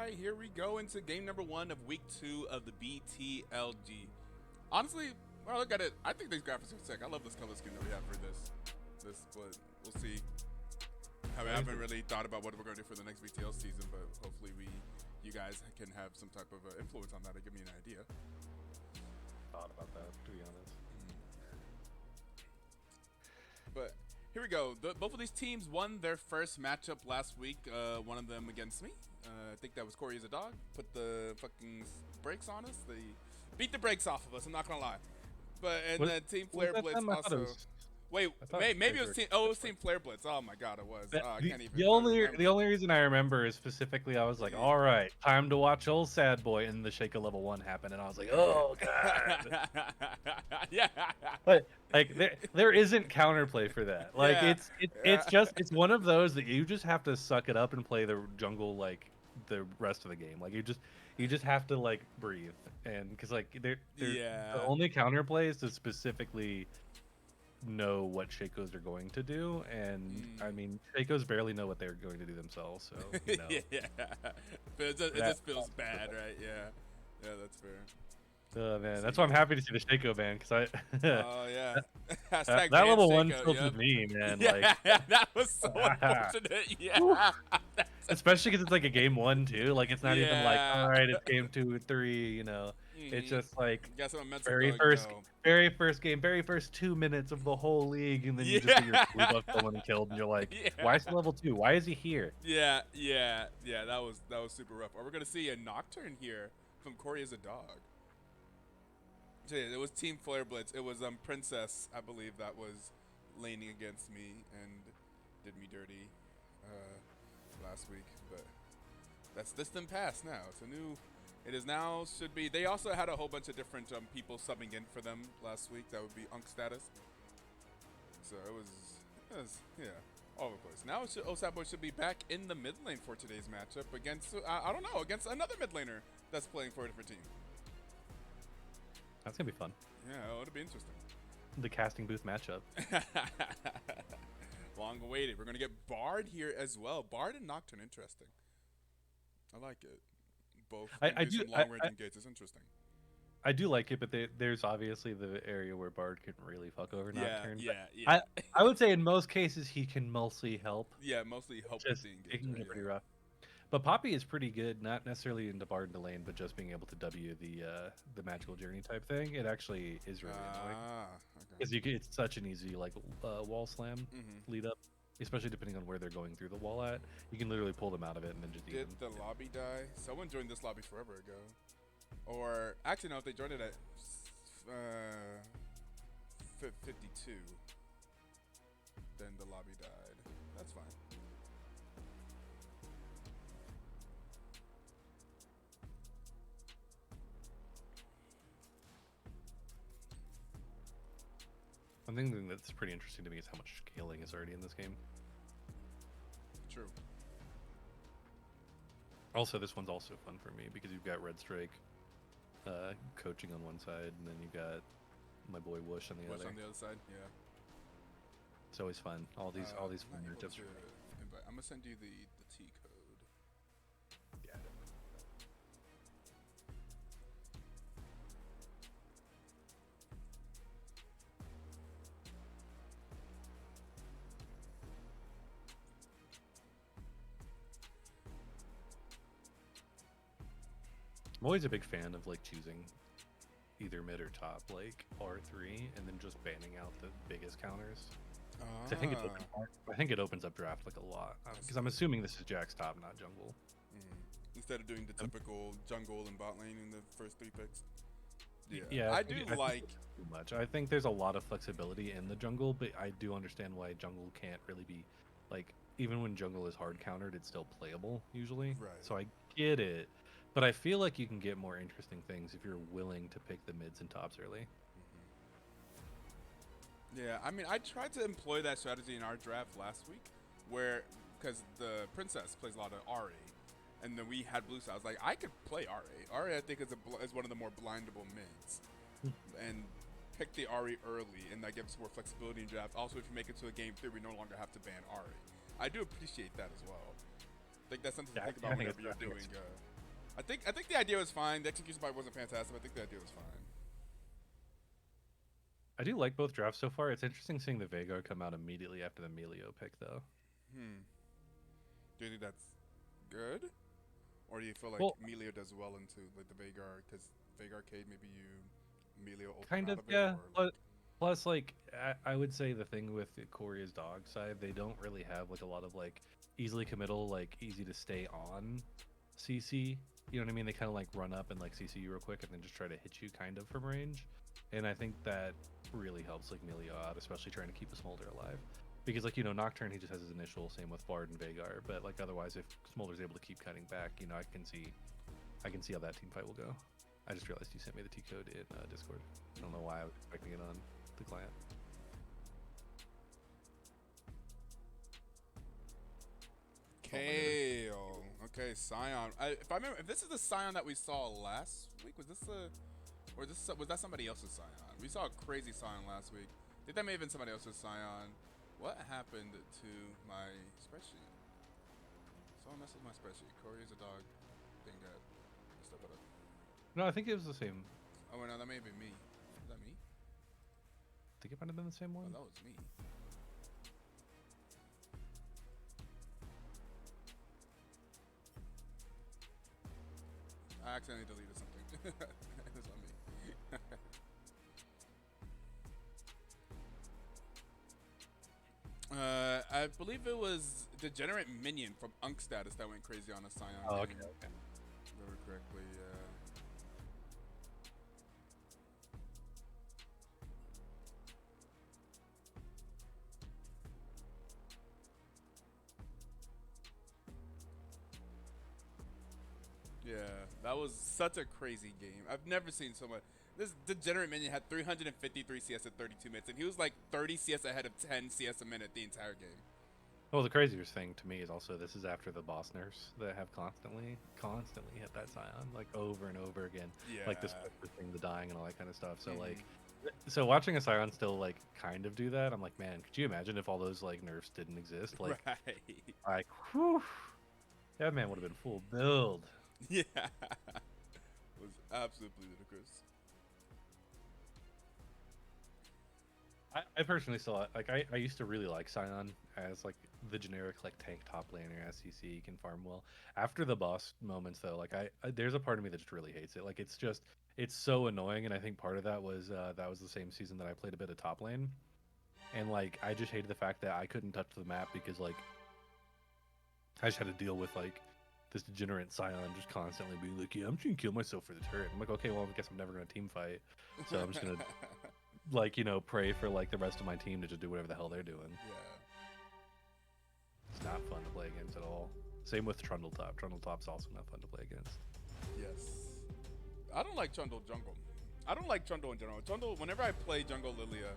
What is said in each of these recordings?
right, here we go into game number 1 of week 2 of the BTLG. Honestly, when I look at it, I think these graphics are sick. I love this color scheme that we have for this, but we'll see. I haven't really thought about what we're going to do for the next BTL season, but hopefully you guys can have some type of influence on that and give me an idea. Thought about that, to be honest. But here we go. Both of these teams won their first matchup last week. One of them against me. I think that was Cory as a dog. Put the fucking brakes on us. They beat the brakes off of us. I'm not gonna lie. But and then Team Flareblitz also. Wait, maybe it was Team. Oh, it was Team Flareblitz. Oh my god, it was. I can't even. The only reason I remember is specifically I was like, all right, time to watch old sad boy, and the Shaco level 1 happened, and I was like, oh god. Yeah. But like there isn't counterplay for that. Like it's one of those that you just have to suck it up and play the jungle like the rest of the game. Like you just have to like breathe, and because like the only counterplay is to specifically know what Shakos are going to do, and I mean Shakos barely know what they're going to do themselves, so you know. Yeah, but it just feels bad, right? Yeah, that's fair. Oh man, that's why I'm happy to see the Shako ban, because I oh yeah, that level 1 tilted me, man. Yeah, like that was so unfortunate. Yeah. Especially because it's like a game 1 too. Like it's not even like, all right, it's game 2 or 3. You know, it's just like very first game, very first 2 minutes of the whole league, and then you just get your blue buff someone killed, and you're like, why is he level 2? Why is he here? Yeah. That was super rough. Are we gonna see a Nocturne here from Cory as a dog? So yeah, it was Team Flareblitz. It was Princess, I believe, that was laning against me and did me dirty last week. But that's distant past now. It's a new. It is now should be. They also had a whole bunch of different people subbing in for them last week. That would be Unk status. So it was all over the place. Now Osabo should be back in the mid lane for today's matchup against I don't know, against another mid laner that's playing for a different team. That's gonna be fun. Yeah, it'll be interesting. The casting booth matchup. Long awaited. We're gonna get Bard here as well. Bard and Nocturne, interesting. I like it. Both. I do long range engages. It's interesting. I do like it, but there's obviously the area where Bard can really fuck over Nocturne. Yeah. I would say in most cases he can mostly help. Yeah, mostly help with the engage. It can get pretty rough. But Poppy is pretty good, not necessarily into Bard and lane, but just being able to W the magical journey type thing. It actually is really annoying. Because it's such an easy like wall slam lead up, especially depending on where they're going through the wall at. You can literally pull them out of it and then just Did the lobby die? Someone joined this lobby forever ago. Or actually no, if they joined it at 52, then the lobby died. That's fine. One thing that's pretty interesting to me is how much scaling is already in this game. True. Also, this one's also fun for me because you've got Red Strike coaching on one side, and then you got my boy Whoosh on the other. On the other side, yeah. It's always fun. All these fun matchups. I'm gonna send you the T code. Yeah. I'm always a big fan of like choosing either mid or top, like R3, and then just banning out the biggest counters. I think it opens up draft like a lot because I'm assuming this is Jack's top, not jungle. Instead of doing the typical jungle and bot lane in the first 3 picks. Yeah, I do like too much. I think there's a lot of flexibility in the jungle, but I do understand why jungle can't really be like, even when jungle is hard countered, it's still playable usually. Right. So I get it. But I feel like you can get more interesting things if you're willing to pick the mids and tops early. Yeah, I mean, I tried to employ that strategy in our draft last week, because the Princess plays a lot of Ahri, and then we had blue, so I was like, I could play Ahri. Ahri, I think, is one of the more blindable mids, and pick the Ahri early, and that gives more flexibility in draft. Also, if you make it to a game 3, we no longer have to ban Ahri. I do appreciate that as well. I think that's something to think about whenever you're doing I think the idea was fine. The execution part wasn't fantastic, but I think the idea was fine. I do like both drafts so far. It's interesting seeing the Veigar come out immediately after the Melio pick, though. Do you think that's good, or do you feel like Well, Melio does well into like the Veigar because Veigar Cade maybe you Melio open kind out of, of it, yeah. or like But plus, like, I would say the thing with the Cory's dog side, they don't really have like a lot of like easily committal, like easy to stay on CC. You know what I mean? They kind of like run up and like CC you real quick and then just try to hit you kind of from range. And I think that really helps like Melio out, especially trying to keep a Smolder alive. Because like, you know, Nocturne, he just has his initial, same with Bard and Veigar. But like otherwise, if Smolder's able to keep cutting back, you know, I can see how that team fight will go. I just realized you sent me the T code in Discord. I don't know why I was expecting it on the client. Kale. Okay, Scion. If I remember, if this is the Scion that we saw last week, was that somebody else's Scion? We saw a crazy Scion last week. I think that may have been somebody else's Scion. What happened to my spreadsheet? Someone messed with my spreadsheet. Cory is a dog. Dang that. Step it up. No, I think it was the same. Oh wait, no, that may have been me. Is that me? I think it might have been the same Oh, one. that was me. I accidentally deleted something. It's on me. I believe it was Degenerate Minion from Unk Status that went crazy on a Scion. Oh, okay. Remember correctly, yeah, that was such a crazy game. I've never seen so much. This Degenerate Minion had 353 CS at 32 minutes, and he was like 30 CS ahead of 10 CS a minute the entire game. Well, the craziest thing to me is also this is after the boss nerfs that have constantly hit that Scion like over and over again. Yeah. Like the thing, the dying, and all that kind of stuff. So like, so watching a Scion still like kind of do that, I'm like, man, could you imagine if all those like nerfs didn't exist? Like, like, whew, that man would have been full build. Yeah, it was absolutely ludicrous. I personally still like I used to really like Scion as like the generic like tank top laner as CC. You can farm well. After the boss moments though, like I there's a part of me that just really hates it. Like it's so annoying, and I think part of that was the same season that I played a bit of top lane, and like I just hated the fact that I couldn't touch the map because like I just had to deal with like this degenerate Scion just constantly being like, yeah, I'm just gonna kill myself for the turret. I'm like, okay, well, I guess I'm never gonna team fight, so I'm just gonna like, you know, pray for like the rest of my team to just do whatever the hell they're doing. Yeah. It's not fun to play against at all. Same with Trundle Top. Trundle Top's also not fun to play against. Yes. I don't like Trundle jungle. I don't like Trundle in general. Trundle, whenever I play jungle Lilia,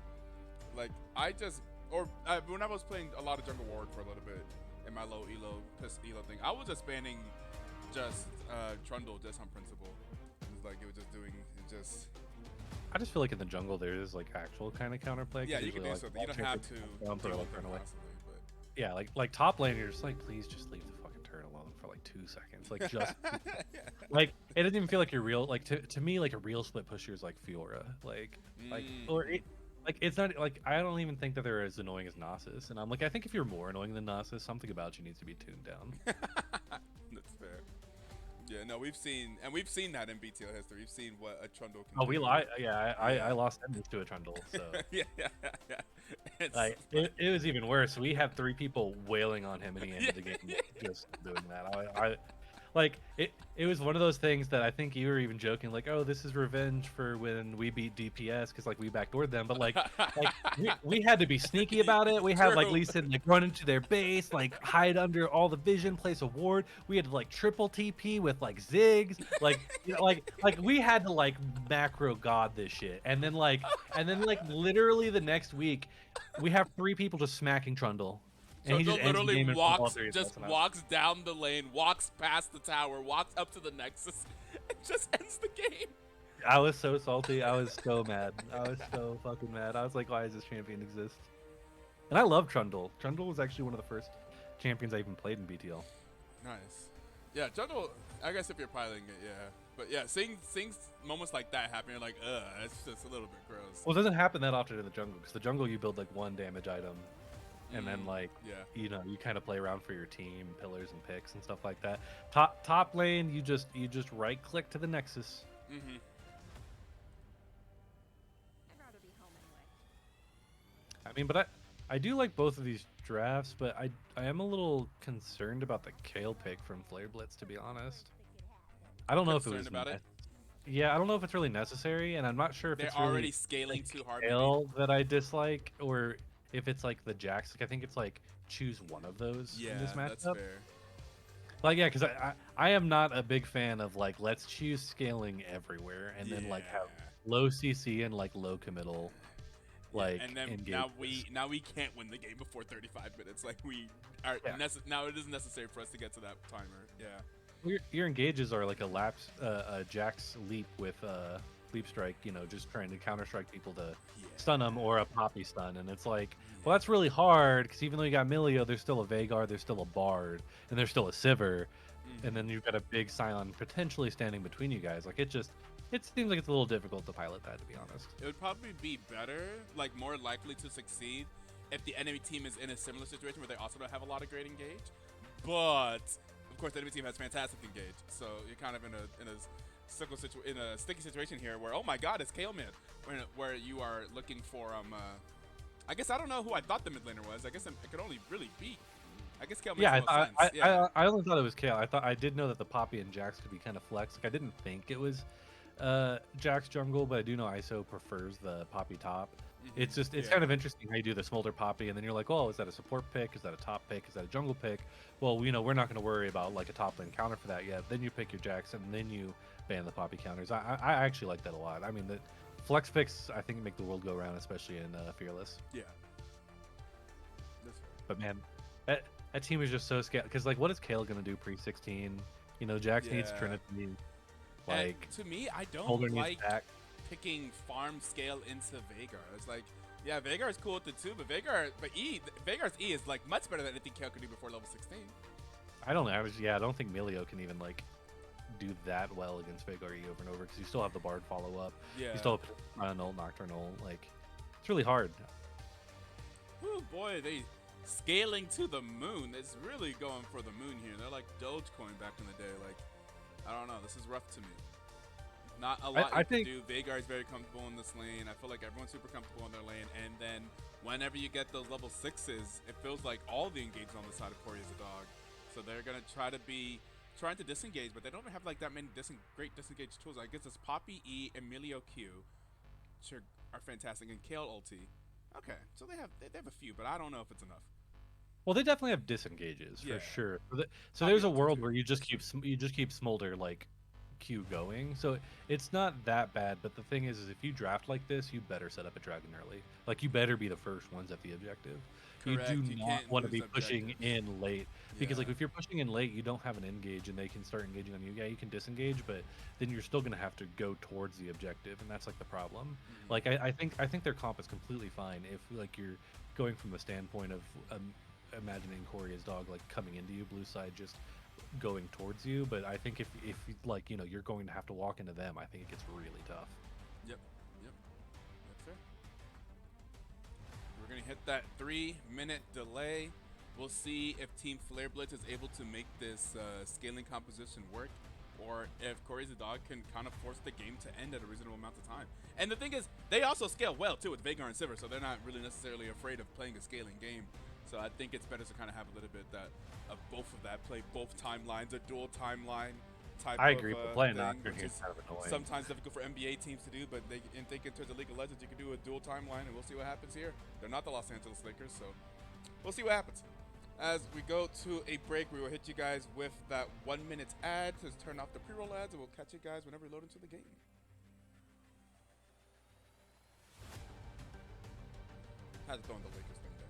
like when I was playing a lot of jungle ward for a little bit in my low elo thing, I was just banning Trundle just on principle. It was like it was just doing it just. I just feel like in the jungle there is like actual kind of counterplay. Yeah, you can do like, something. You don't have to jump or like run away. But Yeah, like top lane, you're just like, please just leave the fucking turret alone for like 2 seconds. Like just like it doesn't even feel like you're real. Like to me, like a real split pusher is like Fiora. Like it's not like I don't even think that they're as annoying as Nasus. And I'm like, I think if you're more annoying than Nasus, something about you needs to be tuned down. That's fair. Yeah, no, we've seen that in BTL history. We've seen what a Trundle can do. Oh, we lie. Yeah, I lost enemies to a Trundle. So yeah. Like it was even worse. We had 3 people wailing on him, and he ended the game just doing that. I like it was one of those things that I think you were even joking, like, oh, this is revenge for when we beat DPS because like we backdoored them, but like we had to be sneaky about it. We had like Lee Sin like run into their base, like hide under all the vision, place a ward. We had to like triple TP with like Ziggs, like you know, like we had to like macro god this shit, and then like literally the next week we have 3 people just smacking Trundle. And he just literally walks down the lane, walks past the tower, walks up to the Nexus, and just ends the game. I was so salty. I was so mad. I was so fucking mad. I was like, why does this champion exist? And I love Trundle. Trundle was actually one of the first champions I even played in BTL. Nice. Yeah, jungle. I guess if you're piloting it, yeah. But yeah, seeing moments like that happen, you're like, ugh, it's just a little bit gross. Well, it doesn't happen that often in the jungle because the jungle you build like one damage item, and then like Yeah. you kind of play around for your team, pillars and picks and stuff like that. Top lane, you just right click to the nexus. Mm-hmm. I'd rather be home anyway. I mean, but I do like both of these drafts, but I am a little concerned about the Kale pick from Flareblitz, to be honest. I don't know if it Concerned was about it? Yeah, I don't know if it's really necessary, and I'm not sure if They're it's already really scaling like too hard. Maybe. Kale that I dislike, or if it's like the Jax. Like I think it's like choose one of those Yeah, in this that's matchup. fair. Like yeah, because I am not a big fan of like let's choose scaling everywhere and then like have low CC and like low committal. Like and then now we can't win the game before 35 minutes. Like we are now it is necessary for us to get to that timer. Yeah. Your engages are like a Jax leap with leap strike. You know, just trying to counter strike people to stun them, or a poppy stun, and it's like, well, that's really hard because even though you got Milio, there's still a Veigar, there's still a Bard, and there's still a Sivir, and then you've got a big Scion potentially standing between you guys. Like it seems like it's a little difficult to pilot that, to be honest. It would probably be better, like more likely to succeed, if the enemy team is in a similar situation where they also don't have a lot of great engage. But of course, the enemy team has fantastic engage, so you're kind of in a sticky situation here where, oh my God, it's Kale mid, where you are looking for I guess I don't know who I thought the mid laner was. I guess it could only really be. I guess Kale makes the most sense. I only thought it was Kale. I did know that the Poppy and Jax could be kind of flex. Like I didn't think it was Jax jungle, but I do know ISO prefers the Poppy top. It's just kind of interesting how you do the Smolder Poppy, and then you're like, oh, is that a support pick? Is that a top pick? Is that a jungle pick? Well, you know, we're not going to worry about like a top lane counter for that yet. Then you pick your Jax, and then you ban the Poppy counters. I actually like that a lot. I mean, the flex picks I think make the world go round, especially in Fearless. Yeah. That's But man, that team is just so scared because like, what is Kale going to do pre-16? You know, Jax needs Trinity. Like and to me, I don't Holder like back. picking farm scale into Veigar. It's like, yeah, Veigar is cool with it too, but Veigar's E is like much better than anything Kale could do before level 16. I don't know. I don't think Milio can even like do that well against Veigar E over and over because you still have the Bard follow up. Yeah. You still have Null, Nocturnal. Like it's really hard. Oh boy, they scaling to the moon. It's really going for the moon here. They're like Dogecoin back in the day. Like, I don't know. This is rough to me. Not a lot you can do. Veigar is very comfortable in this lane. I feel like everyone's super comfortable in their lane. And then whenever you get those level 6s, it feels like all the engages on the side of Cory is a dog. So they're going to trying to disengage, but they don't have like that many great disengage tools. I guess it's Poppy E, Emilio Q, which are fantastic, and Kale ulti. Okay, so they have a few, but I don't know if it's enough. Well, they definitely have disengages for sure. So there's a world where you just keep Smolder like Q going. So it's not that bad. But the thing is if you draft like this, you better set up a dragon early. Like you better be the first ones at the objective. Correct. You do not want to be pushing in late because like if you're pushing in late, you don't have an engage and they can start engaging on you. Yeah, you can disengage, but then you're still gonna have to go towards the objective, and that's like the problem. Like I think their comp is completely fine if like you're going from the standpoint of imagining Cory as dog like coming into you, blue side just going towards you. But I think if like, you know, you're going to have to walk into them, I think it gets really tough. Yep. That's fair. We're gonna hit that 3-minute delay. We'll see if Team Flareblitz is able to make this scaling composition work, or if Cory's a dog can kind of force the game to end at a reasonable amount of time. And the thing is, they also scale well too with Veigar and Sivir, so they're not really necessarily afraid of playing a scaling game. So I think it's better to kind of have a little bit of both of that, play both timelines, a dual timeline type I agree, of but playing thing, Nocturne which here is is kind of annoying. sometimes difficult for NBA teams to do, but in thinking towards the League of Legends, you can do a dual timeline, and we'll see what happens here. They're not the Los Angeles Lakers, so we'll see what happens. As we go to a break, we will hit you guys with that 1-minute ad to turn off the pre-roll ads, and we'll catch you guys whenever we load into the game. Had to throw in the Lakers thing there.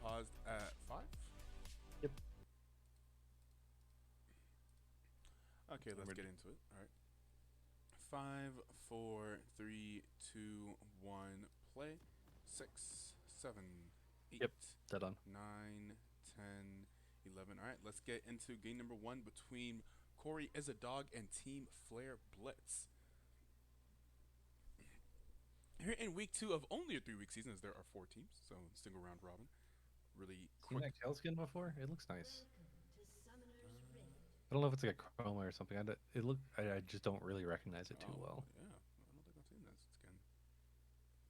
paused at 5. Yep. Okay, let's get into it. All right. 5, 4, 3, 2, 1, play. 6, 7, 8, Yep. Dead on. 9, 10, 11. All right, let's get into game number 1 between Cory is a dog and Team Flareblitz. Here in week 2 of only a 3-week season, as there are 4 teams, so single round robin. Really Seen quick. that Kale skin before? It looks nice. I don't know if it's like a chroma or something. I just don't really recognize it too well. Yeah, I don't think I've seen this skin.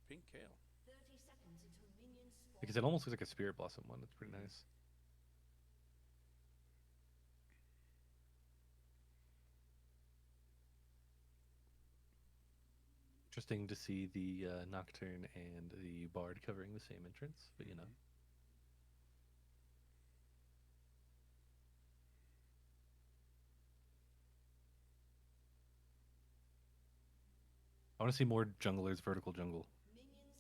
Pink kale. Because it almost looks like a Spirit Blossom one. It's pretty nice. Interesting to see the Nocturne and the Bard covering the same entrance, but you know. I want to see more junglers vertical jungle.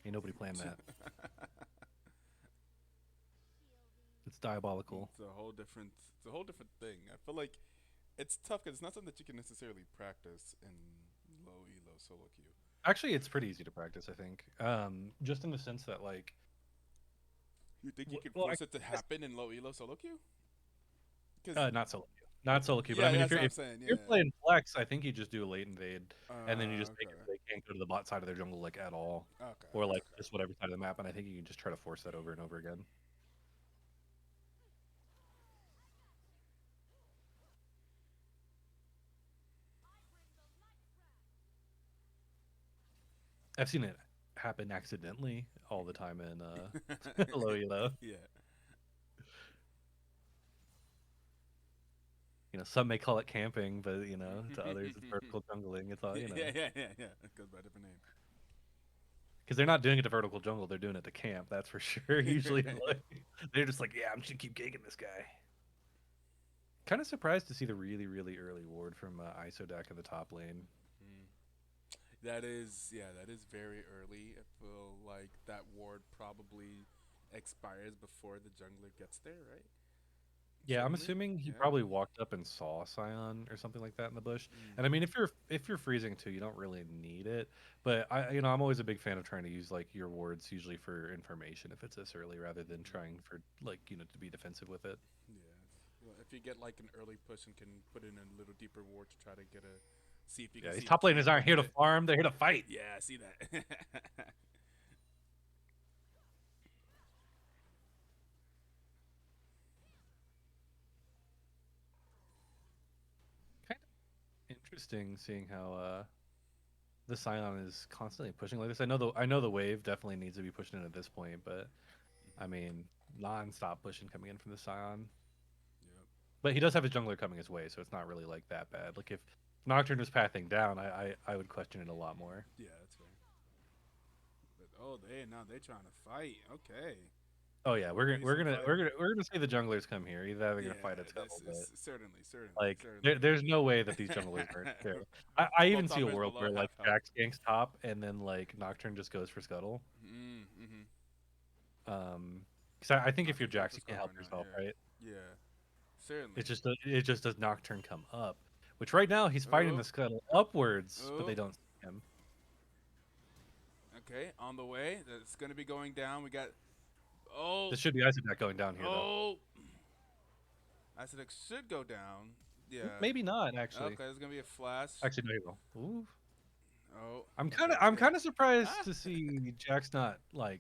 Ain't nobody playing that. It's diabolical. It's a whole different. It's a whole different thing. I feel like it's tough because it's not something that you can necessarily practice in low elo solo queue. Actually, it's pretty easy to practice, I think. Just in the sense that, like... You think you could force it to happen in low elo solo queue? Not solo queue. Not solo queue. Yeah, But I mean, if you're playing flex, I think you just do a late invade, and then you just make it so they can't go to the bot side of their jungle, like, at all. Okay. Or, like, just whatever side of the map, and I think you can just try to force that over and over again. I've seen it happen accidentally all the time in low elo. Yeah. You know, some may call it camping, but you know, to others it's vertical jungling. It's all you know. Yeah. It goes by a different name. Because they're not doing it to vertical jungle, they're doing it to camp. That's for sure. Usually, like, they're just like, yeah, I'm just gonna keep gigging this guy. Kind of surprised to see the really, really early ward from ISO deck in the top lane. That is very early. I feel like that ward probably expires before the jungler gets there, right? Yeah, I'm Certainly? assuming he Yeah. probably walked up and saw Scion or something like that in the bush. And I mean, if you're freezing too, you don't really need it. But I'm always a big fan of trying to use like your wards usually for information if it's this early, rather than trying for like to be defensive with it. Yeah. Well, if you get like an early push and can put in a little deeper ward to try to get a see if you Yeah, can these see top a laners aren't here to it. farm; they're here to fight. Yeah, I see that. Kind of interesting seeing how the Scion is constantly pushing like this. I know the wave definitely needs to be pushing in at this point, but I mean, non-stop pushing coming in from the Scion. Yep. But he does have his jungler coming his way, so it's not really like that bad. Like if Nocturne was pathing down, I would question it a lot more. Yeah, that's fair. But they're trying to fight. Okay. Oh yeah, we're gonna see the junglers come here. Either they're gonna fight at scuttle, but certainly. like Certainly. there's no way that these junglers aren't there. I even see a Top is world below where like half health. Jax ganks top and then like Nocturne just goes for scuttle. Because I think if you're Jax, you can't help yourself, right? Yeah, certainly. It just does Nocturne come up, which right now he's fighting the scuttle upwards, but they don't see him. Okay, on the way. That's gonna be going down. We got. This should be Isaac going down here though. Isaac should go down. Yeah. Maybe not actually. Okay, there's gonna be a flash. Actually, no, he will. Ooh. Oh. I'm kind of surprised to see Jax not like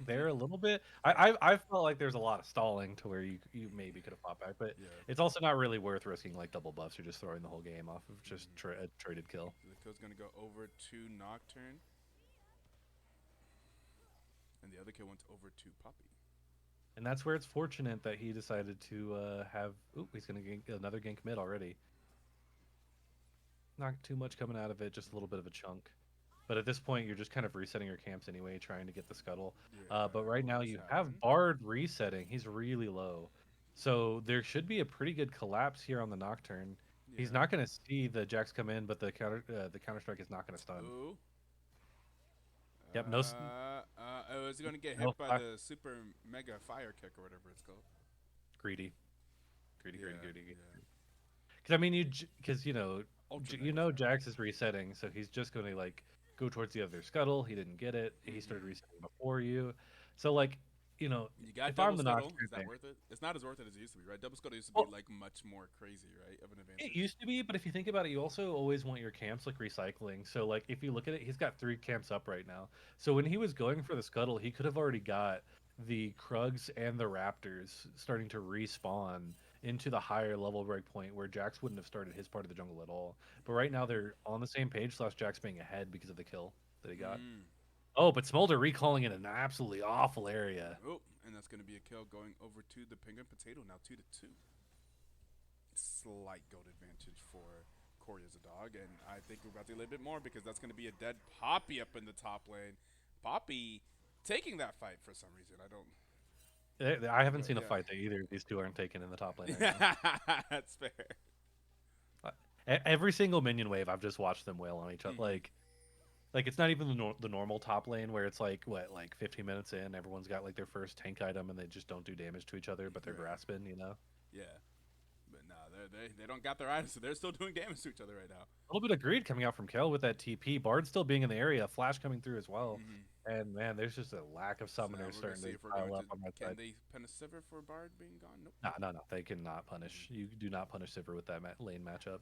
there a little bit. I felt like there's a lot of stalling to where you maybe could have popped back, but it's also not really worth risking like double buffs or just throwing the whole game off of just a traded kill. The kill's gonna go over to Nocturne, and the other kill went over to Poppy. And that's where it's fortunate that he decided to have. Ooh, he's gonna gank another gank mid already. Not too much coming out of it, just a little bit of a chunk. But at this point, you're just kind of resetting your camps anyway, trying to get the scuttle. But right now, you have Bard resetting. He's really low. So there should be a pretty good collapse here on the Nocturne. Yeah. He's not going to see the Jax come in, but the counter strike is not going to stun. Ooh. Yep, no. It is he going to get hit No, by the super mega fire kick or whatever it's called? greedy. Yeah, Greedy. yeah. Because I mean, because Ultra you mega know, fire. Jax is resetting, so he's just going to like go towards the other scuttle. He didn't get it. He started Mm-hmm. resetting before you, so like, You got if I'm double the scuttle. Nocturne Is that tank, worth it? It's not as worth it as it used to be, right? Double scuttle used to be well, like much more crazy, right? Of an it advantage. used to be, but if you think about it, you also always want your camps like recycling. So like, if you look at it, he's got 3 camps up right now. So when he was going for the scuttle, he could have already got the Krugs and the Raptors starting to respawn into the higher level breakpoint where Jax wouldn't have started his part of the jungle at all. But right now they're on the same page, slash Jax being ahead because of the kill that he got. Mm. Oh, but Smolder recalling in an absolutely awful area. Oh, and that's going to be a kill going over to the penguin potato now 2-2. Slight gold advantage for Cory as a dog, and I think we're about to get a little bit more because that's going to be a dead Poppy up in the top lane. Poppy taking that fight for some reason. I don't. I haven't seen a Yeah. fight that either of these two aren't taken in the top lane right now. That's fair. Every single minion wave, I've just watched them wail on each other. Mhm. Like it's not even the normal top lane where it's like what, like 15 minutes in, everyone's got like their first tank item and they just don't do damage to each other, but they're Right. grasping, you know. Yeah. But no, they don't got their items, so they're still doing damage to each other right now. A little bit of greed coming out from Kel with that TP. Bard still being in the area, Flash coming through as well, Mm-hmm. and man, there's just a lack of So now summoners we're gonna starting see to if we're pile going up to. on that Can side. they pen a Sivir for Bard being gone? Nope. No, they cannot punish. You do not punish Sivir with that lane matchup.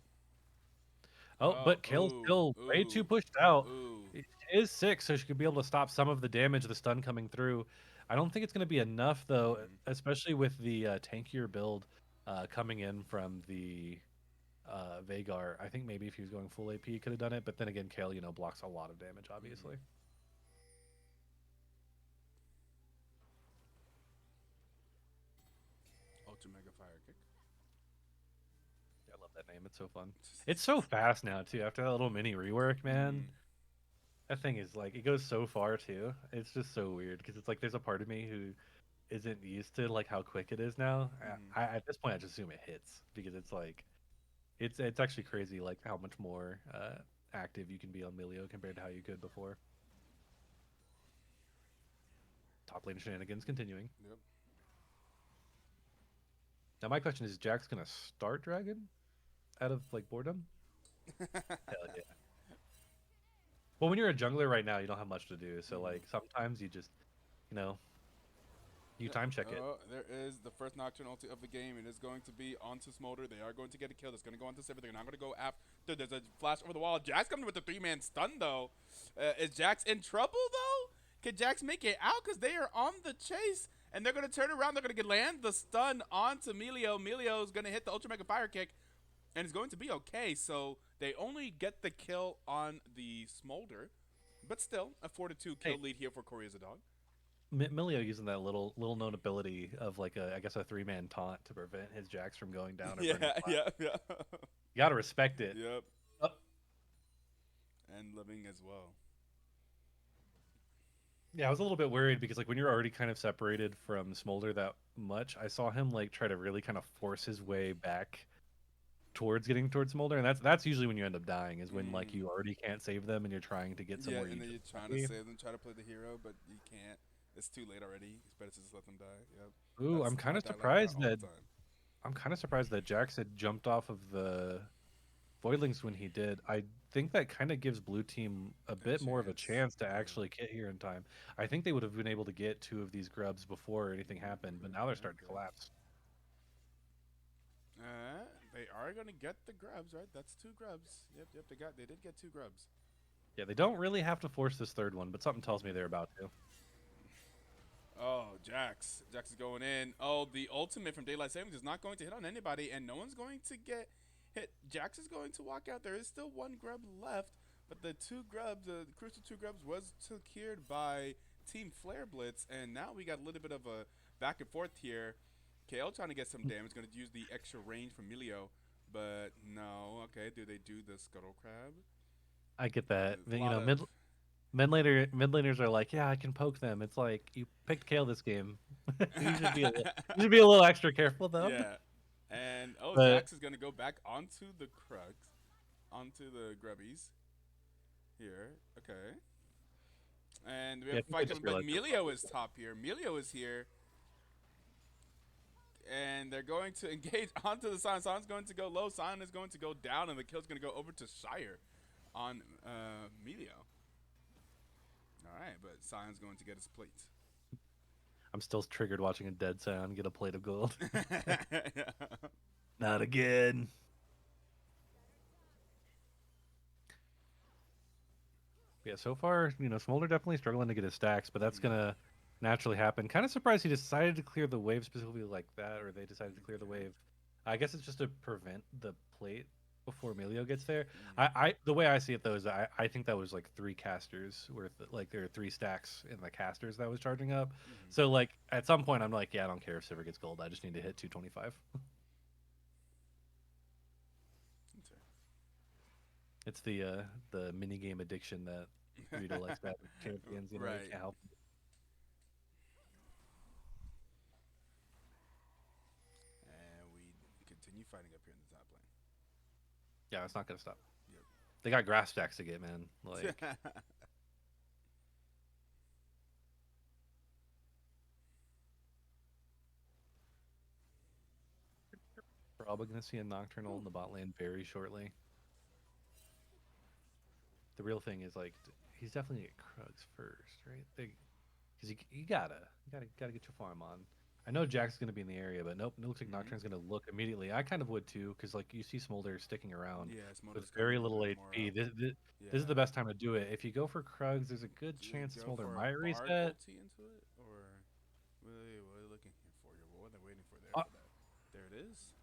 Oh, Oh, but Kale's still way too pushed out. ooh. It is 6, so she could be able to stop some of the damage, the stun coming through. I don't think it's going to be enough, though, Mhm. especially with the tankier build coming in from the Vagar. I think maybe if he was going full AP, he could have done it. But then again, Kale, blocks a lot of damage, obviously. Ultra mega fire kick. I love that name. It's so fun. It's so fast now, too. After that little mini rework, man. Mhm. That thing is like, it goes so far, too. It's just so weird because it's like there's a part of me who isn't used to like how quick it is now. Mhm. At this point, I just assume it hits because it's like it's actually crazy like how much more active you can be on Milio compared to how you could before. Top lane shenanigans continuing. Yep. Now my question is Jack's gonna start Dragon out of like boredom? Hell yeah. Well, when you're a jungler right now, you don't have much to do. So like sometimes you just you know you Yep. time check it. Oh, there is the first Nocturne ulti of the game. It is going to be onto Smolder. They are going to get a kill. It's going to go onto Sivir. They're not going to go after. There's a flash over the wall. Jax coming with the 3-man stun, though. Is Jax in trouble, though? Can Jax make it out? Because they are on the chase. And they're going to turn around. They're going to land the stun onto Milio. Milio is going to hit the Ultra Mega Fire Kick. And it's going to be okay. So they only get the kill on the Smolder. But still, a 4-2 kill lead here for Cory as a dog. Milio using that little known ability of like I guess a 3-man taunt to prevent his Jax from going down or burning flat. Yeah. You gotta respect it. Yep. Oh. And living as well. Yeah, I was a little bit worried because like when you're already kind of separated from Smolder that much, I saw him like try to really kind of force his way back towards getting towards Smolder, and that's usually when you end up dying is when like you already can't save them and you're trying to get somewhere. Yeah, and you then you're just trying to save them, try to play the hero, but you can't. It's too late already. It's better to just let them die. Yep. Ooh, That's I'm kind I of die like that surprised all the that time. Jax had jumped off of the Voidlings when he did. I think that kind of gives Blue Team a bit more of a chance to actually get here in time. I think they would have been able to get 2 of these grubs before anything happened, but now they're starting to collapse. They are gonna get the grubs, right? That's 2 grubs. Yep. They did get 2 grubs. Yeah, they don't really have to force this third one, but something tells me they're about to. Oh, Jax. Jax is going in. Oh, the ultimate from Daylight Savings is not going to hit on anybody, and no one's going to get hit. Jax is going to walk out. There is still 1 grub left, but the 2 grubs, the crucial 2 grubs, was secured by Team Flareblitz, and now we got a little bit of a back and forth here. KL trying to get some damage, going to use the extra range from Milio, but no. Okay, do they do the Scuttle Crab? I get that. A You lot know, of mid laners are like, yeah, I can poke them. It's like you picked Kale this game. you should be a little extra careful though. yeah. And But Jax is gonna go back onto the Krugs, onto the Grubbies. Here, okay. And we Yeah, have I a think I fight just coming, but realized they're Melio is top here. Melio is here. And they're going to engage onto the Sion. Sion's going to go low. Sion is going to go down, and the kill's going to go over to Shire on Melio. All right, but Sion's going to get his plate. I'm still triggered watching a dead Scion get a plate of gold. Not again. Yeah, so far, Smolder definitely struggling to get his stacks, but that's gonna naturally happen. Kind of surprised he decided to clear the wave specifically like that, or they decided to clear the wave. I guess it's just to prevent the plate before Melio gets there. The way I see it though is I think that was like 3 casters worth, like there are 3 stacks in the casters that was charging up. So like at some point I'm like, yeah, I don't care if Sivir gets gold. I just need to hit 225. It's the mini game addiction that Rito likes to have with champions. Right. You can't help it. And we continue fighting up here in the top lane. Yeah, it's not gonna stop. Yep. They got grass stacks to get, man. Like probably gonna see a Nocturnal in the bot lane very shortly. The real thing is like he's definitely gonna get Krugs first, right? Because you gotta get your farm on. I know Jack's gonna be in the area, but nope, it looks like Nocturne's gonna look immediately. I kind of would too, because like you see Smolder sticking around with very little HP. This is the best time to do it. If you go for Krugs, there's a good chance Smolder might reset. Ulti into it, or what are they looking here for? What are they waiting for there? For that? There it is.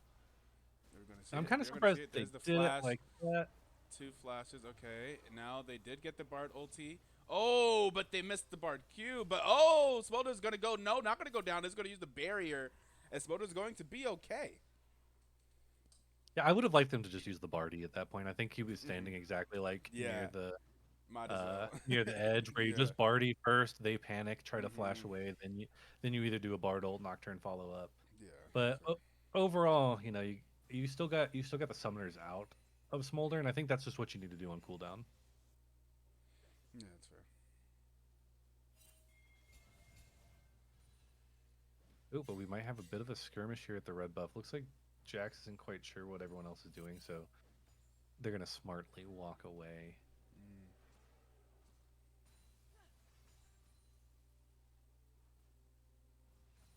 They're gonna see I'm it. kind of They're surprised gonna they There's the did flash. it like that. 2 flashes. Okay, now they did get the Bard ulti. Oh, but they missed the Bard Q. But Smolder's gonna go. No, not gonna go down. It's gonna use the barrier, and Smolder's going to be okay. Yeah, I would have liked them to just use the Bardy at that point. I think he was standing exactly like near the edge where you just Bardy first, they panic, try to flash away, then you either do a Bard ult, Nocturne follow up. Yeah. But overall, you still got the summoners out of Smolder, and I think that's just what you need to do on cooldown. Yeah, that's fair. Ooh, but we might have a bit of a skirmish here at the red buff. Looks like Jax isn't quite sure what everyone else is doing, so they're gonna smartly walk away.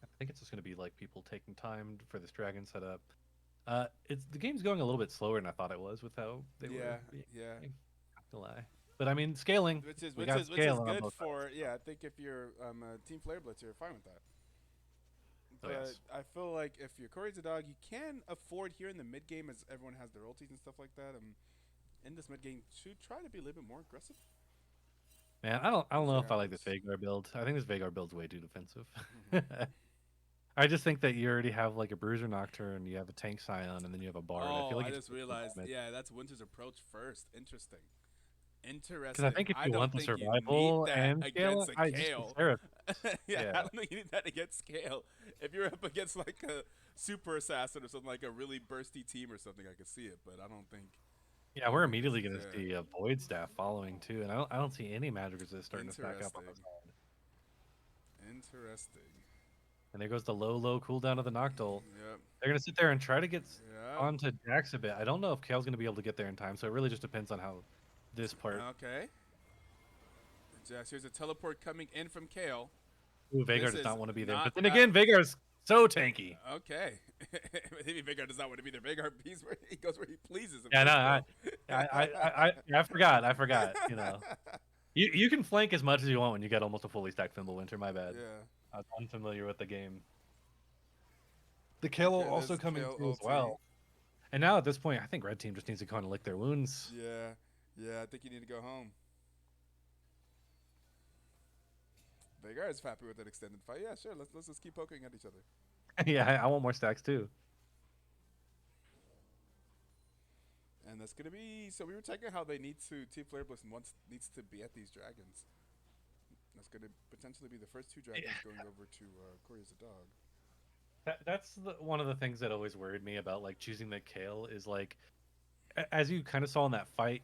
I think it's just gonna be like people taking time for this dragon setup. The game's going a little bit slower than I thought it was with how they were. Yeah. Have to lie. But I mean, scaling. Which is good for I think if you're Team Flareblitz, you're fine with that. But I feel like if you're Cory's a dog, you can afford here in the mid game, as everyone has their ultis and stuff like that. In this mid game, to try to be a little bit more aggressive. Man, I don't know if I like this Veigar build. I think this Veigar build's way too defensive. I just think that you already have like a Bruiser Nocturne, you have a Tank Scion, and then you have a Bard. Oh, I feel like I just realized. Yeah, that's Winter's approch first. Interesting. Because I think if you want the survival and scale, I just yeah, I don't think you need that against scale. If you're up against like a super assassin or something, like a really bursty team or something, I could see it, but I don't think. Yeah, we're immediately going to see a Void Staff following too, and I don't see any magic resist starting to stack up on the side. Interesting. And there goes the low cooldown of the Noctowl. Yep. They're going to sit there and try to get onto Jax a bit. I don't know if Kale's going to be able to get there in time, so it really just depends on how this part. Okay. Jax, here's a teleport coming in from Kale. Ooh, Veigar does not want to be there. But then again, Veigar's so tanky. Okay. Maybe Veigar does not want to be there. Veigar, he goes where he pleases. Yeah, no, I forgot. You can flank as much as you want when you get almost a fully stacked Fimbulwinter. My bad. Yeah. I was unfamiliar with the game. The Kale will also coming through as well. And now at this point, I think Red Team just needs to kind of lick their wounds. Yeah, I think you need to go home. Veigar is happy with that extended fight. Yeah, sure. Let's just keep poking at each other. Yeah, I want more stacks too. And that's gonna be. So we were talking how they need to. Team Flareblitz needs to be at these dragons. That's gonna potentially be the first 2 dragons going over to Cory as a dog. That's one of the things that always worried me about like choosing the Kale is like, as you kind of saw in that fight,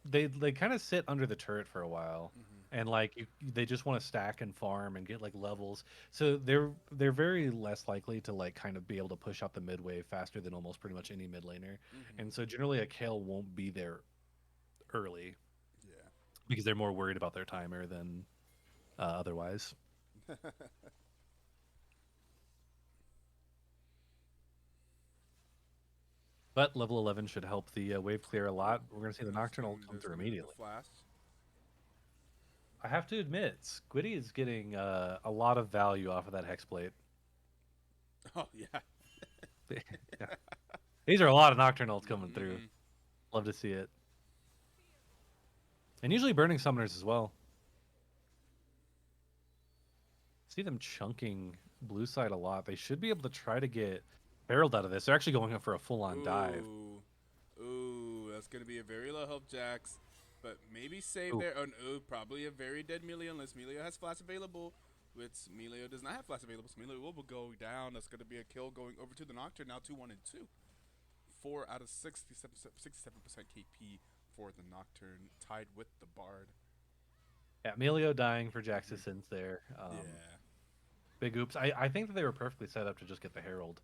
they kind of sit under the turret for a while, and like they just want to stack and farm and get like levels. So they're very less likely to like kind of be able to push out the mid wave faster than almost pretty much any mid laner. Mm-hmm. And so generally a Kale won't be there early Yeah. because they're more worried about their timer than otherwise. But level 11 should help the wave clear a Oh, lot. We're going to see the Nocturnal come there's through gonna be the immediately. flash. I have to admit, Squiddy is getting a lot of value off of that Hexblade. Oh yeah. Yeah. These are a lot of Nocturnals coming through. Mm-hmm. Love to see it. And usually Burning Summoners as well. See them chunking blue side a lot. They should be able to try to get Herald out of this. They're actually going up for a full-on dive. Ooh, that's gonna be a very low health Jax, but maybe save Ooh. there. Oh, no, probably a very dead Melio unless Melio has flash available. Which Melio does not have flash available, so Melio will go down. That's gonna be a kill going over to the Nocturne now. 2-1 and 2. 4 out of 67% KP for the Nocturne, tied with the Bard. Yeah, Melio dying for Jax's sins there. Yeah. Big oops. I think that they were perfectly set up to just get the Herald.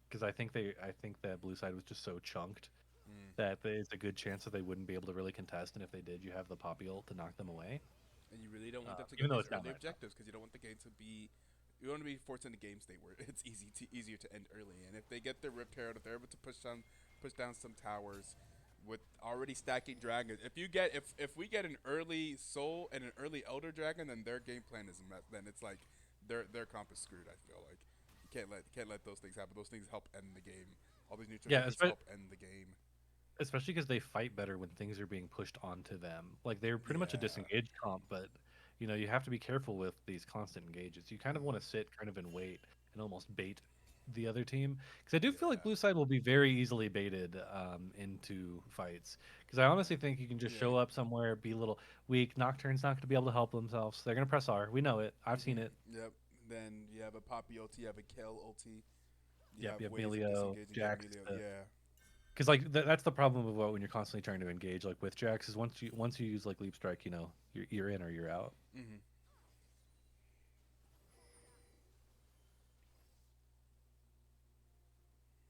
Because I think that blue side was just so chunked Mm. that there's a good chance that they wouldn't be able to really contest, and if they did, you have the Poppy ult to knock them away. And you really don't want them to Even get though these it's down early by a ton. objectives because you don't want the game to be. You want to be forced into game state where it's easier to end early. And if they get their Ripped Herald, if they're able to push down some towers with already stacking dragons. If we get an early Soul and an early Elder Dragon, then their game plan is met. Then it's like their comp is screwed. I feel like you can't let those things happen. Those things help end the game. All these neutral Yeah, help end the game. especially because they fight better when things are being pushed onto them. Like they're pretty much a Yeah. disengaged comp, but you have to be careful with these constant engages. You kind of want to sit kind of and wait and almost bait the other team because I do feel like Yeah. blue side will be very easily baited into fights because I honestly think you can just Yeah. show up somewhere, be a little weak. Nocturne's not going to be able to help themselves. They're going to press R. We know it. I've seen it. Yep. Then you have a Poppy ulti, you have a Kale ulti. You Yep, you have ways of Melio, disengaging. You have Jax. Melio. Yeah. Because like that's the problem of when you're constantly trying to engage like with Jax is once you use like leap strike, you're in or you're out. Mm-hmm.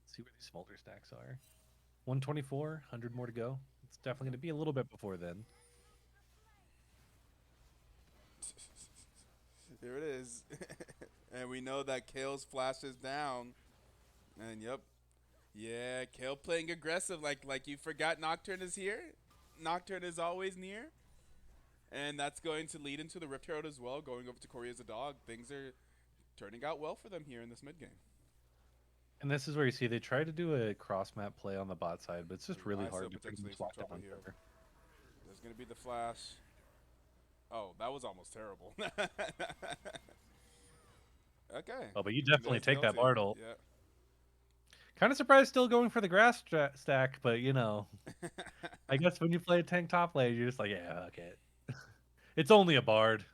Let's see where these smolder stacks are. 124, 100 more to go. It's definitely going to be a little bit before then. Here it is. And we know that Kale's flash is down. And yep. Yeah, Kale playing aggressive like you forgot Nocturne is here. Nocturne is always near. And that's going to lead into the Rift Herald as well, going over to Cory as a dog. Things are turning out well for them here in this mid game. And this is where you see they try to do a cross map play on the bot side, but it's just really ISO hard to pretty potentially much some lock trouble down. here. There's going to be the flash. Oh, that was almost terrible. Okay. Oh, but you definitely There's the take that ulti. Bard ult. Yeah. Kind of surprised still going for the grass stack, but I guess when you play a tank top lane, you're just like, yeah, okay. It's only a Bard.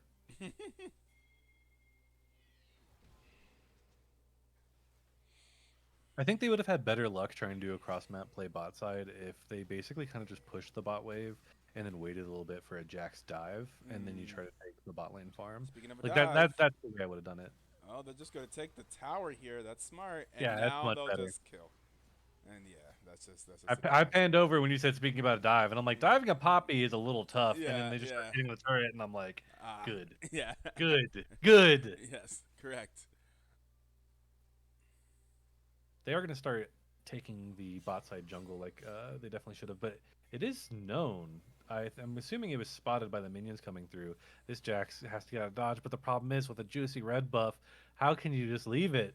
I think they would have had better luck trying to do a cross map play bot side if they basically kind of just pushed the bot wave and then waited a little bit for a Jax dive, and then you try to take the bot lane farm. Speaking of a Like dive. that's the way I would have done it. Oh, they're just gonna take the tower here. That's smart. And Yeah, that's now much they'll better. just kill. And yeah, that's just I panned over when you said speaking about a dive, and I'm like, diving a Poppy is a little tough. And then Yeah, they just start yeah. hitting the turret, and I'm like, Ah, good, yeah. good, good. Yes, correct. They are going to start taking the bot side jungle like they definitely should have, but it is known. I'm assuming it was spotted by the minions coming through. This Jax has to get out of dodge, but the problem is with a juicy red buff, how can you just leave it?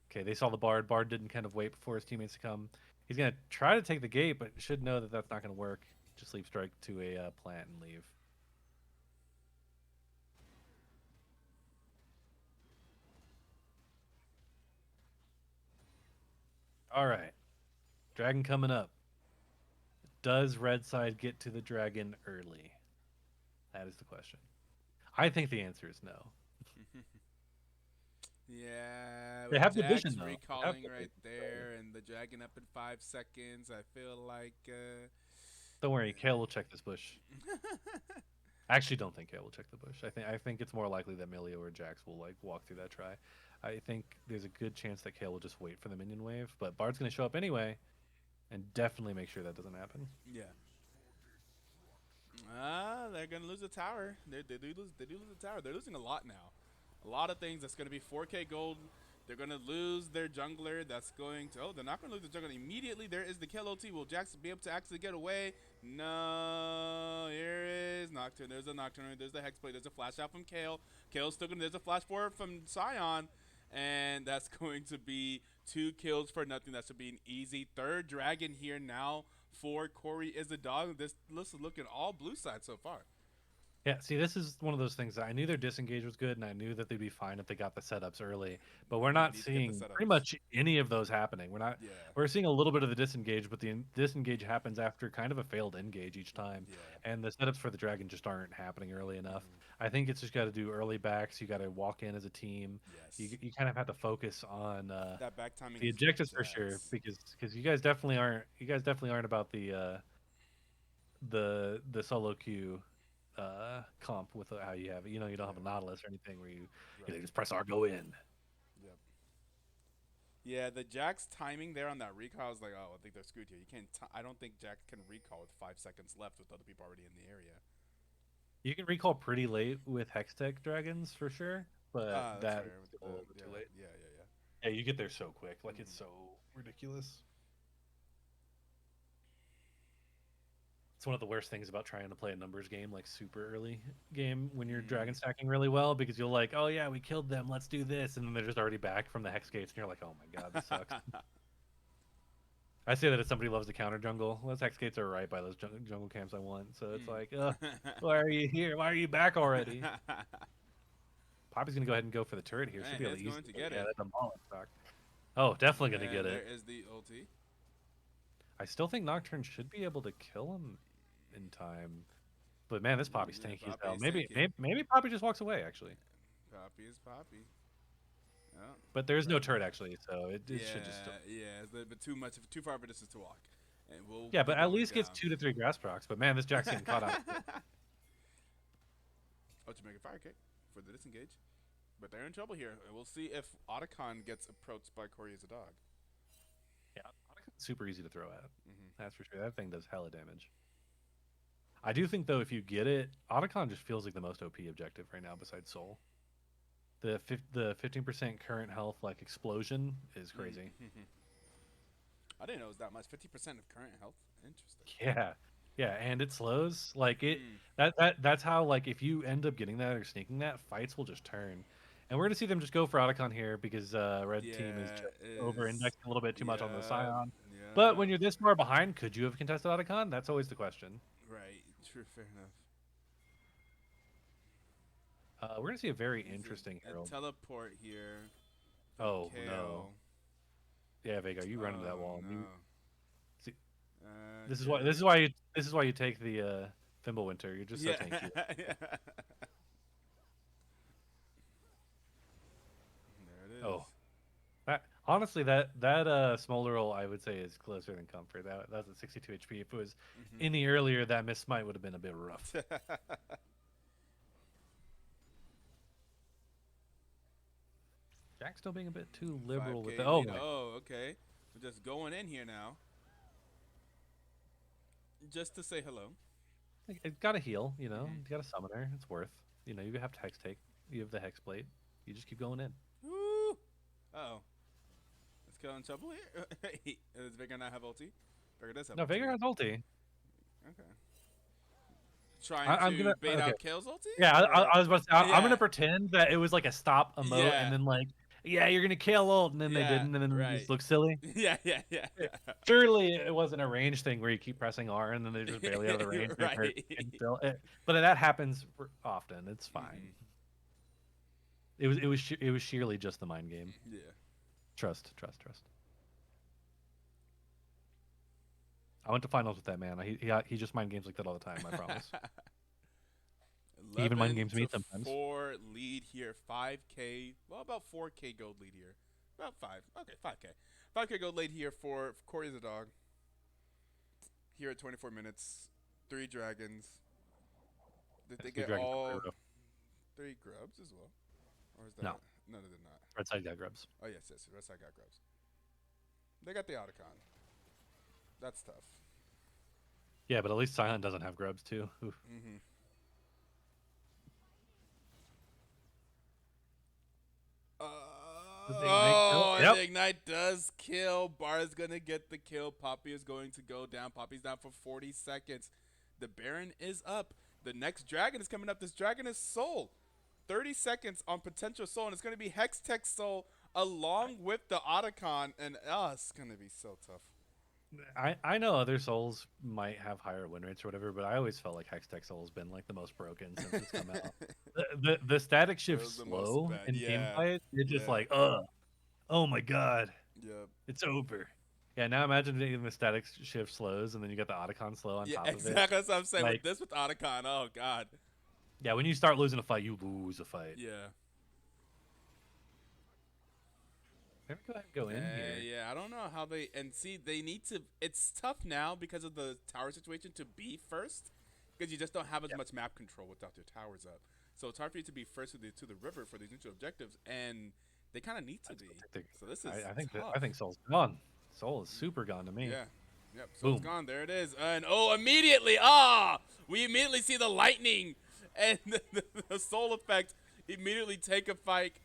Okay, they saw the Bard. Bard didn't kind of wait before his teammates to come. He's going to try to take the gate, but should know that that's not going to work. Just leap strike to a plant and leave. All right. Dragon coming up. Does red side get to the dragon early? That is the question. I think the answer is no. Yeah, They with have the Jax vision, though. They have recalling the right vision, there and the dragon up in 5 seconds, I feel like Don't worry, Kale will check this bush. I actually don't think Kale will check the bush. I think it's more likely that Milio or Jax will like walk through that try. I think there's a good chance that Kale will just wait for the minion wave, but Bard's gonna show up anyway, and definitely make sure that doesn't happen. Yeah. They're gonna lose the tower. They do lose the tower. They're losing a lot now. A lot of things. That's gonna be 4K gold. They're gonna lose their jungler. That's going to. Oh, they're not gonna lose the jungler immediately. There is the kill OT. Will Jax be able to actually get away? No. Here is Nocturne. There's a Nocturne. There's the Hexblade. There's a flash out from Kale. Kale's still gonna. There's a flash forward from Sion, and that's going to be 2 kills for nothing. That should be an easy third dragon here now for Cory is a dog. This is looking all blue side so far. Yeah, see, this is one of those things that I knew their disengage was good, and I knew that they'd be fine if they got the setups early. But we're not need to get the seeing setups. pretty much any of those happening. Yeah. We're seeing a little bit of the disengage, but the disengage happens after kind of a failed engage each time, Yeah. and the setups for the dragon just aren't happening early enough. I think it's just got to do early backs. You got to walk in as a team. Yes. You kind of have to focus on That back timing. the is objectives for Jax. sure, because you guys definitely aren't about the solo queue comp with how you have it. You know, you don't have a Nautilus or anything where you just press R, go in. Yep. Yeah, the Jax timing there on that recall is like, oh, I think they're screwed here. You can't. I don't think Jax can recall with 5 seconds left with other people already in the area. You can recall pretty late with Hextech dragons for sure, but That's that fair with is a little bit yeah, too late. Yeah. Yeah, you get there so quick, like it's so ridiculous. It's one of the worst things about trying to play a numbers game, like super early game, when you're dragon stacking really well, because you'll like, oh yeah, we killed them, let's do this, and then they're just already back from the hex gates, and you're like, oh my god, this sucks. I say that as somebody who loves the counter jungle. Those hex gates are right by those jungle camps I want, so it's like, why are you here? Why are you back already? Poppy's gonna go ahead and go for the turret here. Should be able to going to get it. That's a mullet stock. Oh, definitely gonna get it. There is the ulti. I still think Nocturne should be able to kill him in time. But man, this Poppy's tanky as hell. Poppy's Maybe tanky. Poppy just walks away actually. Poppy is Poppy. Oh, But there's no turret actually, so it should just still... Yeah, it's a bit too far of a distance to walk. And we'll Yeah, but keep at going least down. gets 2 to 3 grass procs. But man, this Jack's getting caught out. Ultimate fire kick for the disengage. But they're in trouble here. We'll see if Otacon gets approached by Cory as a dog. Yeah, super easy to throw at. That's for sure. That thing does hella damage. I do think though, if you get it, Otacon just feels like the most OP objective right now besides Soul. The 15% current health like explosion is crazy. I didn't know it was that much. 50% of current health. Interesting. Yeah, and it slows like it. That's how like if you end up getting that or sneaking that, fights will just turn. And we're gonna see them just go for Otacon here because red team is just over-indexed a little bit too much on the Scion. Yeah. But when you're this far behind, could you have contested Otacon? That's always the question. Right. True. Fair enough. We're gonna see a very interesting a Herald. teleport here. Oh Kale. no! Yeah, Vega, you run into that wall. No. See, this is why you take the Thimblewinter. You're just so tanky. There it is. Oh, honestly, that Smolder roll I would say is closer than Comfort. That's at 62 HP. If it was any earlier, that Miss Smite would have been a bit rough. Jack's still being a bit too liberal with the. Oh my. Oh, okay. We're just going in here now. Just to say hello. It got to heal, you know. You got a summoner. It's worth. You know, you have to hex take. You have the hex blade. You just keep going in. Woo! Uh-oh. Let's go in trouble here. Does Vega not have ulti? Vega does have No, ulti. Vega has ulti. Okay. Trying to bait out Kale's ulti? Yeah, I was about to say, I'm Yeah. going to pretend that it was like a stop emote Yeah. and then like, yeah, you're going to kill ult, and then they didn't, and then it just looks silly. Yeah. Surely it wasn't a range thing where you keep pressing R and then they're just barely out of the range. Right. But that happens often. It's fine. It was sheerly just the mind game. Yeah. Trust. I went to finals with that man. He just mind games like that all the time. I promise. He even mind games me sometimes. 4 lead here, 5K. Well, about 4K gold lead here. About 5. Okay, 5K. 5K gold lead here for Cory the dog. here at 24 minutes. 3 dragons. Did they Two get dragons. all 3 grubs as well? Or is that? No. No, they did not. Red side got grubs. Oh, yes. The rest I got grubs. They got the Otacon. That's tough. Yeah, but at least Scion doesn't have grubs too. Oof. Mm-hmm. Does the Ignite kill? Yep. The Ignite does kill. Bar is going to get the kill. Poppy is going to go down. Poppy's down for 40 seconds. The Baron is up. The next dragon is coming up. This dragon is Soul. 30 seconds on potential Soul, and it's going to be Hextech Soul along with the Otacon, and it's going to be so tough. I know other souls might have higher win rates or whatever, but I always felt like Hextech Soul has been like the most broken since it's come out. The static shift was the slow most bad. in Yeah. gameplay, it's just Yeah. like, oh my god, Yep. it's over. Yeah, now imagine even the static shift slows, and then you got the Otacon slow on Yeah, top exactly. of it. That's what I'm saying. Like- With Otacon, oh god. Yeah, when you start losing a fight, you lose a fight. Yeah. Maybe go ahead and go in here. Yeah, I don't know how they they need to. It's tough now because of the tower situation to be first, because you just don't have as much map control without your towers up. So it's hard for you to be first to the river for these neutral objectives, and they kind of need to be. So this is I think tough. I think Soul's gone. Soul is super gone to me. Yeah. Yep. So it's Boom. gone. There it is. And immediately, we immediately see the lightning and the soul effect immediately take effect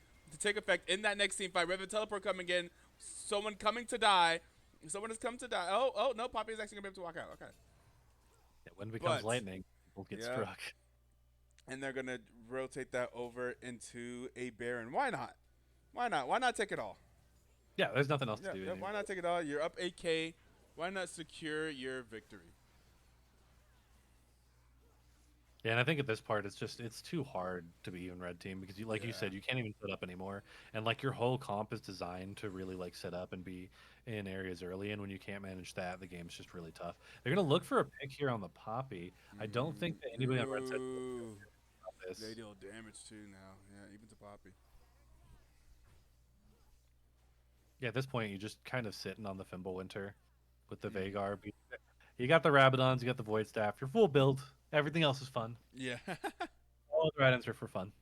in that next team fight. We have a teleport coming in. Someone coming to die. Someone has come to die. Oh no, Poppy is actually gonna be able to walk out. Okay. Yeah, when it becomes But- lightning, people get Yeah. struck. And they're gonna rotate that over into a Baron. Why not? Why not? Why not take it all? Yeah, there's nothing else to do. Yeah, anymore. why not take it all? You're up 8K. Why not secure your victory? Yeah, and I think at this part, it's too hard to be even red team because you Yeah. said, you can't even set up anymore, and like your whole comp is designed to really like set up and be in areas early, and when you can't manage that, the game's just really tough. They're gonna look for a pick here on the Poppy. I don't think that anybody on red side will Ooh. about this. They deal damage too now. Yeah, even to Poppy. Yeah, at this point, you're just kind of sitting on the Fimbulwinter with the Mm. Vagar. You got the Rabadons, you got the Void Staff. You're full build. Everything else is fun. Yeah. All other items are for fun.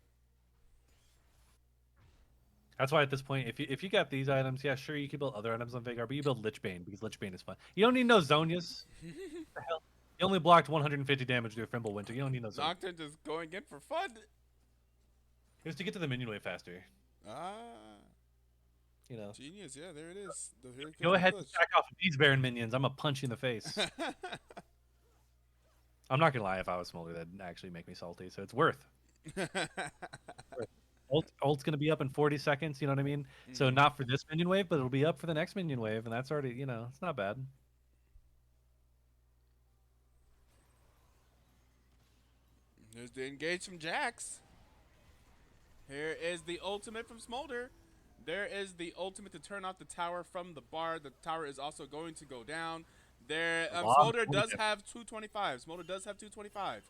That's why at this point, if you got these items, yeah, sure, you can build other items on Vagar, but you build Lichbane because Lichbane is fun. You don't need no Zonias. What the hell? You only blocked 150 damage to a Fimbulwinter. You don't need no Zonias. Nocturne just going in for fun. It was to get to the minion wave faster. You know. Genius. Yeah, there it is. Here comes Go the ahead and push. back off of these Baron minions. I'm gonna punch you in the face. I'm not gonna lie. If I was Smolder, that'd actually make me salty. So it's worth. Ult's gonna be up in 40 seconds. You know what I mean? So Mhm. not for this minion wave, but it'll be up for the next minion wave, and that's already, it's not bad. There's the engage from Jax. Here is the ultimate from Smolder. There is the ultimate to turn off the tower from the bar. The tower is also going to go down. There, Wow. Smolder does have 225. Smolder does have 225.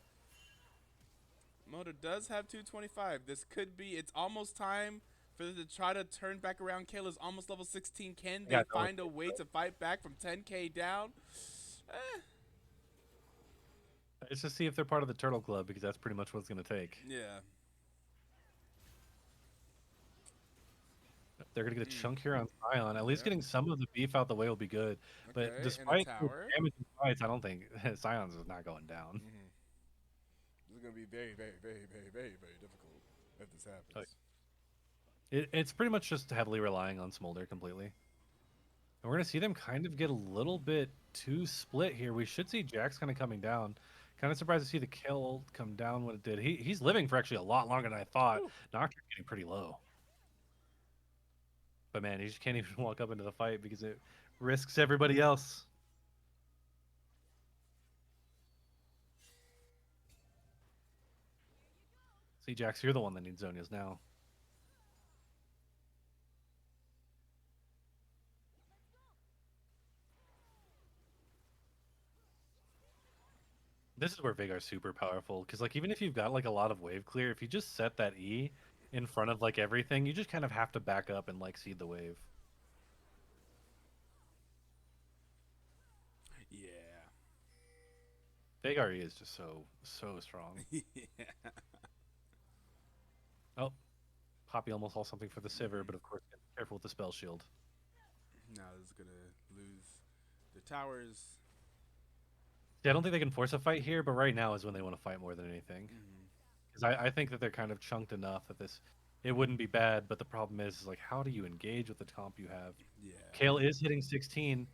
Smolder does have 225. This could be. It's almost time for them to try to turn back around. Kayla's almost level 16. Can they Yeah, no, find a way to fight back from 10K down? Let's just see if they're part of the Turtle Club because that's pretty much what it's gonna take. Yeah. They're gonna get a chunk here on Scion. At least Yep. getting some of the beef out the way will be good. Okay, But and a despite the tower. damaging fights, I don't think Scion's is not going down. Mm-hmm. This is going to be very, very, very, very, very, very difficult if this happens. Oh, It's pretty much just heavily relying on Smolder completely. And we're gonna see them kind of get a little bit too split here. We should see Jax kind of coming down. Kind of surprised to see the kill come down when it did. He's living for actually a lot longer than I thought. Ooh. Nocturne getting pretty low. But man, he just can't even walk up into the fight because it risks everybody else. See, Jax, you're the one that needs Zonias now. This is where Vagar's super powerful, because like even if you've got like a lot of wave clear, if you just set that E in front of like everything, you just kind of have to back up and like seed the wave. Yeah. Veigar is just so strong. Yeah. Oh, Poppy almost saw something for the Sivir, but of course, careful with the spell shield. Now this is gonna lose the towers. Yeah, I don't think they can force a fight here, but right now is when they want to fight more than anything. Mm-hmm. Because I think that they're kind of chunked enough that it wouldn't be bad, but the problem is like, how do you engage with the comp you have? Yeah. Kale is hitting 16.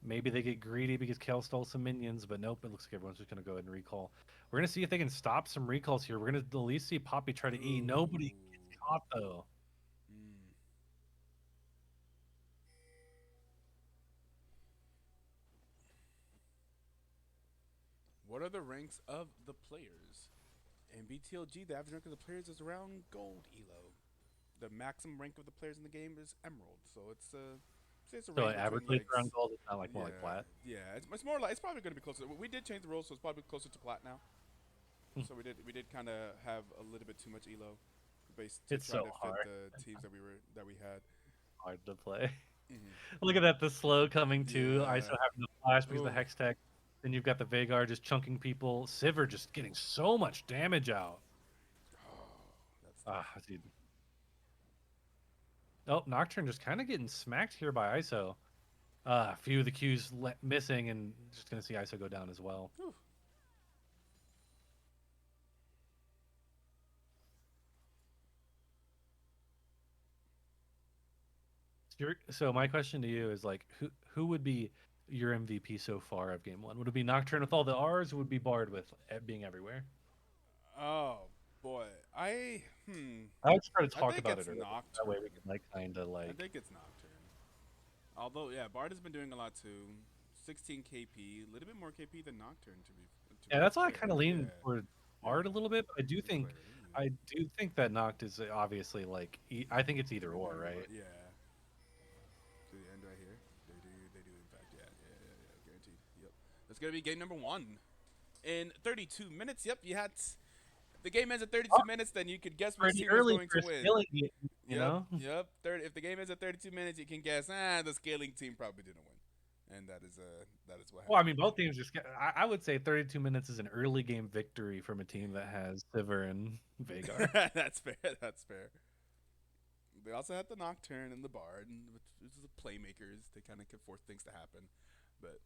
Maybe they get greedy because Kale stole some minions, but nope, it looks like everyone's just going to go ahead and recall. We're going to see if they can stop some recalls here. We're going to at least see Poppy try to E. Nobody gets caught, though. Mm. What are the ranks of the players? In BTLG, the average rank of the players is around gold elo. The maximum rank of the players in the game is emerald. So it's say it's a So range between averagely like around gold, it's not like more like yeah, plat. yeah. It's more like it's probably going to be closer. We did change the rules, so it's probably closer to plat now. Hmm. So we did kind of have a little bit too much elo, based to It's try so to fit hard. the teams that we had. Hard to play. Mm-hmm. Look at that, the slow coming too. ISO Yeah. having the flash because the Ooh. Hex Tech. Then you've got the Veigar just chunking people. Sivir just getting so much damage out. Oh, that's tough. Ah, dude. Oh, Nocturne just kind of getting smacked here by ISO. A few of the Qs missing, and just going to see ISO go down as well. Whew. So my question to you is like, who would be your MVP so far of game one? Would it be Nocturne with all the R's, or would it be Bard with being everywhere? Oh boy, I would try to I talk think about it's it early. That way we Nocturne. can like kind of I like. think it's Nocturne. Although yeah, Bard has been doing a lot too. 16 KP, a little bit more KP than Nocturne to Yeah, be that's why I kind fair. of lean Yeah, toward yeah. Bard a little bit. But To be fair. I do think that Noct is obviously like I think it's either or, right? Yeah. To the end right here. They do in fact. Yeah. Guaranteed. Yep. That's gonna be game number one in 32 minutes. Yep. You had. The game ends at 32 minutes, then you could guess which Pretty team is early going for to a win. scaling game, you Yep, know. yep. If the game ends at 32 minutes, you can guess. The scaling team probably didn't win, and that is what Well, I happened. mean, both teams just. I would say 32 minutes is an early game victory from a team that has Sivir and Veigar. That's fair. That's fair. They also had the Nocturne and the Bard, which is the playmakers. They kind of could force things to happen, but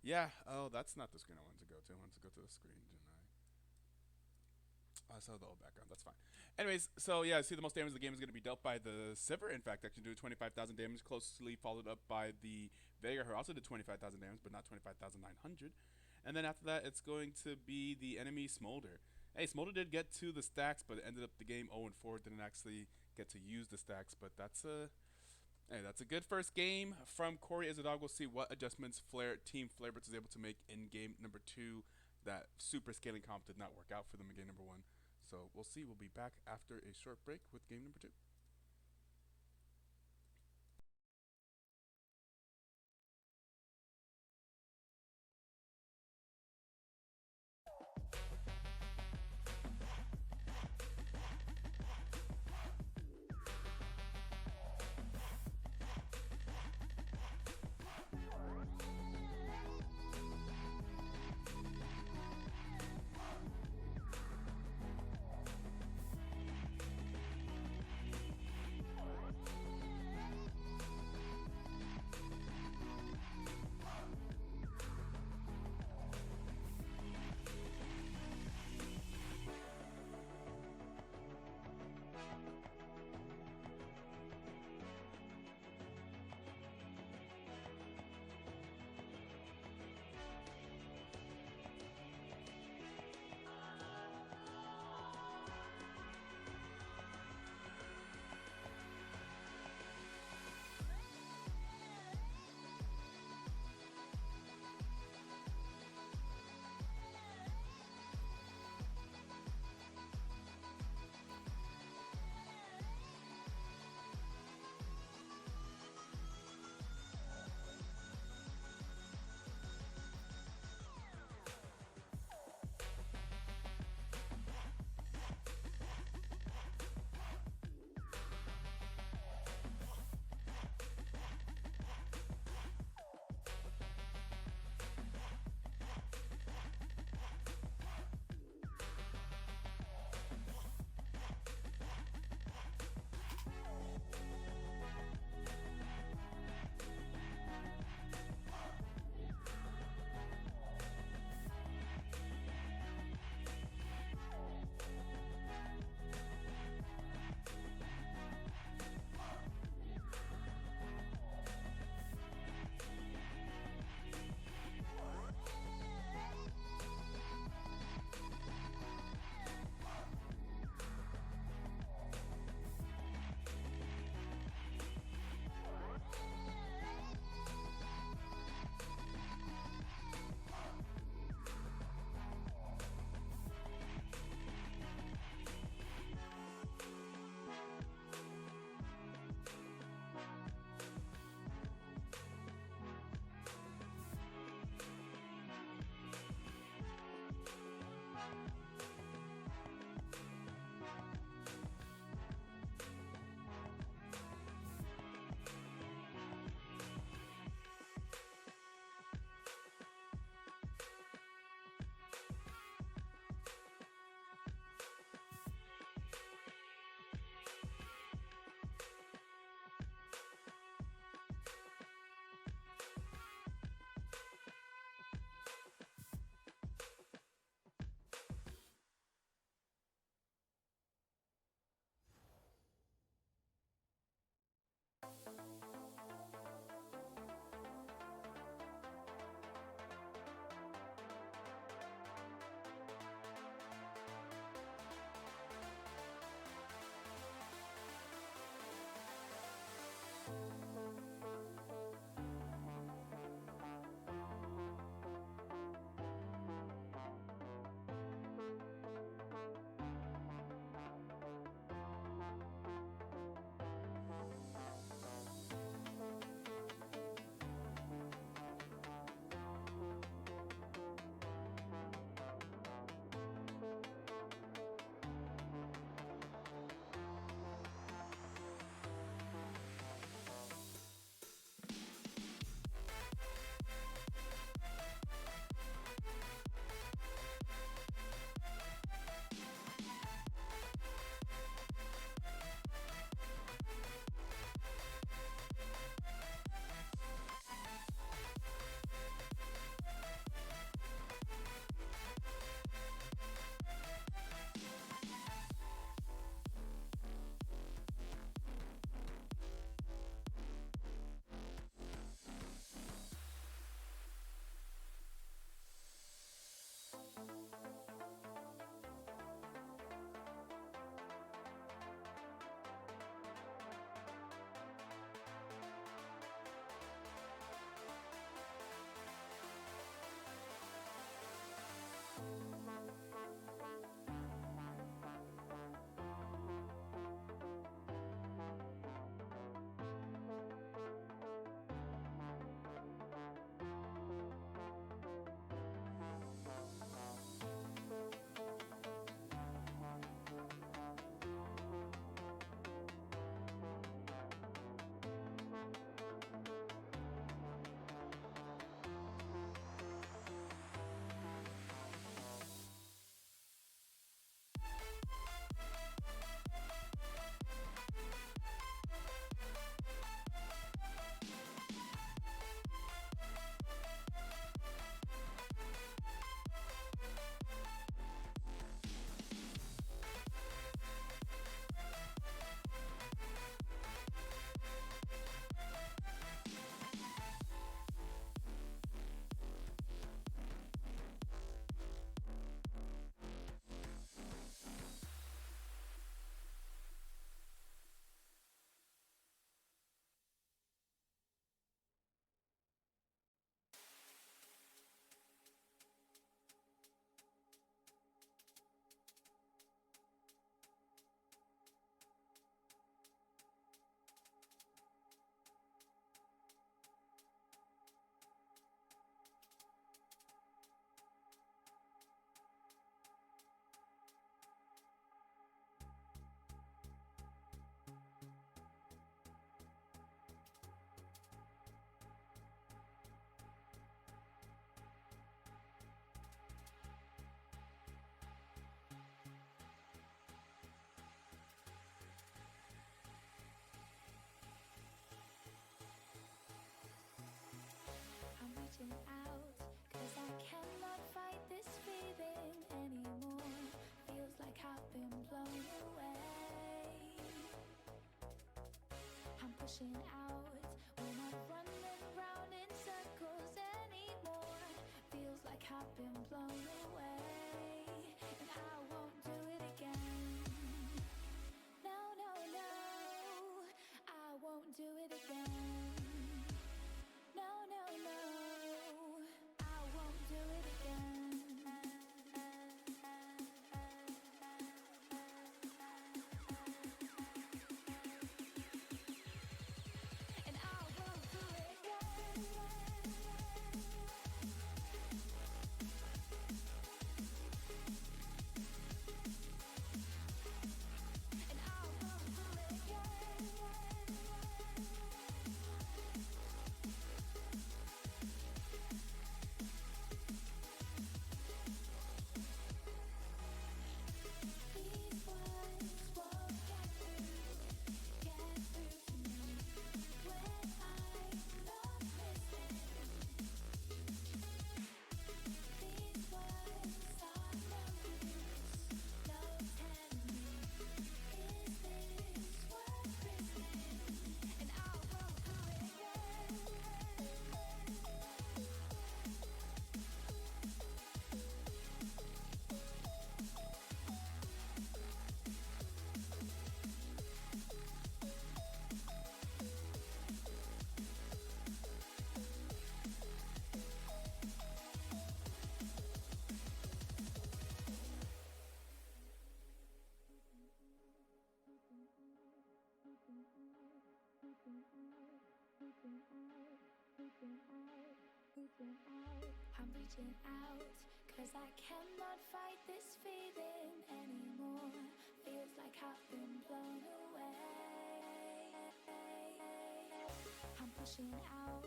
yeah. Oh, that's not the screen I wanted to go to. I wanted to go to the screen, didn't I? I saw the old background. That's fine. Anyways, so yeah, see the most damage of the game is going to be dealt by the Sivir. In fact, actually do 25,000 damage, closely followed up by the Veigar, who also did 25,000 damage, but not 25,900. And then after that, it's going to be the enemy Smolder. Hey, Smolder did get to the stacks, but ended up the game 0-4. Didn't actually get to use the stacks, but that's a good first game from Cory as a dog. We'll see what adjustments Team Flareblitz is able to make in game number 2. That super scaling comp did not work out for them in game number 1. So we'll see. We'll be back after a short break with game number 2. pushing out. We're not running round in circles anymore. Feels like I've been blown away, and I won't do it again. No, no, no, I won't do it again. No, no, no, I won't do it again. And I won't do it again. And I won't do it again. These words won't get through to me when I'm not listening. These words are no use, no telling me, is this worth risking? And I won't do it again. I'm reaching out, 'cause I cannot fight this feeling anymore. Feels like I've been blown away. I'm pushing out,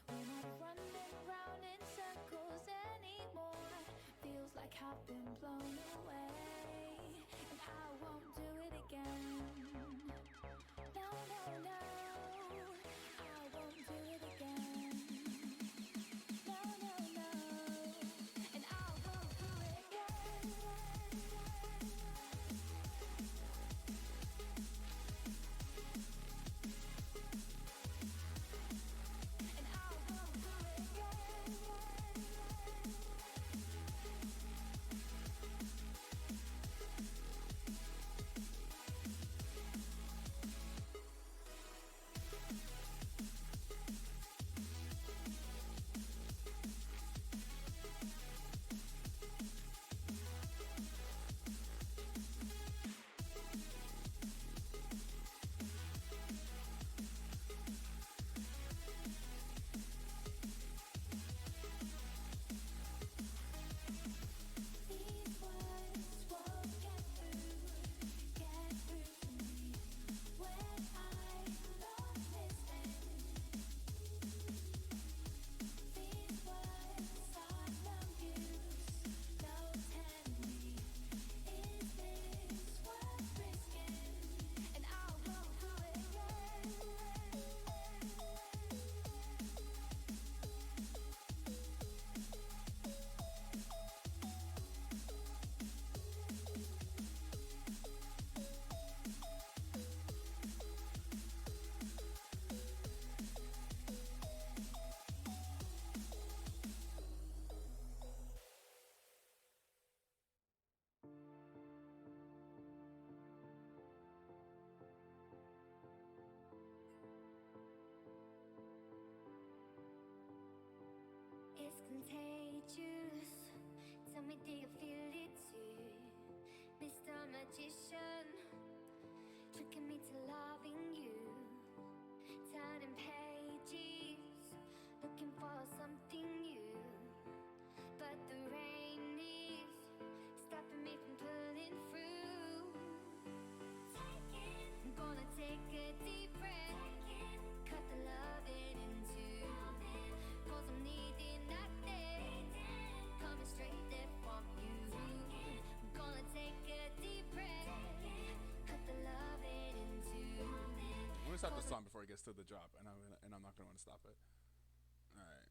we're not running round in circles anymore. Feels like I've been blown away, and I won't do it again. No, no, no, I won't do it again. No, no, no, and I won't do it again. And I won't do it again. These words won't get through to me when I'm not listening. These words are no use, no telling me, is this worth risking? And I won't do it again. It's contagious. Tell me, do you feel it too? Mr. Magician, tricking me to loving you. Turning pages, looking for something new. But the rain is stopping me from pulling through. I'm gonna take a deep breath, cut the loving in two. 'Cause I'm needing nothing, coming straight there from you. I'm gonna take a deep breath, cut the loving in two. I'm gonna stop the song before it gets to the drop, and I'm not gonna want to stop it. All right.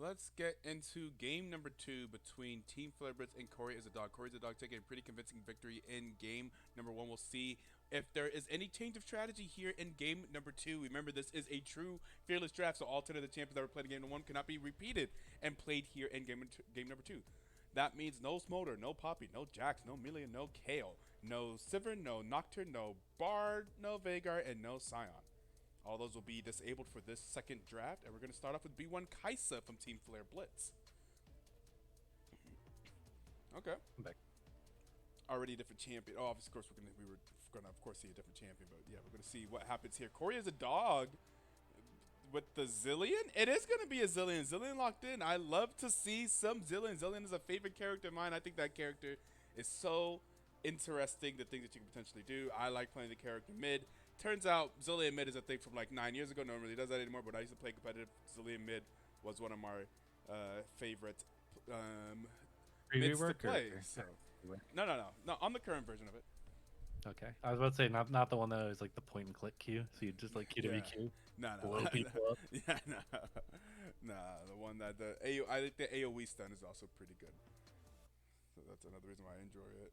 Let's get into game number 2 between Team Flareblitz and Cory as a dog. Cory as a dog taking a pretty convincing victory in game number 1. We'll see if there is any change of strategy here in game number 2. Remember, this is a true fearless draft, so all 10 of the champions that were played in game number 1 cannot be repeated and played here in game number 2. That means no Smolder, no Poppy, no Jax, no Melia, no Kale, no Sivern, no Nocturne, no Bard, no Veigar, and no Scion. All those will be disabled for this second draft, and we're going to start off with B1 Kaisa from Team Flareblitz. Okay. I'm back. Already a different champion. Oh, of course, we were gonna of course see a different champion, but yeah, we're gonna see what happens here. Cory is a dog with the Zillion. It is gonna be a Zillion. Zillion locked in. I love to see some Zillion. Zillion is a favorite character of mine. I think that character is so interesting. The things that you can potentially do. I like playing the character mid. Turns out Zillion mid is a thing from like 9 years ago. No one really does that anymore, but I used to play competitive. Zillion mid was one of my favorite mids to play. So. No, on the current version of it. Okay, I was about to say not the one that is like the point and click queue. So you just like QWQ. No. Blow people up. Yeah, no. The one that I think the AOE stun is also pretty good. So that's another reason why I enjoy it.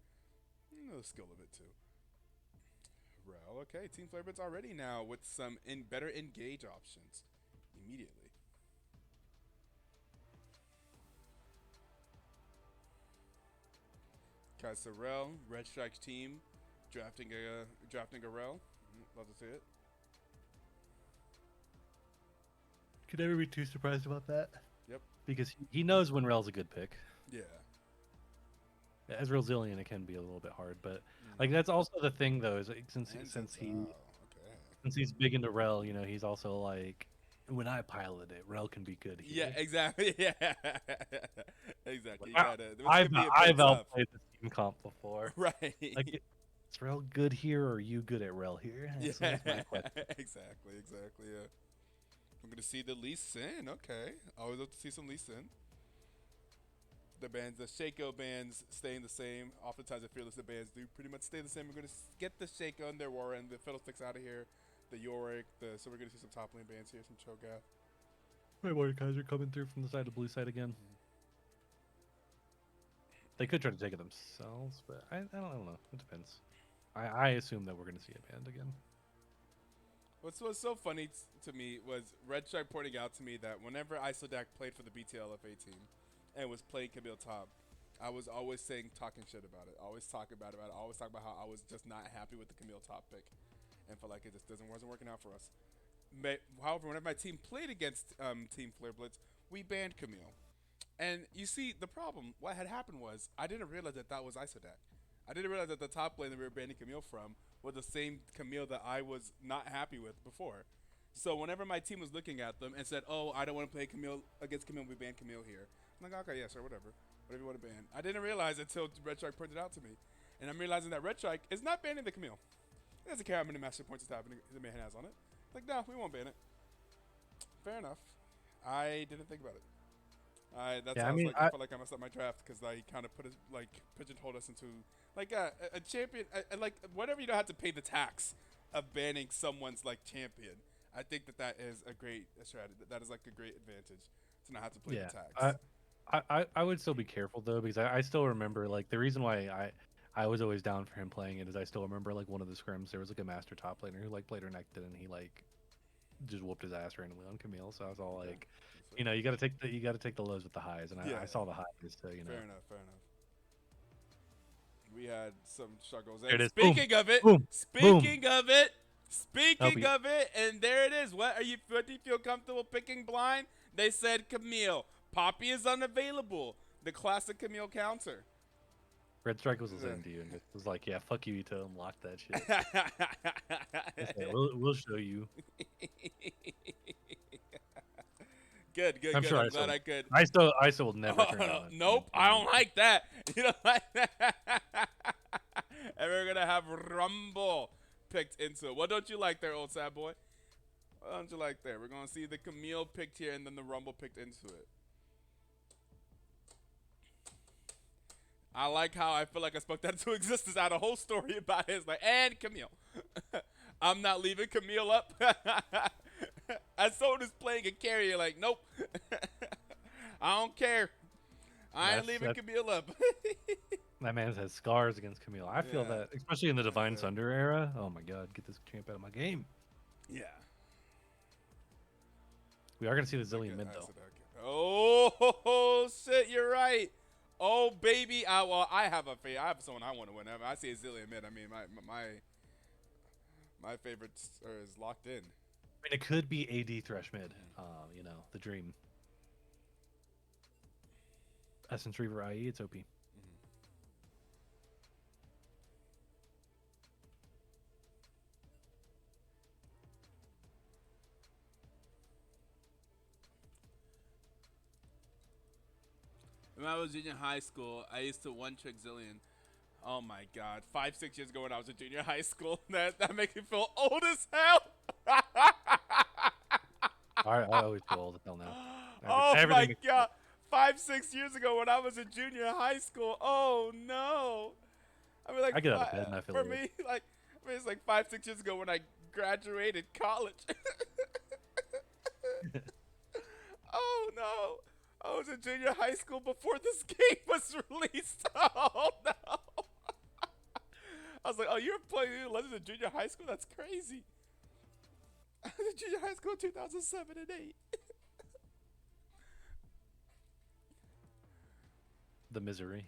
The skill of it too. Rel, okay, Team Flareblitz already now with some better engage options immediately. Kaisa Rel, Red Strike's team drafting a Rel. Love to see it. Could never be too surprised about that. Yep. Because he knows when Rel's a good pick. Yeah. As Real Zillion, it can be a little bit hard, but like that's also the thing though, is like, since he's big into Rel, you know, he's also like, when I pilot it, Rel can be good here. Yeah, exactly. Yeah, exactly. Like, I've outplayed the team comp before. Right. Like, is Rel good here, or are you good at Rel here? Yeah, So that's my question. exactly. Yeah. I'm gonna see the Lee Sin. Okay, always love to see some Lee Sin. The Shaco bands staying the same. Oftentimes the Fearless bands do pretty much stay the same. We're going to get the Shaco and their Warren, the Fiddlesticks out of here, the Yorick, so we're going to see some top lane bands here, some Cho'Gath. My Mordekaiser coming through from the side of blue side again. They could try to take it themselves, but I don't know. It depends. I assume that we're going to see a band again. What's so funny to me was Red Stripe pointing out to me that whenever Isodak played for the BTLFA team, and was playing Camille top, I was always talking shit about it. Always talking about it. Always talking about how I was just not happy with the Camille top pick, and felt like it just wasn't working out for us. However, whenever my team played against Team Flareblitz, we banned Camille. And you see, the problem, what had happened was, I didn't realize that was Isodak. I didn't realize that the top lane that we were banning Camille from was the same Camille that I was not happy with before. So whenever my team was looking at them and said, oh, I don't want to play Camille against Camille, we banned Camille here. I'm like, okay, yeah, sure, whatever you want to ban. I didn't realize until Red Strike pointed it out to me. And I'm realizing that Red Strike is not banning the Camille. He doesn't care how many master points the man has on it. Like, no, we won't ban it. Fair enough. I didn't think about it. I felt like I messed up my draft because he kind of pigeonholed us into like a champion, like whatever you don't have to pay the tax of banning someone's like champion. I think that is a great strategy. That is like a great advantage to not have to pay the tax. I would still be careful though, because I still remember like the reason why I was always down for him playing it is I still remember like one of the scrims there was like a master top laner who like played her nected and he like just whooped his ass randomly on Camille. So I was all like, you know, you got to take the lows with the highs, and I saw the highs. So you know. Fair enough. We had some struggles. There it is. Speaking of it, and there it is. What do you feel comfortable picking blind? They said Camille. Poppy is unavailable. The classic Camille counter. Red Strike was listening to you and was like, yeah, fuck you, Etoe, and lock that shit. Said, we'll show you. Good. I'm sure I'm glad I could. I still will never turn on. Nope, I don't like that. You don't like that. And we're going to have Rumble picked into it. What don't you like there, old sad boy? What don't you like there? We're going to see the Camille picked here and then the Rumble picked into it. I like how I feel like I spoke that into existence. I had a whole story about it. It's like, and Camille. I'm not leaving Camille up. As someone who's playing a carrier, like, nope. I don't care. I ain't That's- leaving that's- Camille up. That man has scars against Camille. I feel Yeah. that, especially in the Divine Sunder era. Oh my god, get this champ out of my game. Yeah. We are gonna see the Zillion Okay, mid I though. said okay. Oh shit, you're right. Oh baby, I have someone I want to win. I see a Zillion mid. I mean, my favorite is locked in. I mean, it could be AD Thresh mid. You know, the dream. Essence Reaver IE, it's OP. When I was junior high school, I used to one-trick Zillion. Oh my god. 5-6 years ago when I was in junior high school. That makes me feel old as hell. I always feel old as hell now. Oh my Everything makes- god. 5-6 years ago when I was in junior high school. Oh no. I mean, like, I get out of bed and I feel for old. me, like, it's like 5-6 years ago when I graduated college. Oh no. I was in junior high school before this game was released. Oh no. I was like, oh, you're playing Legends in junior high school? That's crazy. I was in junior high school in 2007 and 8. The misery.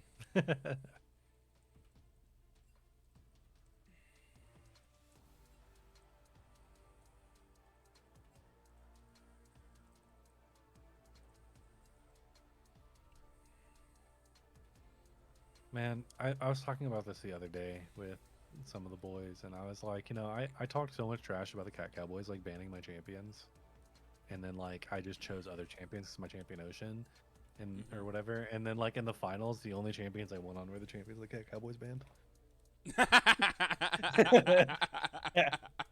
Man, I was talking about this the other day with some of the boys, and I was like, you know, I talked so much trash about the Cat Cowboys, like banning my champions, and then like I just chose other champions because my champion Ocean, and or whatever, and then like in the finals, the only champions I won on were the champions the Cat Cowboys banned.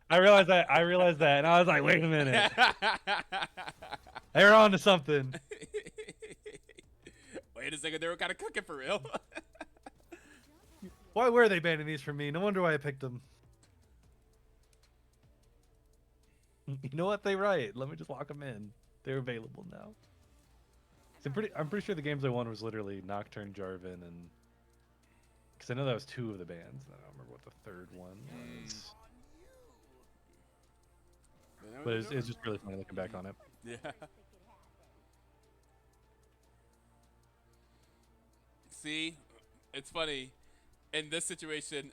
I realized that, and I was like, wait a minute, they're on to something. Wait a second, they were kind of cooking for real. Why were they banning these from me? No wonder why I picked them. You know what? They right. Let me just lock them in. They're available now. I'm pretty sure the games I won was literally Nocturne, Jarvan, and because I know that was 2 of the bands. And I don't remember what the 3rd one was. But it's just really funny looking back on it. Yeah. See, it's funny. In this situation,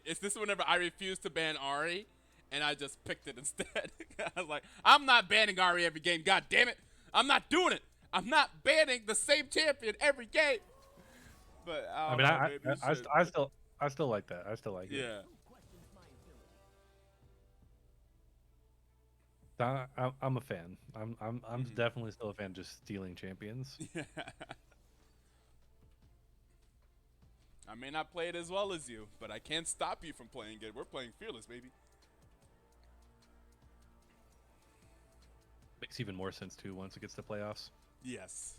this is whenever I refused to ban Ari, and I just picked it instead. I was like, I'm not banning Ari every game. God damn it, I'm not doing it. I'm not banning the same champion every game. But I still like that. I still like it. Yeah. I'm a fan. I'm definitely still a fan. Just stealing champions. Yeah. I may not play it as well as you, but I can't stop you from playing it. We're playing Fearless, baby. Makes even more sense too once it gets to playoffs. Yes.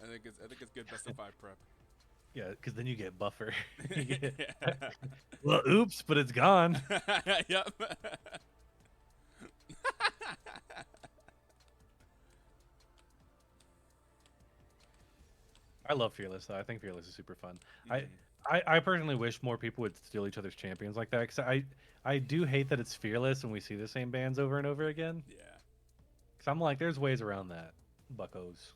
I think it's good best of 5 prep. Yeah, because then you get buffer. Yeah. Well, oops, but it's gone. Yep. I love Fearless though. I think Fearless is super fun. I personally wish more people would steal each other's champions like that. Because I do hate that it's Fearless and we see the same bands over and over again. Yeah. Because I'm like, there's ways around that, buckos.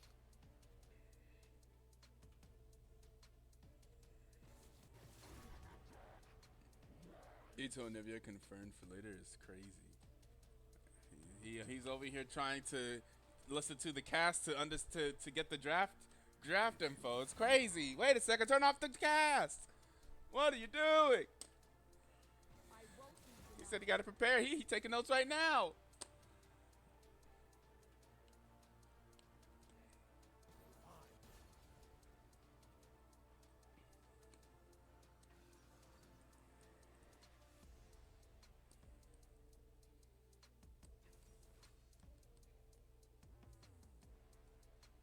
Etoe and Nivea confirmed for later is crazy. He's over here trying to listen to the cast to get the draft info. It's crazy. Wait a second, turn off the cast. What are you doing? He said he got to prepare. He taking notes right now.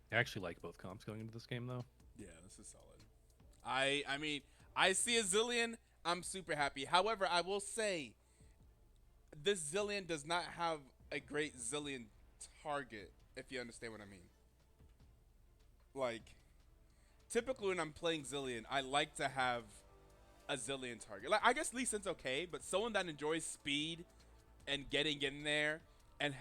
I actually like both comps going into this game though. Yeah, this is solid. I mean, I see a Zillion. I'm super happy. However, I will say this Zillion does not have a great Zillion target, if you understand what I mean. like typically when I'm playing Zillion, I like to have a Zillion target. Like I guess Lee Sin's okay, but someone that enjoys speed and getting in there and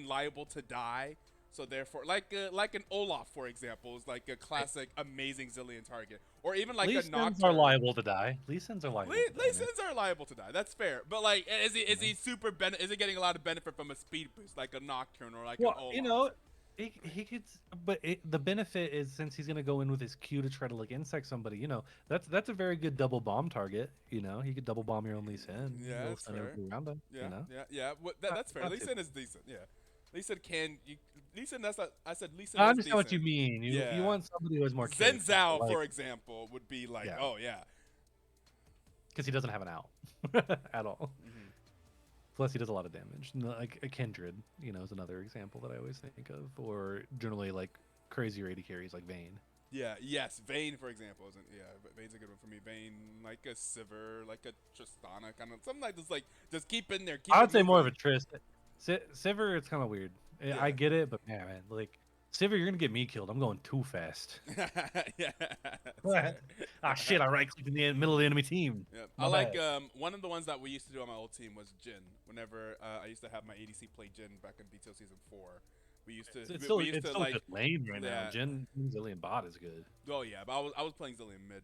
liable to die. So therefore, like an Olaf, for example, is like a classic amazing Zillion target, or even like Lee a Sins Nocturne. are liable to die. Lee Sins are liable Lee to die. Sins are liable to die. That's fair. But like, is he super is he getting a lot of benefit from a speed boost like a Nocturne or like an Well, Olaf? you know, he could, but the benefit is since he's gonna go in with his Q to try to like insect somebody. You know, that's a very good double bomb target. You know, he could double bomb your own Lee Sin. Yeah, He'll that's send fair. everybody around him. Yeah, You know, yeah. That's fair. not Lee too Sin is decent. Yeah, Lee Sin can. Lee Sin. That's not, I said Lee Sin I is understand what you decent. mean. You Yeah. want somebody who has more Zen character, Zhao, like, for example, would be like, Yeah. oh yeah. because he doesn't have an out at all. Mm-hmm. Plus, he does a lot of damage. Like a Kindred, you know, is another example that I always think of, or generally like crazy AD carries like Vayne. Yeah. Yes. Vayne, for example, isn't. Yeah. Vayne's a good one for me. Vayne, like a Sivir, like a Tristana, kind of something like this. Like just keep in there. Keep I it would say more of a moving. Trist. Sivir, it's kind of weird. Yeah. I get it, but man, like Sivir, you're gonna get me killed. I'm going too fast. Yeah. Ah, shit! I right clicked in the middle of the enemy team. Yeah. My I like bad. one of the ones that we used to do on my old team was Jin. Whenever I used to have my ADC play Jin back in BTL season 4, we used to It's still, we used it's to still like just lame right yeah. now. Jin Zillion bot is good. Oh yeah, but I was playing Zillion mid,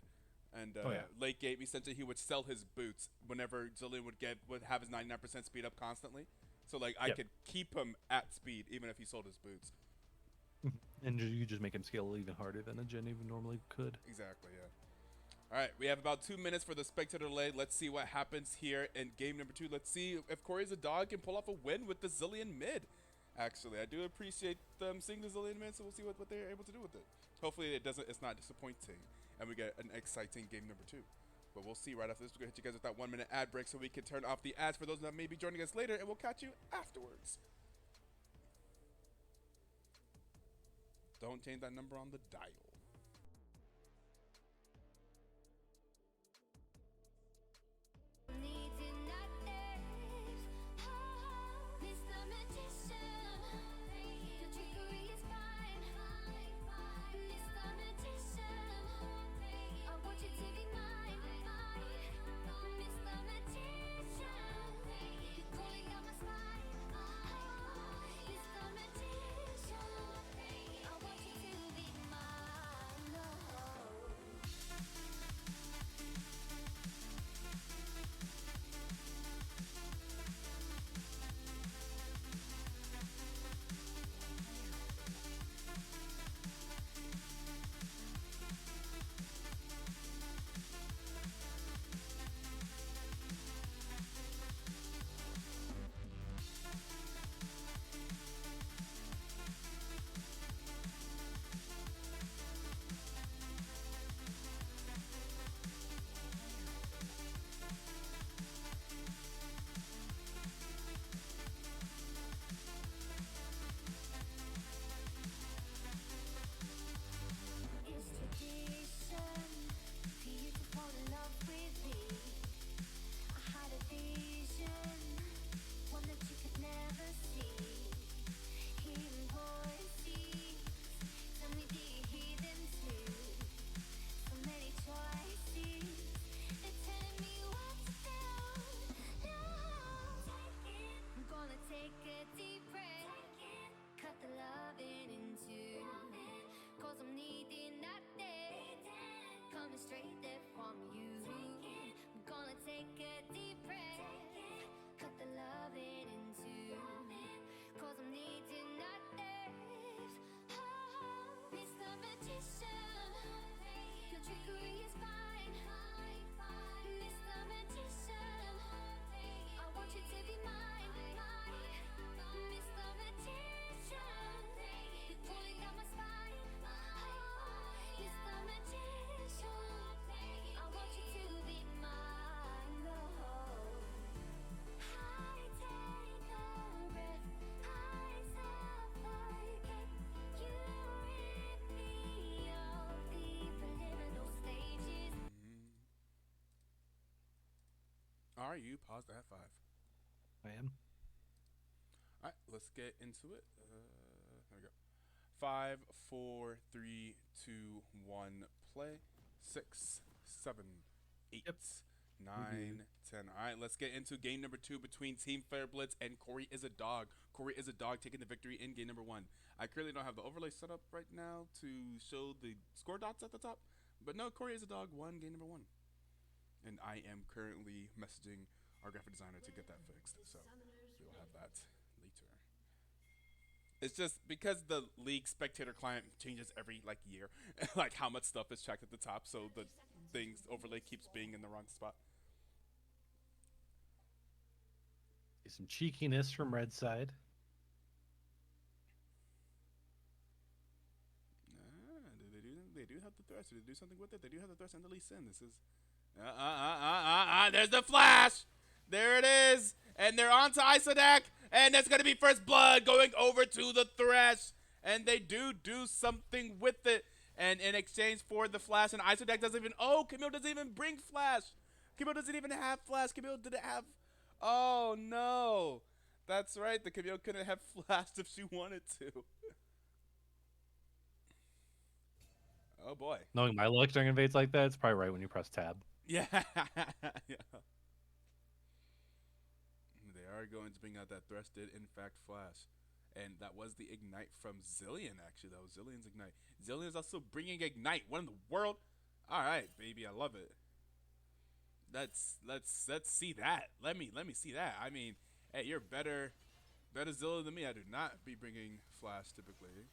and Oh, yeah. late game essentially he would sell his boots whenever Zillion would have his 99% speed up constantly. So like I Yep. could keep him at speed even if he sold his boots. And you just make him scale even harder than a Jin even normally could. Exactly, yeah. All right, we have about 2 minutes for the spectator delay. Let's see what happens here in game number 2. Let's see if Cory's a dog can pull off a win with the Zillion mid. Actually, I do appreciate them seeing the Zillion mid, so we'll see what they're able to do with it. Hopefully, it's not disappointing, and we get an exciting game number 2. But we'll see right after this. We're gonna hit you guys with that 1 minute ad break so we can turn off the ads for those that may be joining us later, and we'll catch you afterwards. Don't change that number on the dial. Are you paused at 5? I am. All right, let's get into it. There we go. 5, 4, 3, 2, 1, play. 6, 7, 8, Yep. 9, 10. All right, let's get into game number 2 between Team Flareblitz and Cory is a dog. Cory is a dog taking the victory in game number 1. I currently don't have the overlay set up right now to show the score dots at the top, but no, Cory is a dog won game number 1. And I am currently messaging our graphic designer to get that fixed, so we'll have that later. It's just because the league spectator client changes every like year, like how much stuff is tracked at the top, so the things overlay keeps being in the wrong spot. Some cheekiness from red side. They do have the thresh. They do something with it. They do have the thresh and the Lee Sin. This is there's the flash. There it is. And they're on to Isodak. And that's going to be first blood going over to the thresh. And they do something with it. And in exchange for the flash, and Isodak doesn't even, Camille doesn't even bring flash. Camille doesn't even have flash. Camille didn't have, oh no. That's right. The Camille couldn't have flashed if she wanted to. Oh boy. Knowing my luck during invades like that, it's probably right when you press tab. Yeah. Yeah. They are going to bring out that thresh did in fact flash. And that was the ignite from Zillion, actually. That was Zillion's ignite. Zillion is also bringing ignite. What in the world? All right, baby, I love it. Let's see that. Let me see that. I mean, hey, you're better Zillion than me. I do not be bringing flash typically.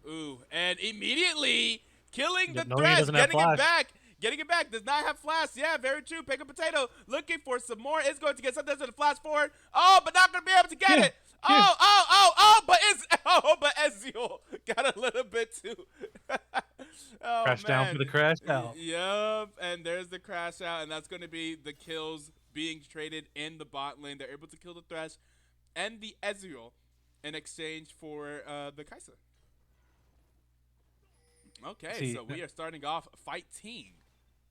Ooh, and immediately killing the thresh, getting it back, does not have flash. Yeah, very true. Pick a potato, looking for some more, is going to get something to the flash forward. Oh, but not going to be able to get it. But Ezreal got a little bit too. Crash down for the crash out. Yup, and there's the crash out, and that's going to be the kills being traded in the bot lane. They're able to kill the thresh and the Ezreal in exchange for the Kai'Sa. Okay, so we are starting off fighting.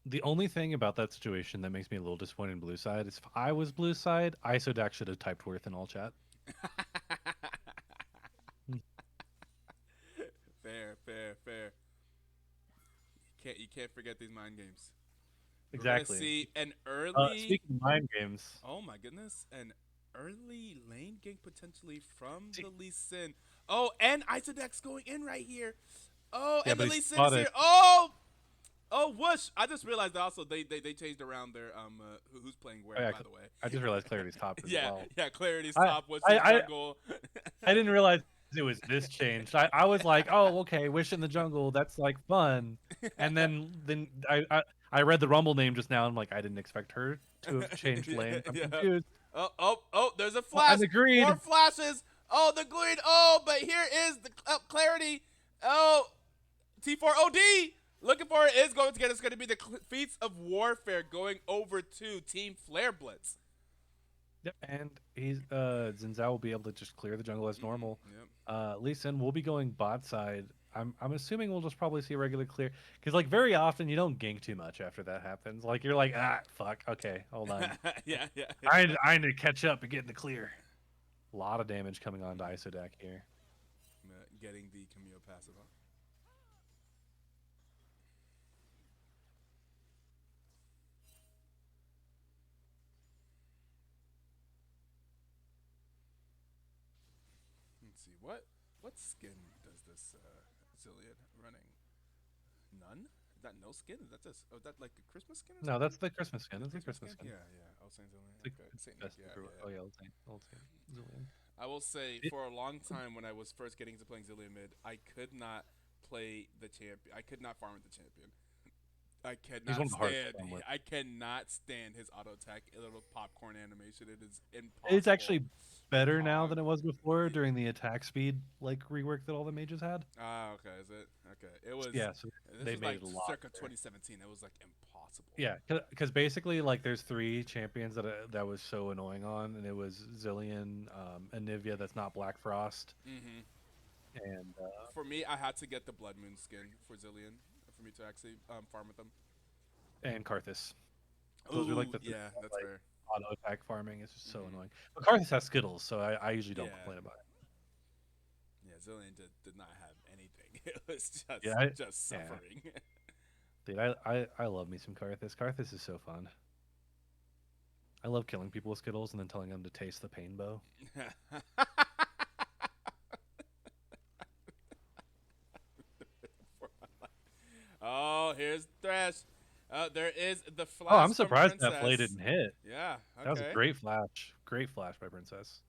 The only thing about that situation that makes me a little disappointed in blue side is if I was blue side, Isodak should have typed worth in all chat. Fair. You can't forget these mind games. Exactly. We're gonna see an early. Speaking of mind games. Oh my goodness, an early lane gank potentially from the Lee Sin. Oh, and Isodak's going in right here. Oh, yeah, and the Lee Sin is here. Oh, whoosh! I just realized that also they changed around their who's playing where, by the way. I just realized Clarity's top as well. Yeah, Clarity's top was jungle. I didn't realize it was this changed. I was like, oh, okay, Wish in the jungle, that's like fun. And then I read the Rumble name just now. I'm like, I didn't expect her to have changed lane. I'm confused. Oh, there's a flash. Agreed. More flashes. Oh, the green. Oh, but here is the Clarity. Oh, T4 OD. Looking for it is going to get. It's going to be the feats of warfare going over to Team Flareblitz. Yep, and he's Zinzao will be able to just clear the jungle as normal. Yep. Lee Sin will be going bot side. I'm assuming we'll just probably see a regular clear because like very often you don't gank too much after that happens. Like you're like fuck, okay, hold on. yeah. I need to catch up and get in the clear. A lot of damage coming on to Isodak here. Getting the Camille passive up. Let's see, what skin does this Zillion running? None? Is that no skin? Is that just that like a Christmas skin? No, that's the Christmas skin. That's the Christmas skin. Yeah. I was saying Zillion. Okay. Oh yeah, old Zillion. I will say for a long time when I was first getting into playing Zillion mid, I could not play the champion. I could not farm with the champion. I cannot stand his auto attack, a little popcorn animation. It is impossible. It's actually better now than it was before during the attack speed like rework that all the mages had. Okay, is it? Okay. It was So they made like it a lot circa better. 2017. It was like impossible. Yeah, because basically like there's 3 champions that was so annoying on, and it was Zillion, Anivia that's not Black Frost, and for me, I had to get the Blood Moon skin for Zillion for me to actually farm with them. And Karthus. Those are like the that's fair. auto attack farming is just so Mhm. annoying. But Karthus has Skittles, so I usually don't Yeah. complain about it. Yeah, Zillion did not have anything. It was Yeah, just yeah, suffering. dude, I love me some Karthus. Karthus is so fun. I love killing people with Skittles and then telling them to taste the pain bow. Oh, here's Thresh. There is the Oh, I'm flash from surprised that play Princess. didn't hit. Yeah, That was a okay. great flash. Great flash by Princess.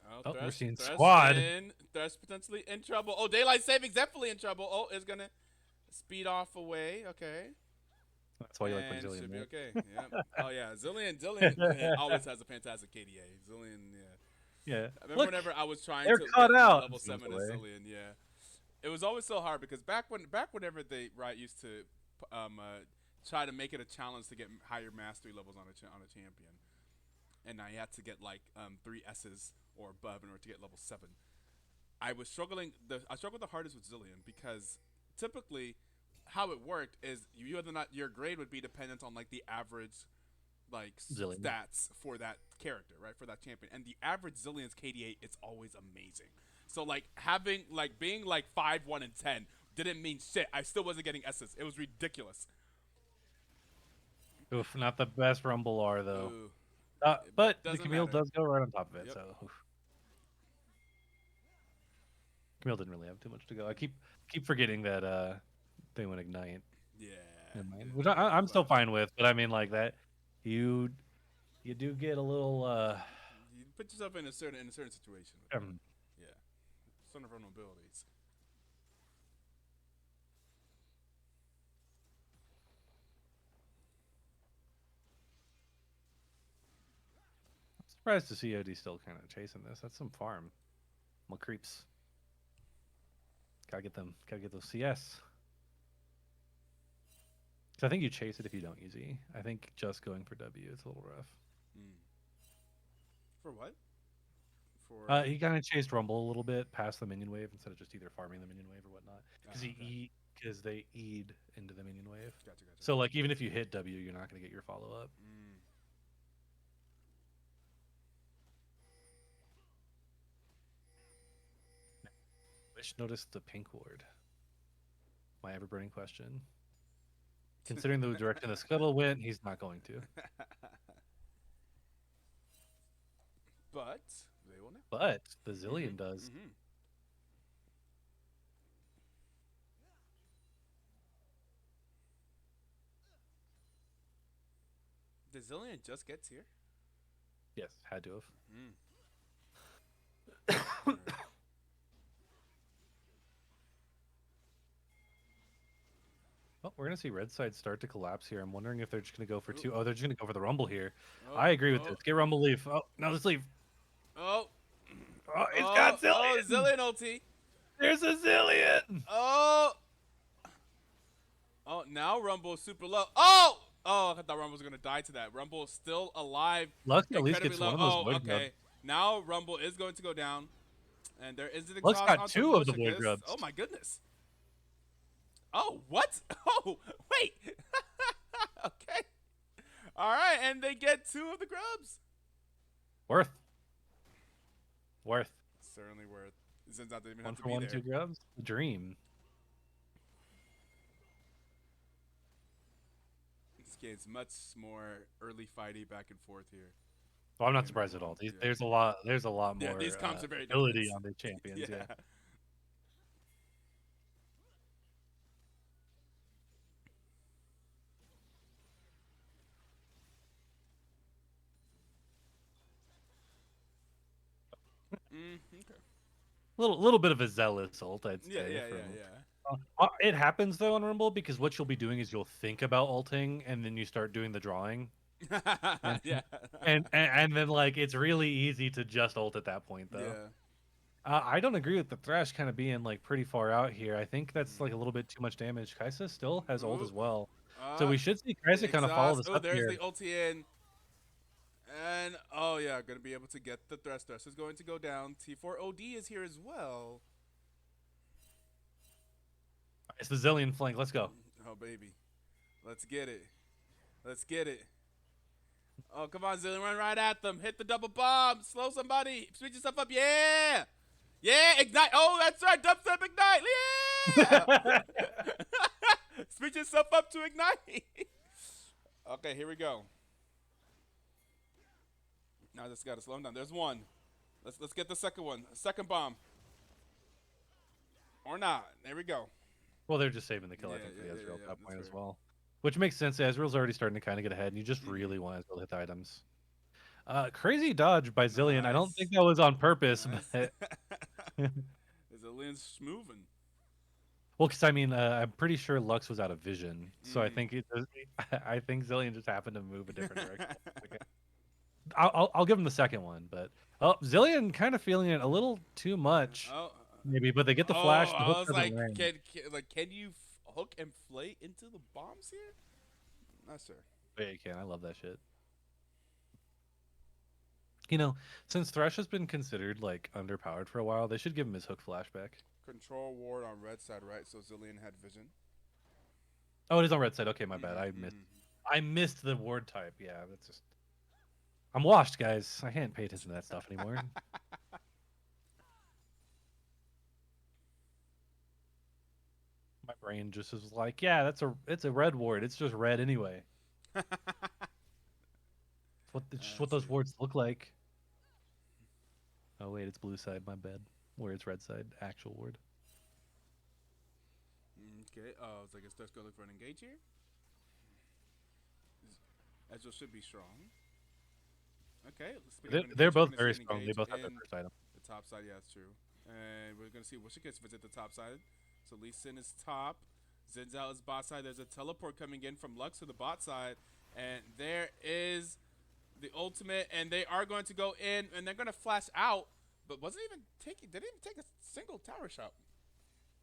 Oh, Oh, we're seeing Thresh squad. in. Thresh potentially in trouble. Oh, daylight savings definitely in trouble. Oh, is gonna speed off away. Okay. That's why you like And Brazilian, should be right? okay. Yeah. Oh yeah, Zillion always has a fantastic KDA. Zillion, yeah. Yeah. I remember Look, whenever I was trying they're to cut get my out. level Swims 7 as away. Zillion, yeah. It was always so hard because whenever they used to try to make it a challenge to get higher mastery levels on a champion, and I had to get like 3 S's or above in order to get level 7. I struggled the hardest with Zillion because typically how it worked is your grade would be dependent on like the average like Zillion. stats for that character, right? For that champion. And the average Zillion's KDA is always amazing. So like being like 5, 1, and 10 didn't mean shit. I still wasn't getting S's. It was ridiculous. Oof, not the best Rumble R though. Ooh. But the Doesn't Camille matter. does go right on top of it, Yep. so oof. Camille didn't really have too much to go. I keep forgetting that they went Ignite. Yeah. Never mind. Which I'm still fine with, but I mean like that you do get a little You put yourself in a certain situation. Yeah. Certain vulnerabilities. surprised to see OD still kind of chasing this. That's some farm. More creeps. Gotta get them. Gotta get those CS. So I think you chase it if you don't use E. I think just going for W is a little rough. Mm. For what? For He kind of chased Rumble a little bit past the minion wave instead of just either farming the minion wave or whatnot. Because they E'd into the minion wave. Gotcha. So like even if you hit W, you're not gonna get your follow up. Mm. Wish noticed the pink ward. My ever burning question. Considering the direction the scuttle went, he's not going to. But they will know. But the Zillion does. Mm-hmm. The Zillion just gets here. Yes, had to have. Mm. Well, we're gonna see red side start to collapse here. I'm wondering if they're just gonna go for two. Oh, they're just gonna go for the Rumble here. Oh, I agree with this. Get Rumble leave. Oh, no, let's leave. Oh. Oh, it's got Zillion. Oh, Zillion ulti. There's a Zillion. Oh. Oh, now Rumble is super low. Oh. Oh, I thought Rumble was gonna die to that. Rumble is still alive. Lux at least Incredibly gets low. one of those Oh, void okay. grubs. Now Rumble is going to go down, and there is an Lux exhaust got onto two of the Motion void grubs. Oh my goodness. Oh, what? Oh, wait. Okay. All right, and they get 2 of the grubs. Worth. Certainly worth. Since I didn't even One have to for be one, there. 2 grubs. The dream. This game's much more early fighty back and forth here. Well, I'm not surprised at all. Yeah. There's a lot. There's a lot more. Yeah, these comps are very ability different. on the champions. Yeah. Okay. Little bit of a zealous ult, I'd say. Yeah. It happens though on Rumble because what you'll be doing is you'll think about ulting and then you start doing the drawing. Yeah. And then like it's really easy to just ult at that point though. Yeah. I don't agree with the Thresh kind of being like pretty far out here. I think that's like a little bit too much damage. Kaisa still has ult as well, so we should see Kaisa kind of follow this up there's here. the ulti in. And, oh yeah, going to be able to get the Thresh. Thresh is going to go down. T4 OD is here as well. It's the Zillion flank. Let's go. Oh, baby. Let's get it. Let's get it. Oh, come on, Zillion. Run right at them. Hit the double bomb. Slow somebody. Switch yourself up. Yeah. Yeah. Ignite. Oh, that's right. Dubstep ignite. Yeah. Switch yourself up to ignite. Okay, here we go. Now I just got to slow him down. There's one. Let's get the second one. Second bomb. Or not. There we go. Well, they're just saving the kill, I Yeah, think, for the yeah, Ezreal yeah, at that that's point as fair. well. Which makes sense. Ezreal's already starting to kind of get ahead, and you just really want Ezreal to hit the items. Crazy dodge by Zillion. I don't think that was on purpose, Nice. but Zillion's schmoovin'. well, because I mean, I'm pretty sure Lux was out of vision, so I think I think Zillion just happened to move a different direction. Okay. I'll give him the second one, but Zillion kind of feeling it a little too much, Oh, maybe. But they get the flash. The I hook was doesn't like, land. can you hook and flay into the bombs here? Not sure. Yeah, you can. I love that shit. You know, since Thresh has been considered like underpowered for a while, they should give him his hook flashback. Control ward on red side, right? So Zillion had vision. Oh, it is on red side. Okay, my bad. Mhm, I missed the ward type. Yeah, that's just. I'm washed, guys. I can't pay attention to that stuff anymore. My brain just was like, yeah, it's a red ward. It's just red anyway. It's just what those wards look like. Oh wait, it's blue side. My bad. Where it's red side, actual ward. Okay. So I guess let's go look for an engage here. Ezreal should be strong. Okay. They're both very strong. They both have their first item. The top side, yeah, that's true. And we're gonna see what she gets visit the top side. So Lee Sin is top. Zinzao is bot side. There's a teleport coming in from Lux to the bot side, and there is the ultimate, and they are going to go in, and they're going to flash out, but wasn't even taking. They didn't even take a single tower shot.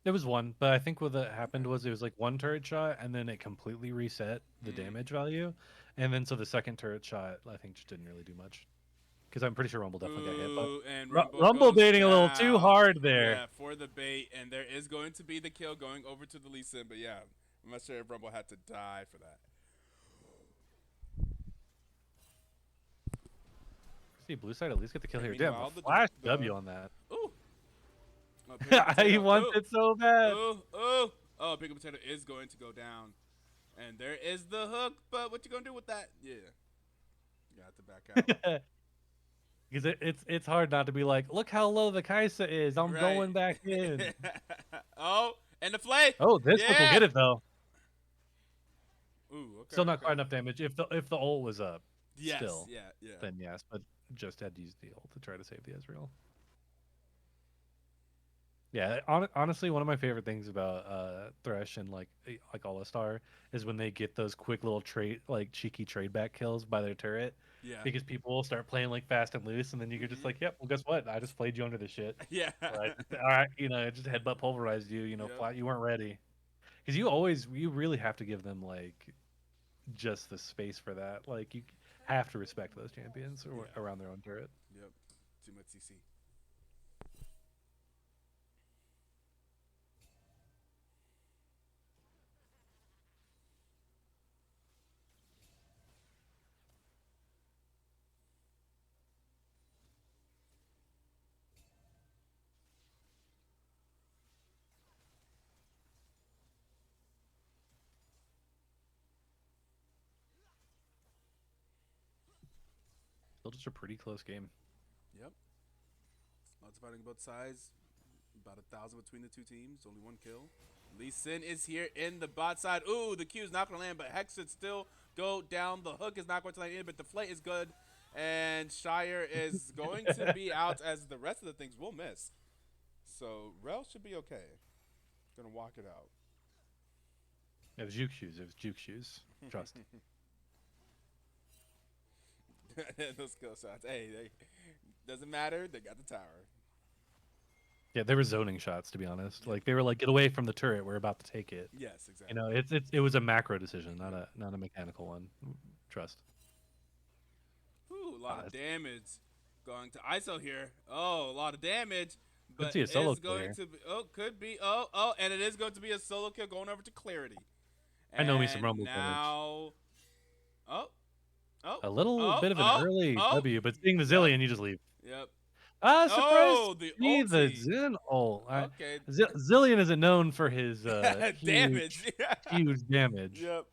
There was one, but I think what that happened was it was like one turret shot, and then it completely reset the damage value, and then so the second turret shot I think just didn't really do much. Because I'm pretty sure Rumble definitely got hit, but And Rumble goes baiting a little too down. hard there. Yeah, for the bait, and there is going to be the kill going over to the Lee Sin, but yeah, I'm not sure if Rumble had to die for that. See, blue side at least get the kill And here. Damn, meanwhile, a the- flash the- W on that. Ooh. He wants it so bad. Ooh. Oh, Big Potato is going to go down. And there is the hook, but what you going to do with that? Yeah. You got to back out. Because it's hard not to be like, look how low the Kaisa is. I'm Right. going back in. Oh, and the flay. Oh, this hook will get it though. Ooh, okay. Still not quite enough damage. If the ult was up, Yes. still, Yeah. then yes, but just had to use the ult to try to save the Ezreal. Yeah, honestly, one of my favorite things about Thresh and like All-Star is when they get those quick little cheeky trade back kills by their turret. Yeah. Because people will start playing like fast and loose, and then you can just like, yep, well, guess what? I just played you under the shit. Yeah. All right, it just headbutt pulverized you. Yep. Flat. You weren't ready. Because you really have to give them like just the space for that. Like you have to respect those champions around their own turret. Yep. Too much CC. Still just a pretty close game. Yep. Lots of fighting both sides. About 1,000 between the two teams. Only one kill. Lee Sin is here in the bot side. Ooh, the Q is not going to land, but Hex should still go down. The hook is not going to land in, but the flay is good. And Shire is going to be out as the rest of the things will miss. So Rel should be okay. Gonna walk it out. It was juke shoes. It was juke shoes. Trust. Those kill shots. Hey, doesn't matter. They got the tower. Yeah, they were zoning shots, to be honest. Like they were like, get away from the turret. We're about to take it. Yes, exactly. It was a macro decision, not a mechanical one. Trust. Ooh, a lot of damage going to ISO here. Oh, a lot of damage. But see a solo it's kill going here. to be, could be, and it is going to be a solo kill going over to Clarity. I know me some Rumble now, Oh, oh, A little oh, bit of an oh, early oh. W, but seeing the Yep, Zillion, you just leave. yep. Surprise to Oh, the see the ulti. Zen ult. Okay. Zillion isn't known for his Damage. huge damage. Yep.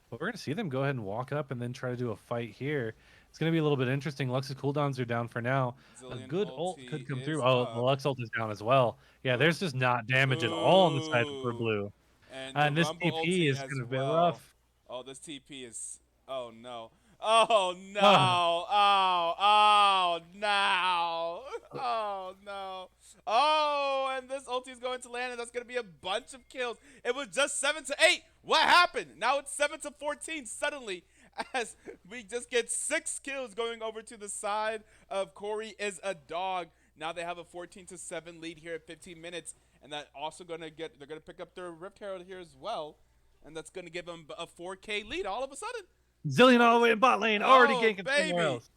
But we're gonna see them go ahead and walk up and then try to do a fight here. It's gonna be a little bit interesting. Lux's cooldowns are down for now. A Zillion good ult ulti could come is through. Oh, the up. Lux ult is down as well. Yeah, Ooh. there's just not damage at all on the side for Ooh. blue. And the And this Rumble TP ulti is as gonna be well. rough. Oh, this TP is. Oh no. Oh no. Ah, Oh no. Oh no. Oh, and this ulti is going to land, and that's going to be a bunch of kills. It was just 7-8. What happened? Now it's 7-14 suddenly, as we just get 6 kills going over to the side of Cory is a dog. Now they have a 14-7 lead here at 15 minutes, and that also they're gonna pick up their Rift Herald here as well, and that's gonna give them a 4K lead all of a sudden. Zillion all the way in bot lane, already Oh ganking somewhere baby, else.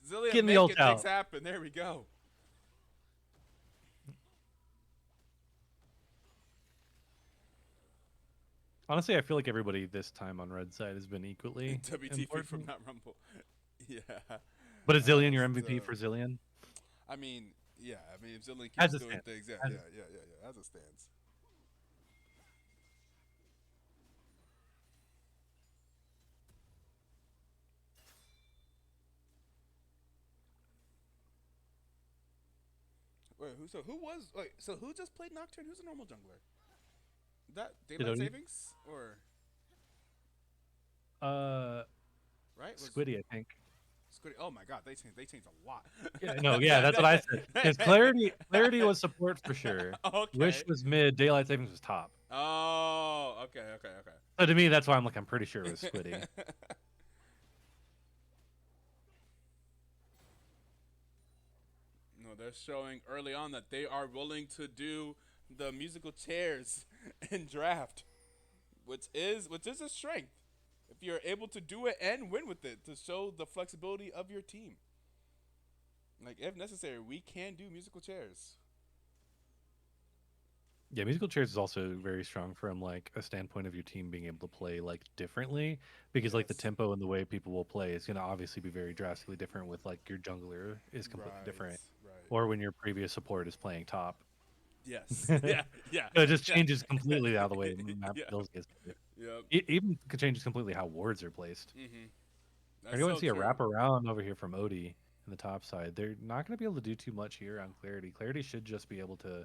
Zillion Getting the make ult it, out. things happen. There we go. Honestly, I feel like everybody this time on red side has been equally WTP from important. that Rumble. Yeah. But is Zillion your That's, MVP for Zillion? I mean, yeah. I mean, if Zillion As keeps it doing stands. things, yeah, As yeah, it yeah, yeah, yeah. As it stands. So who just played Nocturne? Who's a normal jungler? That daylight Etoe? savings or Uh, right? Squiddy, I think. Squiddy. Oh my God, they changed a lot. Yeah, no, yeah, that's what I said. Because clarity was support for sure. Okay. Wish was mid. Daylight savings was top. Oh, okay, okay, okay. So to me, that's why I'm pretty sure it was Squiddy. No, they're showing early on that they are willing to do the musical chairs and draft, which is a strength. If you're able to do it and win with it, to show the flexibility of your team. Like if necessary, we can do musical chairs. Yeah, musical chairs is also very strong from like a standpoint of your team being able to play like differently, because like the Yes. tempo and the way people will play is going to obviously be very drastically different with like your jungler is completely Right. different, Right. or when your previous support is playing top. Yes. Yeah. Yeah. So it just Yeah. changes completely how the way the map Yeah. builds gets. Yep. It even could changes completely how wards are placed. Mhm. We're That's going so to see a true. wraparound over here from Odie in the top side. They're not going to be able to do too much here on Clarity. Clarity should just be able to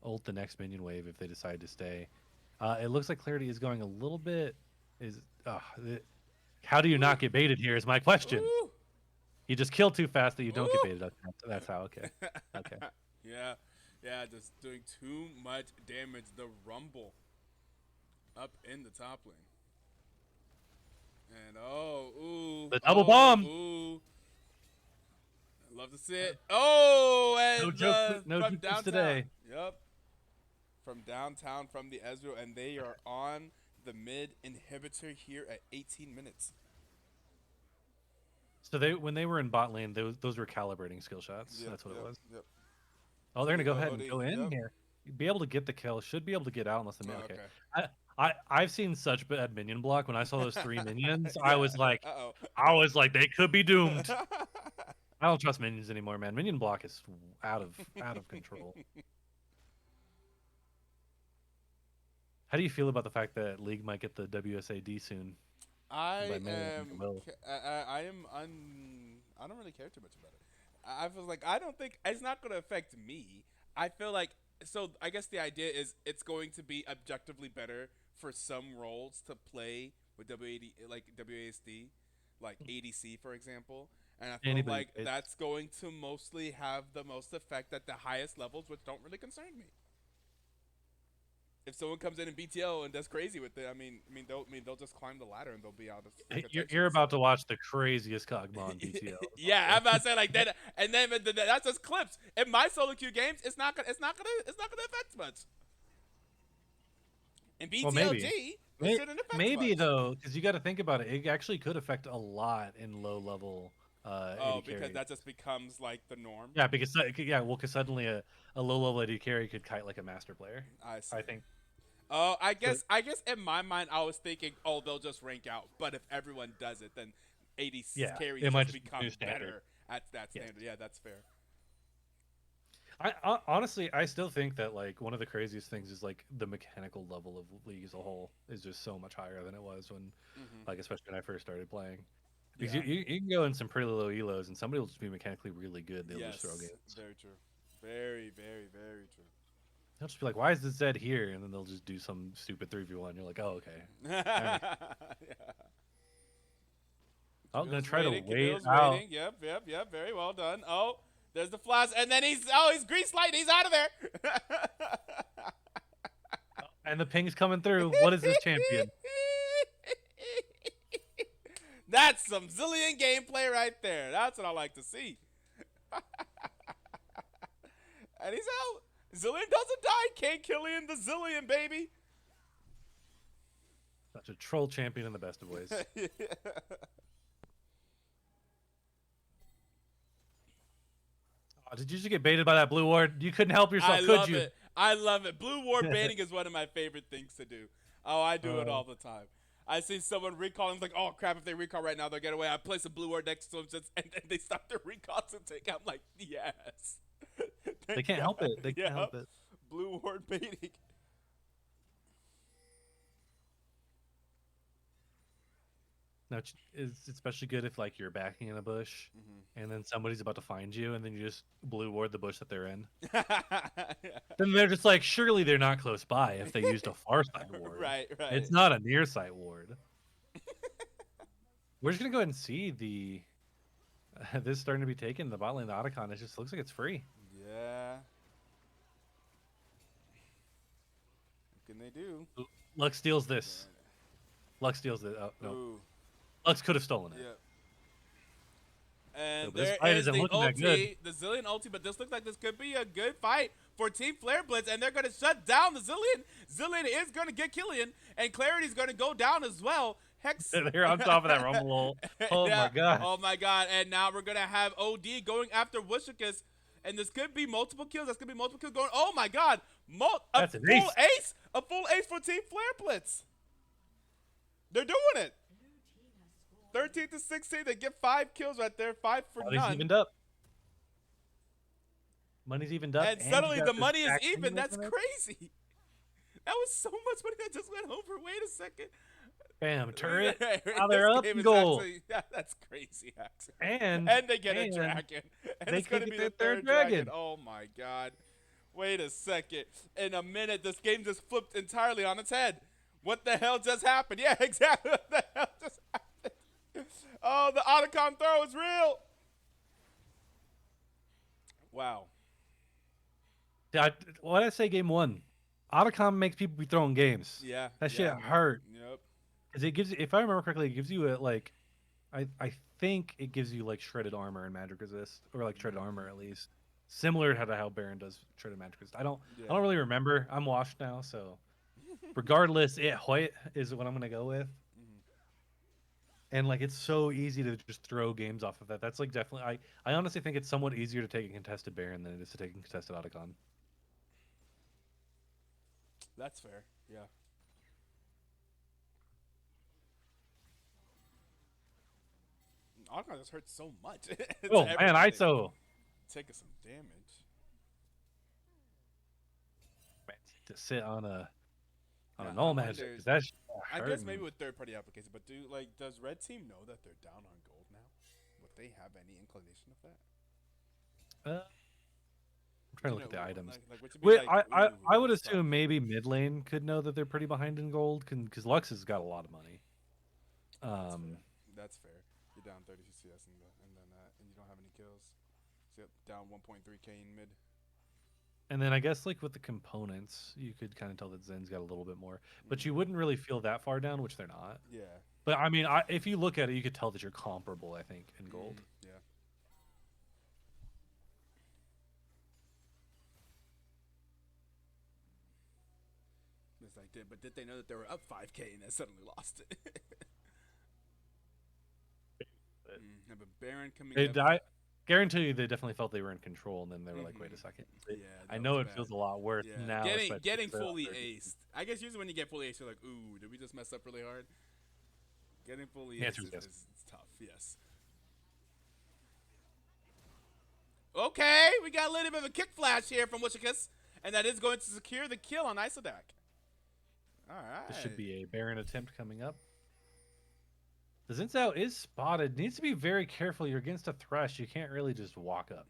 ult the next minion wave if they decide to stay. It looks like Clarity is going a little bit. How do you not get baited here is my question. Ooh. You just kill too fast that you don't get Ooh. baited. That's how. Okay. Okay. Yeah. Yeah, just doing too much damage. The Rumble up in the top lane. And ooh. The double bomb. Ooh. I love to see it. Oh, and No from jokes downtown. today. Yep. From downtown, from the Ezreal, and they are on the mid inhibitor here at 18 minutes. So when they were in bot lane, those were calibrating skill shots. Yep, That's what it was. Yep. Oh, they're gonna go Oh, ahead and go in yep. here. Be able to get the kill. Should be able to get out unless the Oh, okay. okay. I've seen such bad minion block. When I saw those 3 minions, Yeah. I was like, they could be doomed. I don't trust minions anymore, man. Minion block is out of control. How do you feel about the fact that League might get the WSAD soon? I By May, I think it will. don't really care too much about it. I feel like I don't think it's not going to affect me. I feel like I guess the idea is it's going to be objectively better for some roles to play with WASD, like ADC for example. And I feel Anybody like fits. that's going to mostly have the most effect at the highest levels, which don't really concern me. If someone comes in BTL and does crazy with it, they'll just climb the ladder and they'll be out of. You're about to watch the craziest Kog'Maw in BTL. Yeah, I'm about to say like that, and then that's just clips. In my solo queue games, it's not gonna affect much. In BTLG, Well, maybe. it shouldn't affect Maybe much. though, because you got to think about it. It actually could affect a lot in low level. AD Because carry. that just becomes like the norm. Yeah, because suddenly a low level AD carry could kite like a master player. I see. I think. Oh, I guess in my mind I was thinking, oh, they'll just rank out. But if everyone does it, then 80 Yeah, carries it might just just be become new standard. better at that Yes. standard. Yeah, that's fair. I honestly, I still think that like one of the craziest things is like the mechanical level of League as a whole is just so much higher than it was when, like, especially when I first started playing. Because Yeah. you can go in some pretty low elos and somebody will just be mechanically really good. They'll just throw Yes, games. very true. Very, very, very true. They'll just be like, "Why is this Zed here?" And then they'll just do some stupid 3v1. You're like, "Oh, okay." Yeah. I'm gonna Camille's try to waiting. wait Camille's out. waiting. Yep. Very well done. Oh, there's the flash, and then he's grease light. He's out of there. And the ping's coming through. What is this champion? That's some Zillion gameplay right there. That's what I like to see. And he's out. Zillion doesn't die. Can't Killian the Zillion, baby. Such a troll champion in the best of ways. Yeah. Oh, did you just get baited by that blue ward? You couldn't help yourself, I could love you? it. I love it. Blue ward baiting is one of my favorite things to do. Oh, I do it all the time. I see someone recalling, like, oh crap, if they recall right now, they'll get away. I place a blue ward next to them, and then they stop their recalls and take. I'm like, yes. They can't help it. They can't help it. Blue ward baiting. No, it's especially good if like you're backing in a bush, and then somebody's about to find you, and then you just blue ward the bush that they're in. Yeah. Then they're just like, surely they're not close by if they used a far side ward. Right. It's not a near side ward. We're just gonna go ahead and see the this starting to be taken. The bot lane, the Otacon. It just looks like it's free. Yeah. What can they do? Lux steals this. Lux steals it. Oh no, Ooh. Lux could have stolen it. Yeah. And No, but this there fight is isn't the looking that ulti, the Zillion ulti, but this looks like this could be a good fight for Team Flareblitz, and they're going to shut down the Zillion. Zillion is going to get Killian, and Clarity's going to go down as well. Hex. They're on top of that rumble. Oh Yeah. my god. Oh my god. And now we're going to have OD going after Wishikus, and this could be multiple kills. That's going to be multiple kills going. Oh my god. That's an full ace. A full ace for Team Flareblitz. They're doing it. 13 to 16, they get 5 kills right there, 5 for Money's none. evened up. Money's evened up. And you suddenly got the this money is stack even. thing That's looking at- crazy. That was so much money that just went over. Wait a second. Bam, turret. This Now they're up game and is goal. actually- yeah, that's crazy, actually. And they get a and dragon. And they it's going to could be get the their third third dragon. dragon. Oh my god. Wait a second. In a minute, this game just flipped entirely on its head. What the hell just happened? Yeah, exactly. What the hell just happened? Oh, the Otacon throw is real. Wow. Yeah, what I say game one? Otacon makes people be throwing games. Yeah. That shit yeah. hurt. Yep. Cause it gives, if I remember correctly, it gives you a, like, I think it gives you like shredded armor and magic resist, or like shredded armor at least, similar to how Baron does shredded magic resist. I don't really remember. I'm washed now, so regardless, Hoyt is what I'm gonna go with. And like it's so easy to just throw games off of that. That's like definitely, I honestly think it's somewhat easier to take a contested Baron than it is to take a contested Otacon. That's fair. Yeah. Otacon just hurts so much. Oh man, ISO. Taking some damage. Man, to sit on a Yeah, null I magic, wonder- 'cause that's I guess maybe with third-party applications, but does Red Team know that they're down on gold now? Would they have any inclination of that? I'm trying to look at the items. Which would be Wait, like, I would ooh, stuff. assume maybe mid lane could know that they're pretty behind in gold, because Lux has got a lot of money. That's fair. You're down 30 CS and then and you don't have any kills. So down 1.3k in mid. And then I guess like with the components, you could kind of tell that Zen's got a little bit more, but you wouldn't really feel that far down, which they're not. Yeah. But I mean, if you look at it, you could tell that you're comparable. I think in gold. Yeah. It's like, did they know that they were up 5k and then suddenly lost it? Have a Baron coming up. guarantee you they definitely felt they were in control, and then they were like, wait a second. Yeah, I that know was it feels bad. a lot worse Yeah, now. especially getting because they're fully on third. aced. I guess usually when you get fully aced, you're like, ooh, did we just mess up really hard? Getting fully The aced answer is yes. is tough. Yes. Okay, we got a little bit of a kick flash here from Wishikus, and that is going to secure the kill on Isodak. All right. This should be a Baron attempt coming up. The Zinzao is spotted. Needs to be very careful. You're against a Thresh. You can't really just walk up.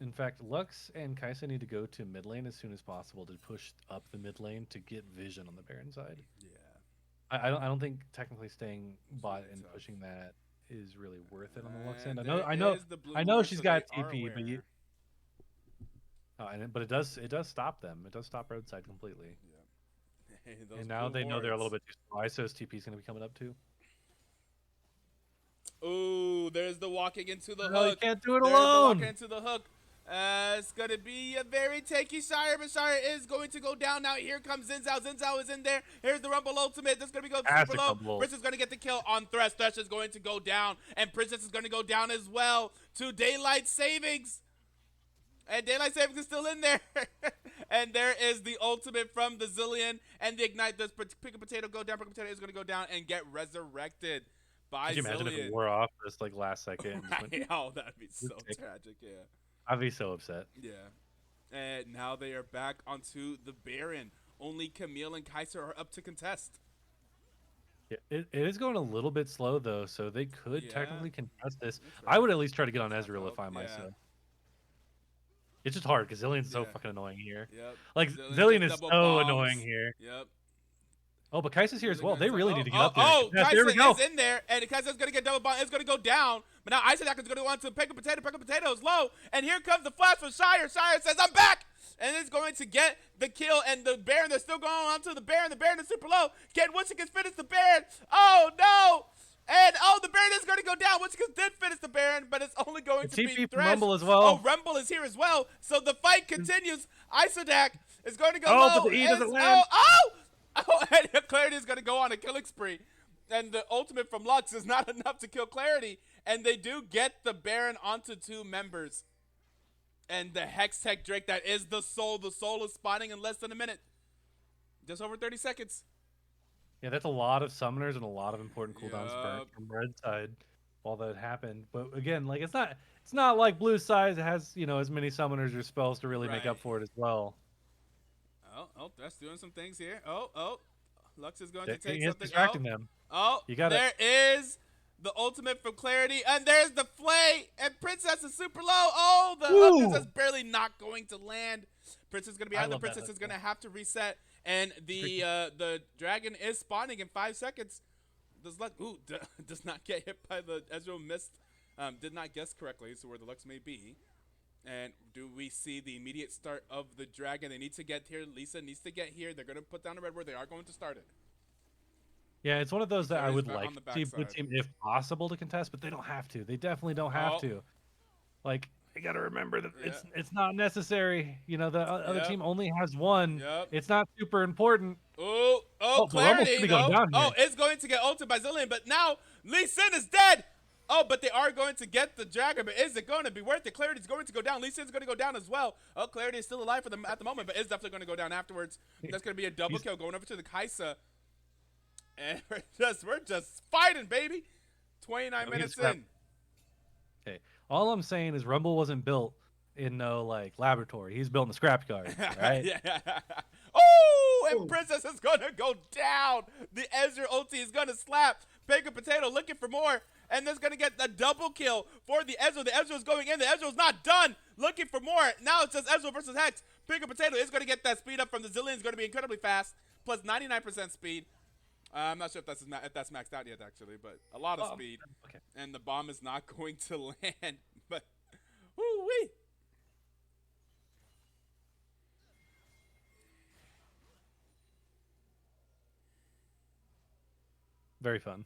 In fact, Lux and Kaisa need to go to mid lane as soon as possible to push up the mid lane to get vision on the Baron side. Yeah. I don't think technically staying bot really and tough. pushing that is really worth it on the Lux And end. there I know is the blue I know ward, she's so got they are TP, but aware. but it does stop them. It does stop roadside completely. Hey, those And now blue they know they're a little wards. bit too slow. ISO's TP is going to be coming up too. Ooh, there's the walking into the No, you hook. can't do it There's the alone. walking into the hook. It's going to be a very tanky Shire, but Shire is going to go down. Now here comes Zinzao. Zinzao is in there. Here's the Rumble Ultimate. This is going to be going super low. Rumble. Princess is going to get the kill on Thresh. Thresh is going to go down, and Princess is going to go down as well to Daylight Savings. And Daylight Savings is still in there. And there is the ultimate from the Zillion. And the Ignite does Pick a Potato go down. Pick a Potato is going to go down and get resurrected by Could you imagine if Zillion. it wore off just like last second? And just went, Oh, that'd be so Sick. tragic, yeah. I'd be so upset. Yeah. And now they are back onto the Baron. Only Camille and Kaiser are up to contest. Yeah, it is going a little bit slow though, so they could Yeah. technically contest this. That's right. I would at least try to get on That's Ezreal if hope, I'm yeah. myself. It's just hard because Zillion's so Yeah. fucking annoying here. Yep. Like Zillion Zillion just is so double bombs. annoying here. Yep. Oh, but Kaisa's here as well. They gonna- really need to get up there. Oh, Yes, there we Kaisa go. is in there, and Kaisa's going to get double bomb. It's going to go down. But now Isaac is going to go on to Pick a Potato. Pick a Potato is low. And here comes the flash from Shire. Shire says, I'm back. And it's going to get the kill. And the Baron, they're still going on to the Baron. The Baron is super low. Can Wishikus finish the Baron? Oh, no. And, the Baron is going to go down. Wishikus did finish the Baron, but it's only going to be TP from Thresh. Rumble as well. Oh, Rumble is here as well. So the fight continues. Isodak is going to go Oh, low. but the E doesn't And- land. Oh, and Clarity is going to go on a killing spree. And the ultimate from Lux is not enough to kill Clarity. And they do get the Baron onto 2 members. And the Hex Tech Drake, that is the Soul. The Soul is spawning in less than a minute. Just over 30 seconds. Yeah, that's a lot of summoners and a lot of important cooldowns burnt Yup. from red side while that happened. But again, like it's not like blue side has, as many summoners or spells to really make Right. up for it as well. Oh, that's doing some things here. Oh. Lux is going He to take is something. distracting them. Oh, You gotta- there is the ultimate from Clarity, and there's the flay, and Princess is super low. Oh, the Woo! hook is just barely not going to land. Princess is going to be I out. The love that Princess hook, is going to yeah. have to reset, and the dragon is spawning in 5 seconds. Does Lux does not get hit by the Ezreal missed. Did not guess correctly, so where the Lux may be. And do we see the immediate start of the dragon? They need to get here. Lisa needs to get here. They're going to put down a red word. They are going to start it. Yeah, it's one of those that I There is would that like on the to see blue backside. team if possible to contest, but they don't have to. They definitely don't have Oh. to. Like, you got to remember that Yeah. it's not necessary. The other Yep. team only has one. Yep. It's not super important. Oh, the Rumble's Clarity, gonna be going though. down here. Oh, it's going to get ulted by Zillion, but now Lee Sin is dead. Oh, but they are going to get the dragon, but is it going to be worth it? Clarity's going to go down. Lee Sin's going to go down as well. Oh, Clarity is still alive for them at the moment, but is definitely going to go down afterwards. That's going to be a double kill going over to the Kaisa. And we're just fighting, baby. 29 we can minutes scrap. in. Okay. All I'm saying is Rumble wasn't built in no laboratory. He's built in the scrapyard, right? Yeah. Oh, and Princess is going to go down. The Ezreal ulti is going to slap. Pick a Potato looking for more. And that's going to get a double kill for the Ezreal. The Ezreal is going in. The Ezreal is not done. Looking for more. Now it's just Ezreal versus Hex. Pick a Potato is going to get that speed up from the Zillion. It's going to be incredibly fast. Plus 99% speed. I'm not sure if that's maxed out yet, actually. But a lot of speed. Okay. And the bomb is not going to land. But, woo-wee. Very fun.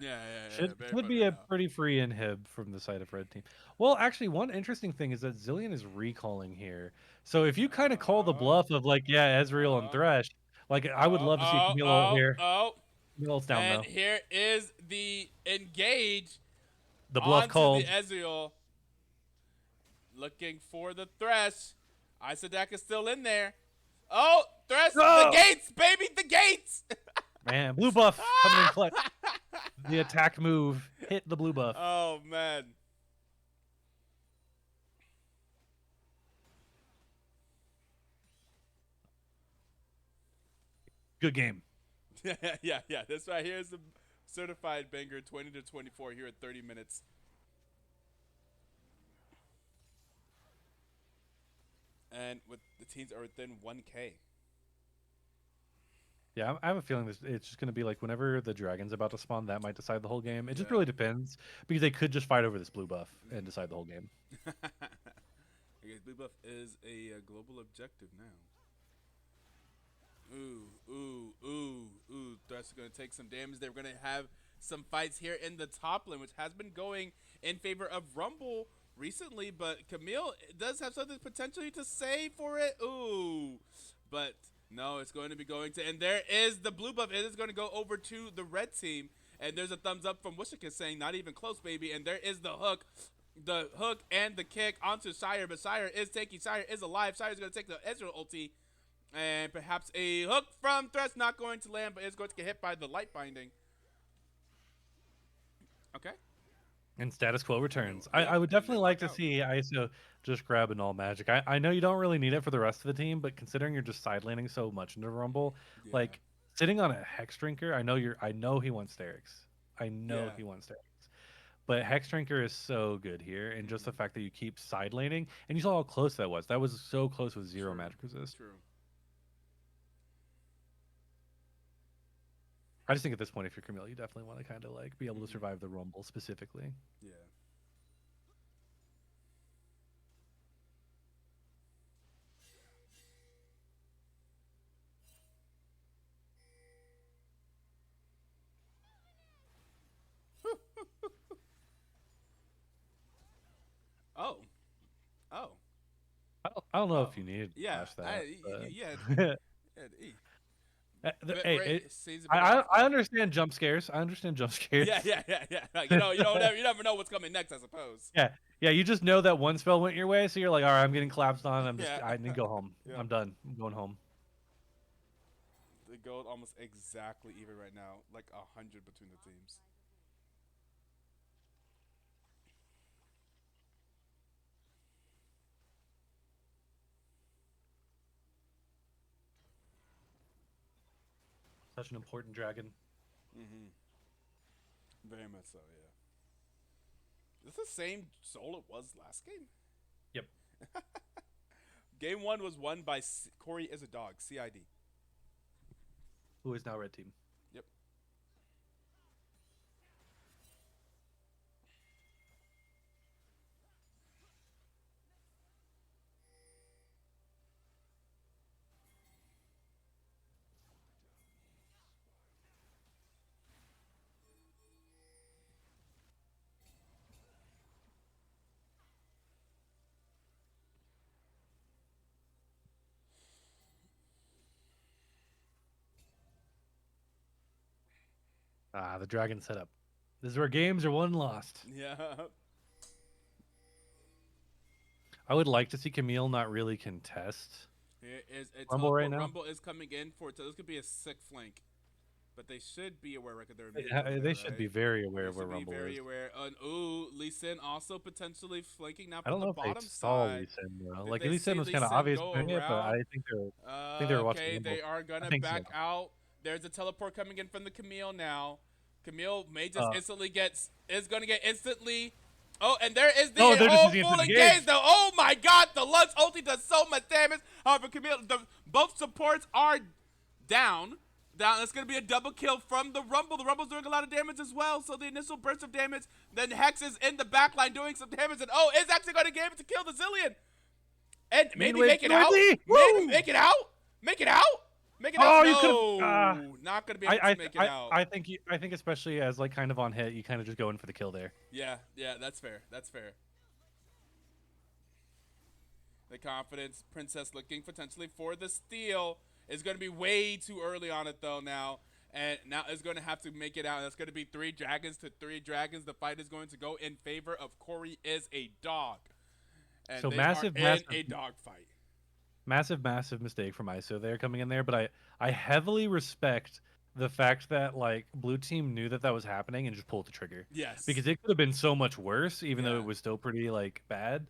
Yeah. Should very would fun be right a now. pretty free inhib from the side of red team. Well, actually, one interesting thing is that Zillion is recalling here. So if you kind of call the bluff of Ezreal and Thresh, I would love to see Camille ult here. Oh, Camille ult's down and though. here is the engage. The bluff onto called. the Ezreal. Looking for the Thresh. Isadak is still in there. Oh, Thresh, the gates, baby, the gates. Man, blue buff coming in clutch. The attack move hit the blue buff. Oh, man. Good game. yeah. This right here is the certified banger, 20-24 here at 30 minutes. And with the teams are within 1K. Yeah, I have a feeling it's just going to be like whenever the dragon's about to spawn, that might decide the whole game. It just Yeah. really depends because they could just fight over this blue buff and decide the whole game. I guess blue buff is a global objective now. Ooh. Thresh are going to take some damage. They're going to have some fights here in the top lane, which has been going in favor of Rumble recently, but Camille does have something potentially to say for it. Ooh. But no, it's going to be going to, and there is the blue buff. It is going to go over to the red team, and there's a thumbs up from Wishik saying, not even close, baby, and there is the hook. The hook and the kick onto Sire, but Sire is alive. Sire is going to take the Ezreal ulti. And perhaps a hook from Thresh, not going to land, but is going to get hit by the light binding. Okay. And status quo returns. Yep, I would definitely and like to knockout. see ISO just grab an all magic. I know you don't really need it for the rest of the team, but considering you're just side laning so much into Rumble, Yeah. like sitting on a Hex Drinker, I know he wants Sterix. I know Yeah. he wants Sterix. But Hex Drinker is so good here, and just the fact that you keep side laning, and you saw how close that was. That was so close with zero True. magic resist. True. I just think at this point, if you're Camille, you definitely want to kind of like be able to survive the Rumble specifically. Yeah. Oh. I don't know if you needed to Yeah. flash that. E. Hey, Right, seems a bit off, I but- understand jump scares. I understand jump scares. Yeah. Like, you never know what's coming next, I suppose. Yeah. You just know that one spell went your way, so you're like, all right, I'm getting collapsed on. Yeah. I need to go home. Yeah. I'm done. I'm going home. They go almost exactly even right now, like 100 between the teams. Such an important dragon. Mm-hmm. Very much so, yeah. Is this the same soul it was last game? Yep. Game 1 was won by Cory is a dog, CID. Who is now red team? Yep. The dragon setup. This is where games are won and lost. Yeah. I would like to see Camille not really contest. Here is a Rumble right teleport. now? Rumble is coming in for it. So this could be a sick flank. But they should be aware record they're They should be very aware of where Rumble very is. aware. And ooh, Lee Sin also potentially flanking now I from don't know the if they bottom saw side. Lee Sin, though. Did Like they Lee Sin see was Lee kind of Sin obvious go doing it, but I around? think they were watching Okay, Rumble. they are gonna think back so. out. There's a teleport coming in from the Camille now. Camille may just instantly is gonna get instantly. Oh, and there is the they're just whole using it to full engage. engage though. Oh my God, the Lux ulti does so much damage. However, Camille, both supports are down. It's going to be a double kill from the Rumble. The Rumble's doing a lot of damage as well. So the initial burst of damage. Then Hex is in the backline doing some damage. And is actually going to get it to kill the Zillion. And maybe wave make it out. penalty! Maybe Woo! make it out. Make it out. Make it Oh, out. you No, could've- not going to be able to make it out. I think especially as like kind of on hit, you kind of just go in for the kill there. Yeah, that's fair. That's fair. The confidence, Princess looking potentially for the steal, is going to be way too early on it though now. And now is going to have to make it out. That's going to be 3 dragons to 3 dragons. The fight is going to go in favor of Cory is a dog. And So they massive, are massive, in a dog fight. massive mistake from ISO there coming in there. But I heavily respect the fact that like blue team knew that was happening and just pulled the trigger. Yes. Because it could have been so much worse, even though Yeah. it was still pretty like bad.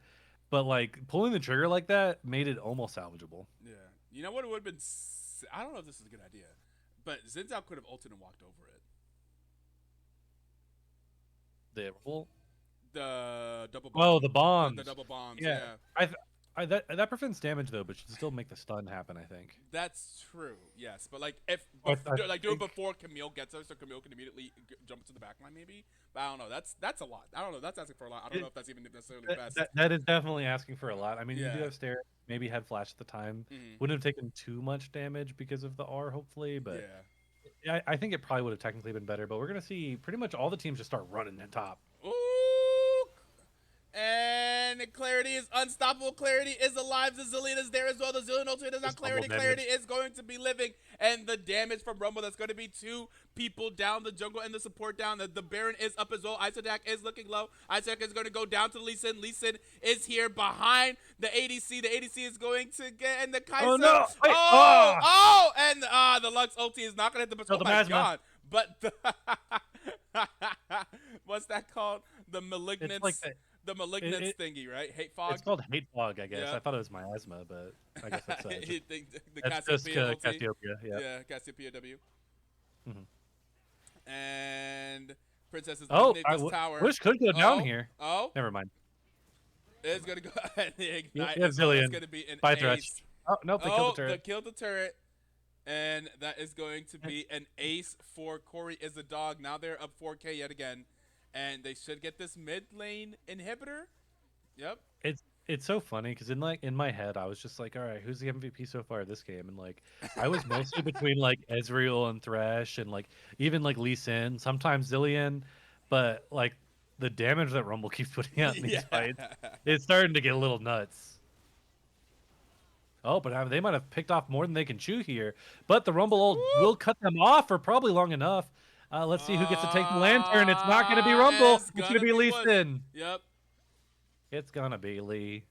But like pulling the trigger like that made it almost salvageable. Yeah. You know what? It would have been. I don't know if this is a good idea, but Zinzao could have ulted and walked over it. The double bomb. Oh, the bombs. The double bombs. Yeah. Yeah. That prevents damage though, but should still make the stun happen. I think. That's true. Yes, but like if I do it think- before Camille gets us, so Camille can immediately jump to the back line, maybe. But I don't know. That's a lot. I don't know. That's asking for a lot. I don't know if that's even necessarily best. That is definitely asking for a lot. I mean, you Yeah. do have stare. Maybe had flash at the time. Mhm. Wouldn't have taken too much damage because of the R, hopefully. But Yeah. I think it probably would have technically been better. But we're gonna see pretty much all the teams just start running at top. Ooh. And Clarity is unstoppable. Clarity is alive. The Zillion is there as well. The Zillion ultimate is on It's Clarity. double Clarity damage. is going to be living. And the damage from Rumble, that's going to be 2 people down. The jungle and the support down. The Baron is up as well. Isodak is looking low. Isodak is going to go down to Lee Sin. Lee Sin is here behind the ADC. The ADC is going to get in the Kai'Sa. Oh, no! Wait, And the Lux ulti is not going to hit the... Oh, Oh, the my Masma. God. But the... What's that called? The Malignance... It's like the, The malignance it- thingy, right? Hate fog. it's called hate fog, I guess. Yeah. I thought it was miasma, but I guess that's You think the that's just Cassiopeia ulti? Cassiopeia. Yeah. Yeah, Cassiopeia W. Mhm. And Princess is Oh, underneath this tower. Wish could go down Oh, here. Oh, Never mind. it's gonna go ahead and ignite. Yeah, as well. It's Zillion. gonna be an Bye, ace. Thresh. Oh nope, they killed the turret. They killed the turret. And that is going to be an ace for Cory is a dog. Now they're up 4K yet again. And they should get this mid lane inhibitor. Yep. It's so funny because in my head I was just like, all right, who's the MVP so far this game? And like I was mostly between like Ezreal and Thresh and like even like Lee Sin, sometimes Zillion, but like the damage that Rumble keeps putting out in these fights, it's starting to get a little nuts. Oh, but they might have picked off more than they can chew here. But the Rumble ult will cut them off for probably long enough. Let's see who gets to take the lantern. It's not going to be Rumble. It's going to be Lee Sin. Yep. It's going to be Lee.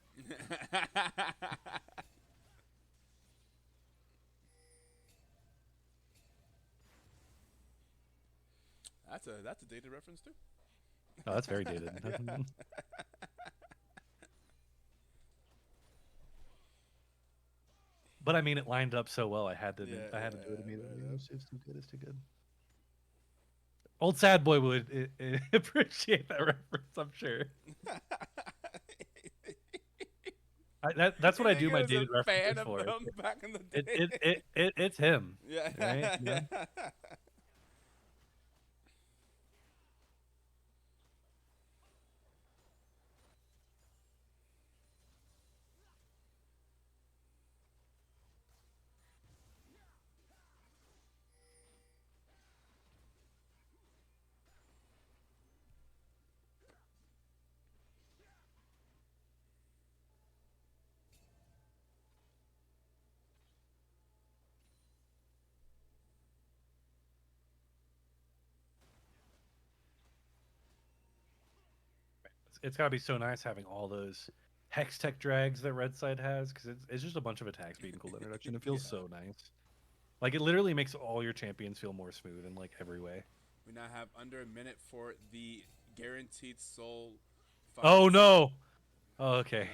That's a dated reference too. Oh, that's very dated. But I mean, it lined up so well. I had to do it immediately. It's too good. It's too good. Old sad boy would appreciate that reference, I'm sure. That's what I do my dated references for. Back in the day. It's him. Yeah. Right? Yeah. It's got to be so nice having all those hex tech drags that Red Side has because it's just a bunch of attacks being cool introduction. It feels so nice. Like it literally makes all your champions feel more smooth in like every way. We now have under a minute for the guaranteed soul. Oh no! Oh, okay.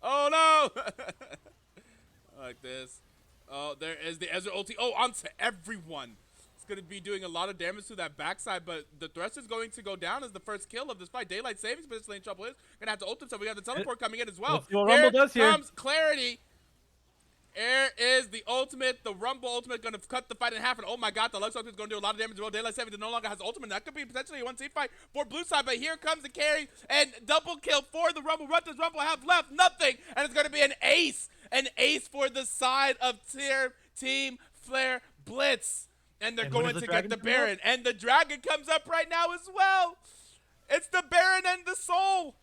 Oh no! Like this. Oh, there is the Ezra ulti. Oh, onto everyone. It's going to be doing a lot of damage to that backside, but the Thresh is going to go down as the first kill of this fight. Daylight savings, but this lane trouble is going to have to ult himself. We got the teleport coming in as well. Let's see what Rumble does here. Comes Clarity. Here is the ultimate, the Rumble ultimate, going to cut the fight in half. And oh my God, the Lux ultimate is going to do a lot of damage as well. Daylight savings no longer has ultimate. That could be potentially a 1-team fight for blue side, but here comes the carry and double kill for the Rumble. What does Rumble have left? Nothing. And it's going to be an ace. An ace for the side of Team Flareblitz. And they're going to get the Baron. And the dragon comes up right now as well. It's the Baron and the Soul.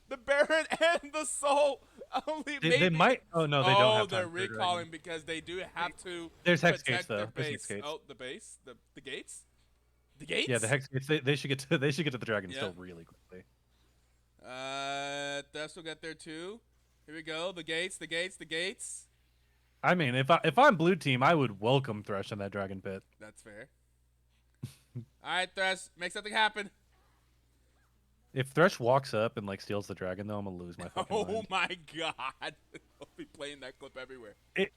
The Baron and the Soul. Only They maybe. might. Oh no, they don't have they're time for a recalling dragon. because they do have to There's hex gates protect their though. There's hex base. gates. Oh, the base, the gates, the gates. Yeah, the hex gates. They should get to the dragon Yeah. still really quickly. Thresh will get there too. Here we go. The gates, the gates, the gates. I mean, if I'm blue team, I would welcome Thresh in that dragon pit. That's fair. All right, Thresh, make something happen. If Thresh walks up and like steals the dragon, though, I'm gonna lose my fucking Oh mind. my god. I'll be playing that clip everywhere.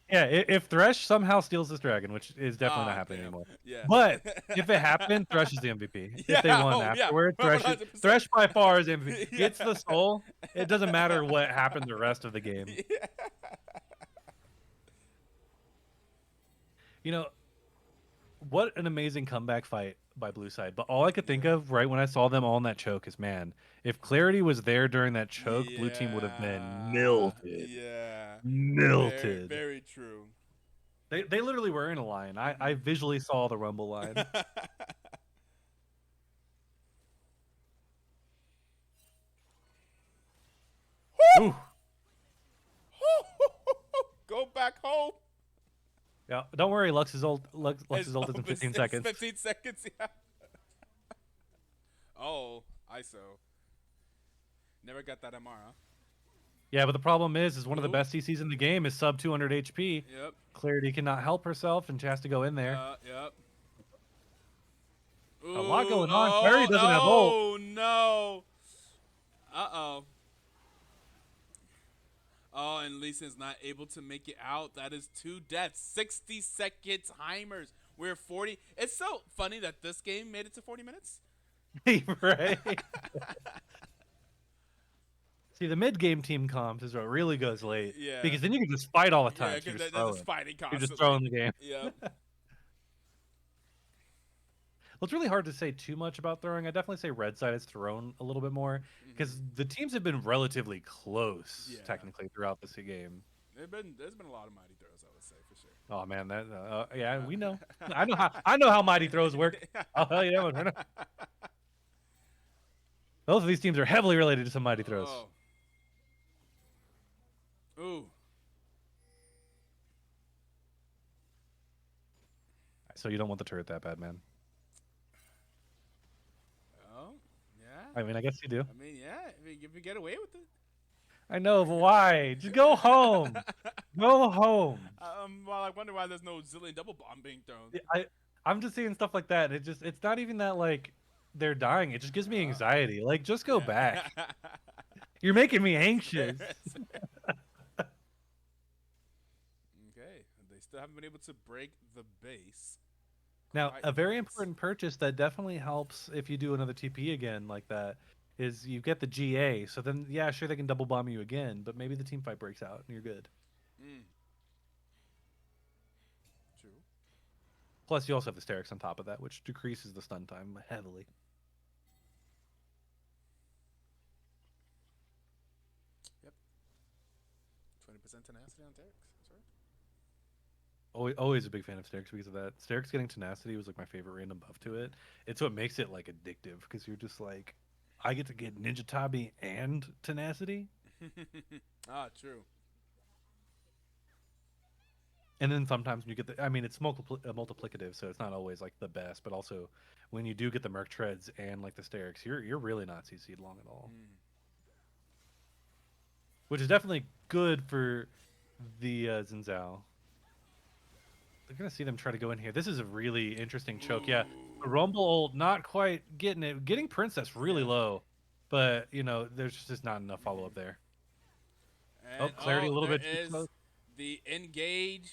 If Thresh somehow steals this dragon, which is definitely not Ah, happening damn. anymore. Yeah. But if it happened, Thresh is the MVP. Yeah, If they won oh, yeah, afterward, Thresh 100%. Thresh by far is MVP. Yeah. Gets the soul. It doesn't matter what happened the rest of the game. Yeah. You know, what an amazing comeback fight by Blue Side. But all I could think of right when I saw them all in that choke is, man, if Clarity was there during that choke, Blue Team would have been melted. Yeah. Melted. Very, very true. They literally were in a line. I visually saw the Rumble line. Ooh. Go back home. Yeah, don't worry, Lux's ult is in 15 seconds. 15 seconds, yeah. Oh, ISO. Never got that MR, huh? Yeah, but the problem is one of the Ooh. best CCs in the game is sub 200 HP. Yep. Clarity cannot help herself, and she has to go in there. Yep. A lot going on. Clary doesn't have ult. Oh, no. Uh-oh. Oh, and Lee Sin's not able to make it out. That is 2 deaths. 60-second timers. We're 40. It's so funny that this game made it to 40 minutes. Right? See, the mid-game team comps is what really goes late. Yeah. Because then you can just fight all the Yeah, time. because You're there's just fighting You're constantly. just throwing the game. Yep. Well, it's really hard to say too much about throwing. I definitely say red side has thrown a little bit more because the teams have been relatively close, Yeah. technically, throughout this game. There's been a lot of mighty throws, I would say, for sure. Oh man, that yeah, we know. I know how mighty throws work. I'll tell you that one. Right now. Both of these teams are heavily related to some mighty throws. Oh. Ooh. So you don't want the turret that bad, man. Oh, yeah. I mean, I guess you do. I mean, yeah. If you get away with it. I know, but why? Just go home. Go home. Well, I wonder why there's no zillion double bomb being thrown. I'm just seeing stuff like that. It's not even that like they're dying. It just gives me anxiety. Like, just go back. You're making me anxious. Okay, they still haven't been able to break the base. Now, quite a very yet. important purchase that definitely helps if you do another TP again like that is you get the GA. So then, yeah, sure, they can double bomb you again, but maybe the team fight breaks out and you're good. True. Plus, you also have the Sterix on top of that, which decreases the stun time heavily. Yep. 20% tenacity on Terex. Sorry. Always a big fan of Sterix because of that. Sterix getting tenacity was like my favorite random buff to it. It's what makes it like addictive because you're just like, I get to get Ninja Tabi and tenacity. True. And then sometimes when you get the, I mean, it's multiplicative, so it's not always like the best, but also when you do get the Merc Treads and like the Sterix, you're really not CC'd long at all. Which is definitely good for the Zinzao. They're going to see them try to go in here. This is a really interesting choke. Yeah, the Rumble ult, not quite getting it. Getting Princess really low, but, you know, there's just not enough follow-up there. And, Clarity a little there bit too is close. the engage.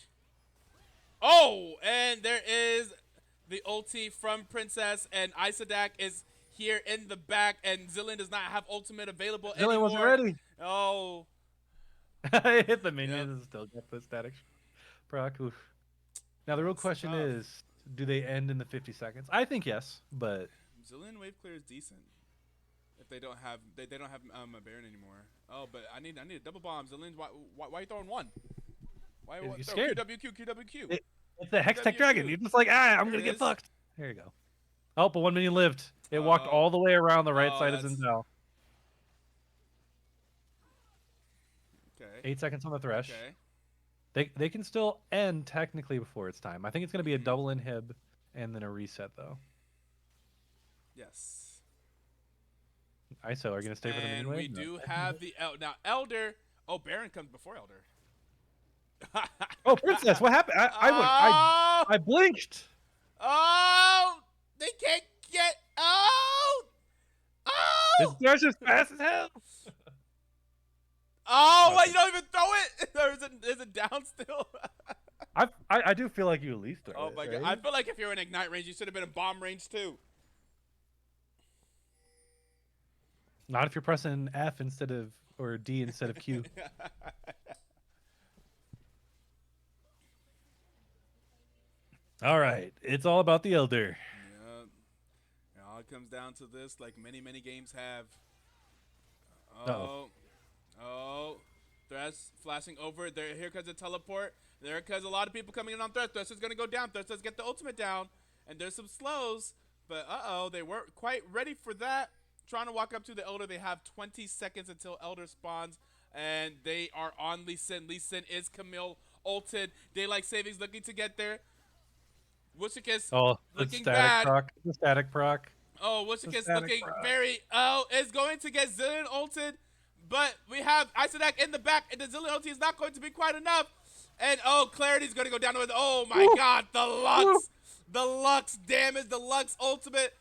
Oh, and there is the ulti from Princess, and Isadak is here in the back, and Zillion does not have ultimate available anymore. Zillion wasn't ready. Oh. Hit the minions and still get the static proc. Oof. Now the real question tough. is, do they end in the 50 seconds? I think yes, but Zillion wave clear is decent. If they don't have a Baron anymore. Oh, but I need a double bomb. Zillion, why are you throwing one? Why you're throw scared. QWQ. It's a Hex Tech Dragon. You're just like, I'm There gonna it get is. fucked. There you go. Oh, but one minion lived. It walked all the way around the right side of that's- Zinzao. Okay. 8 seconds on the thresh. Okay. They can still end technically before it's time. I think it's going to be a Mhm. double inhib and then a reset though. Yes. ISO, are you going to stay for the mini And wave? we No. do have the now Elder. Oh, Baron comes before Elder. Oh, Princess, what happened? Oh! I blinked. Oh! They can't get. Oh! This Oh! guy's just fast as hell. Oh! Wait, Okay. you don't even throw it. There's a down still. I do feel like you at least throw Oh it. my right? god! I feel like if you're in ignite range, you should have been in bomb range too. Not if you're pressing F instead of or D instead of Q. All right, it's all about the Elder. Yeah. It all comes down to this, like many games have. Uh-oh. Oh. Thresh flashing over. There, here comes a teleport. There comes a lot of people coming in on Thresh. Thresh is going to go down. Thresh does get the ultimate down. And there's some slows. But, they weren't quite ready for that. Trying to walk up to the Elder. They have 20 seconds until Elder spawns. And they are on Lee Sin. Lee Sin is Camille ulted. Daylight Savings looking to get there. Wushikis Oh, the looking static bad. proc. The static proc. Oh, Wushikis static looking proc. very. Oh, is going to get Zillion ulted. But we have Isodak in the back, and the Zillion ulti is not going to be quite enough. And oh, Clarity's going to go down with. Oh my Woo. god, the Lux. Woo. The Lux damage, the Lux ultimate.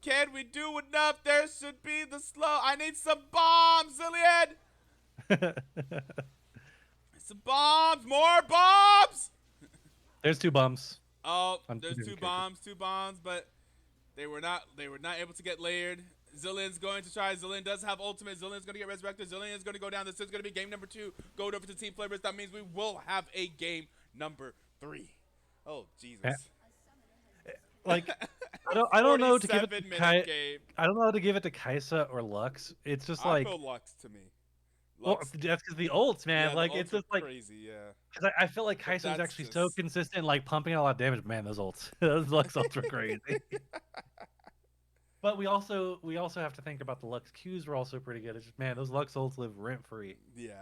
Can we do enough? There should be the slow. I need some bombs, Zillion. Some bombs, more bombs. There's 2 bumps. Oh, On there's two two bombs, but they were not able to get layered. Zillion's going to try. Zillion does have ultimate. Zillion's going to get resurrected. Zillion is going to go down. This is going to be game number 2. Go over to Team Flareblitz. That means we will have a game number 3. Oh, Jesus. Yeah. Like I don't know to give it to 47-minute game. I don't know how to give it to Kaisa or Lux. It's just I like feel Lux to me. well, Lux, that's because the ults, man. yeah, like the it's ults are just like crazy, yeah. because I feel like Kaisa's that's actually so just- consistent, like pumping out a lot of damage. Man, those ults, those Lux ults were crazy. But we also have to think about the Lux Qs were also pretty good. It's just, man, those Lux ults live rent free. Yeah,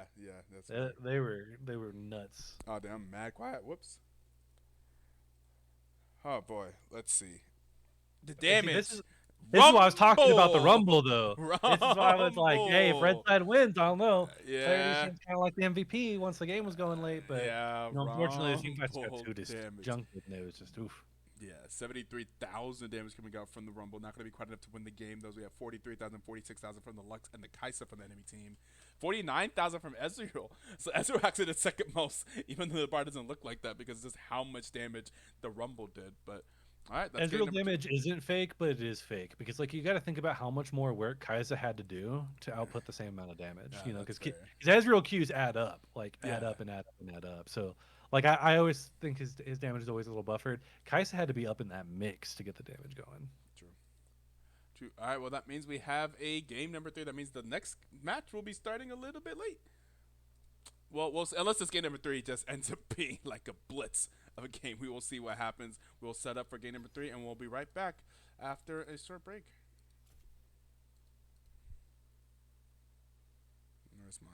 that's right. They were nuts. Oh, damn, I'm mad quiet. Whoops. Oh, boy. Let's see. The damage. This is what I was talking about the Rumble, though. Rumble. This is why I was like, hey, if Red Side wins, I don't know. Yeah. Clarity seems kind of like the MVP once the game was going late, but yeah, unfortunately, the team fights got Rumble 2 just damage. junked it, and it was just oof. Yeah, 73,000 damage coming out from the Rumble. Not going to be quite enough to win the game. Those we have 43,000, 46,000 from the Lux and the Kaisa from the enemy team. 49,000 from Ezreal. So Ezreal actually the second most, even though the bar doesn't look like that because just how much damage the Rumble did. But all right, that's Ezreal damage isn't fake, but it is fake because like you got to think about how much more work Kaisa had to do to output the same amount of damage. Yeah, You know, that's because fair. Ezreal Qs add up, like add Yeah. up and add up and add up. So like I always think his damage is always a little buffered. Kaisa had to be up in that mix to get the damage going. True. All right, well, that means we have a game number 3. That means the next match will be starting a little bit late. Well, unless this game number 3 just ends up being like a blitz of a game. We will see what happens. We'll set up for game number 3, and we'll be right back after a short break. Where's my...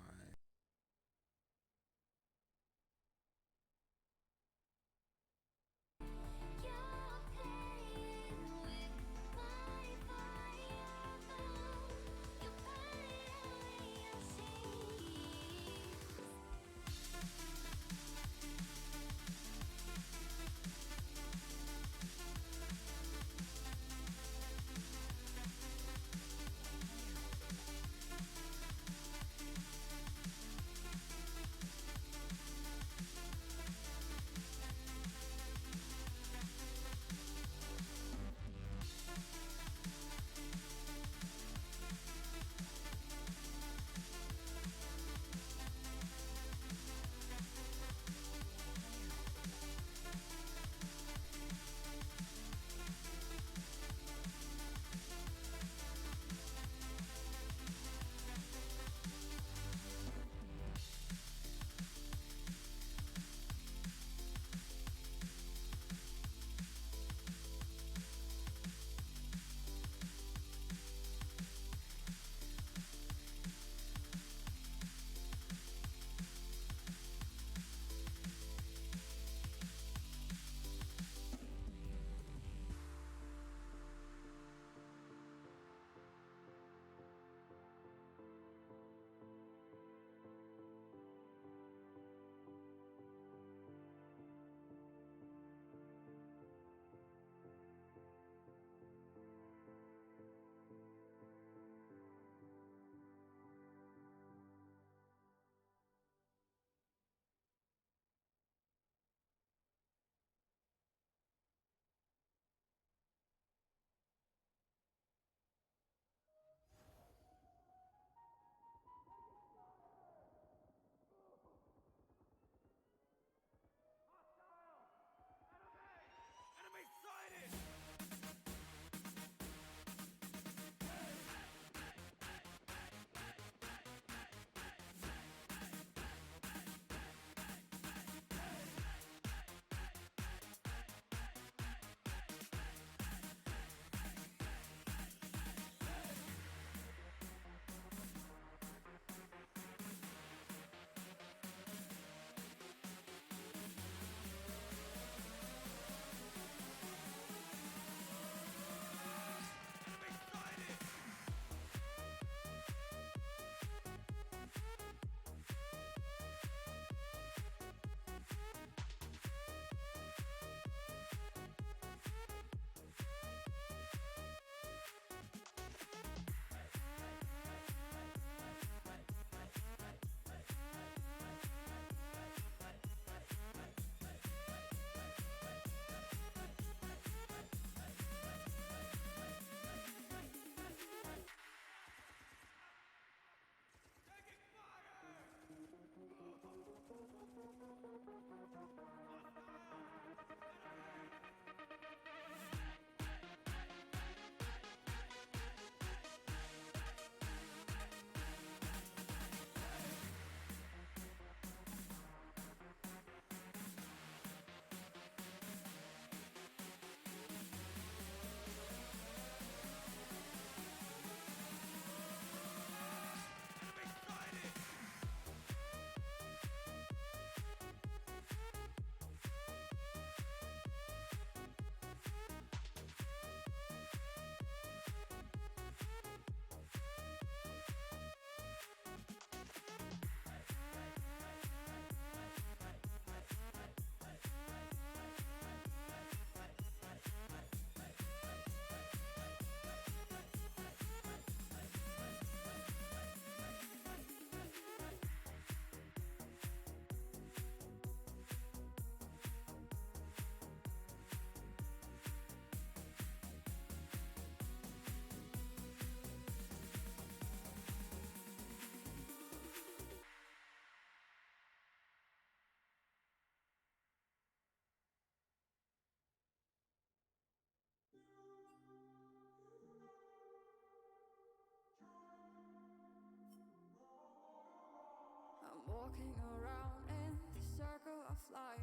I'm walking around in the circle of life,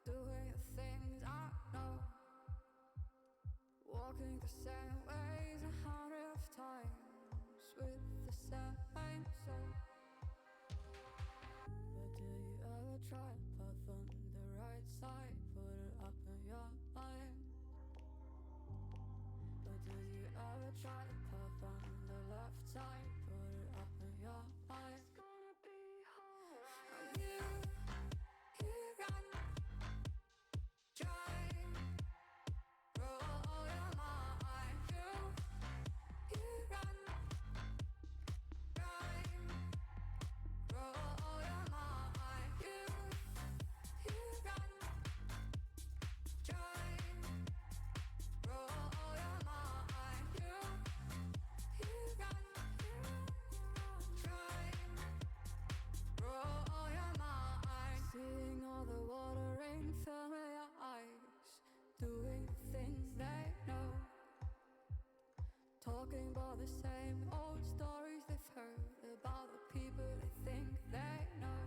doing the things I know, walking the same ways 100 times with the same soul. But do you ever try to path on the right side, put it up in your mind? But do you ever try to path on the left side, put it up in your mind? Seeing all the watering fill your eyes, doing the things they know, talking about the same old stories they've heard about the people they think they know.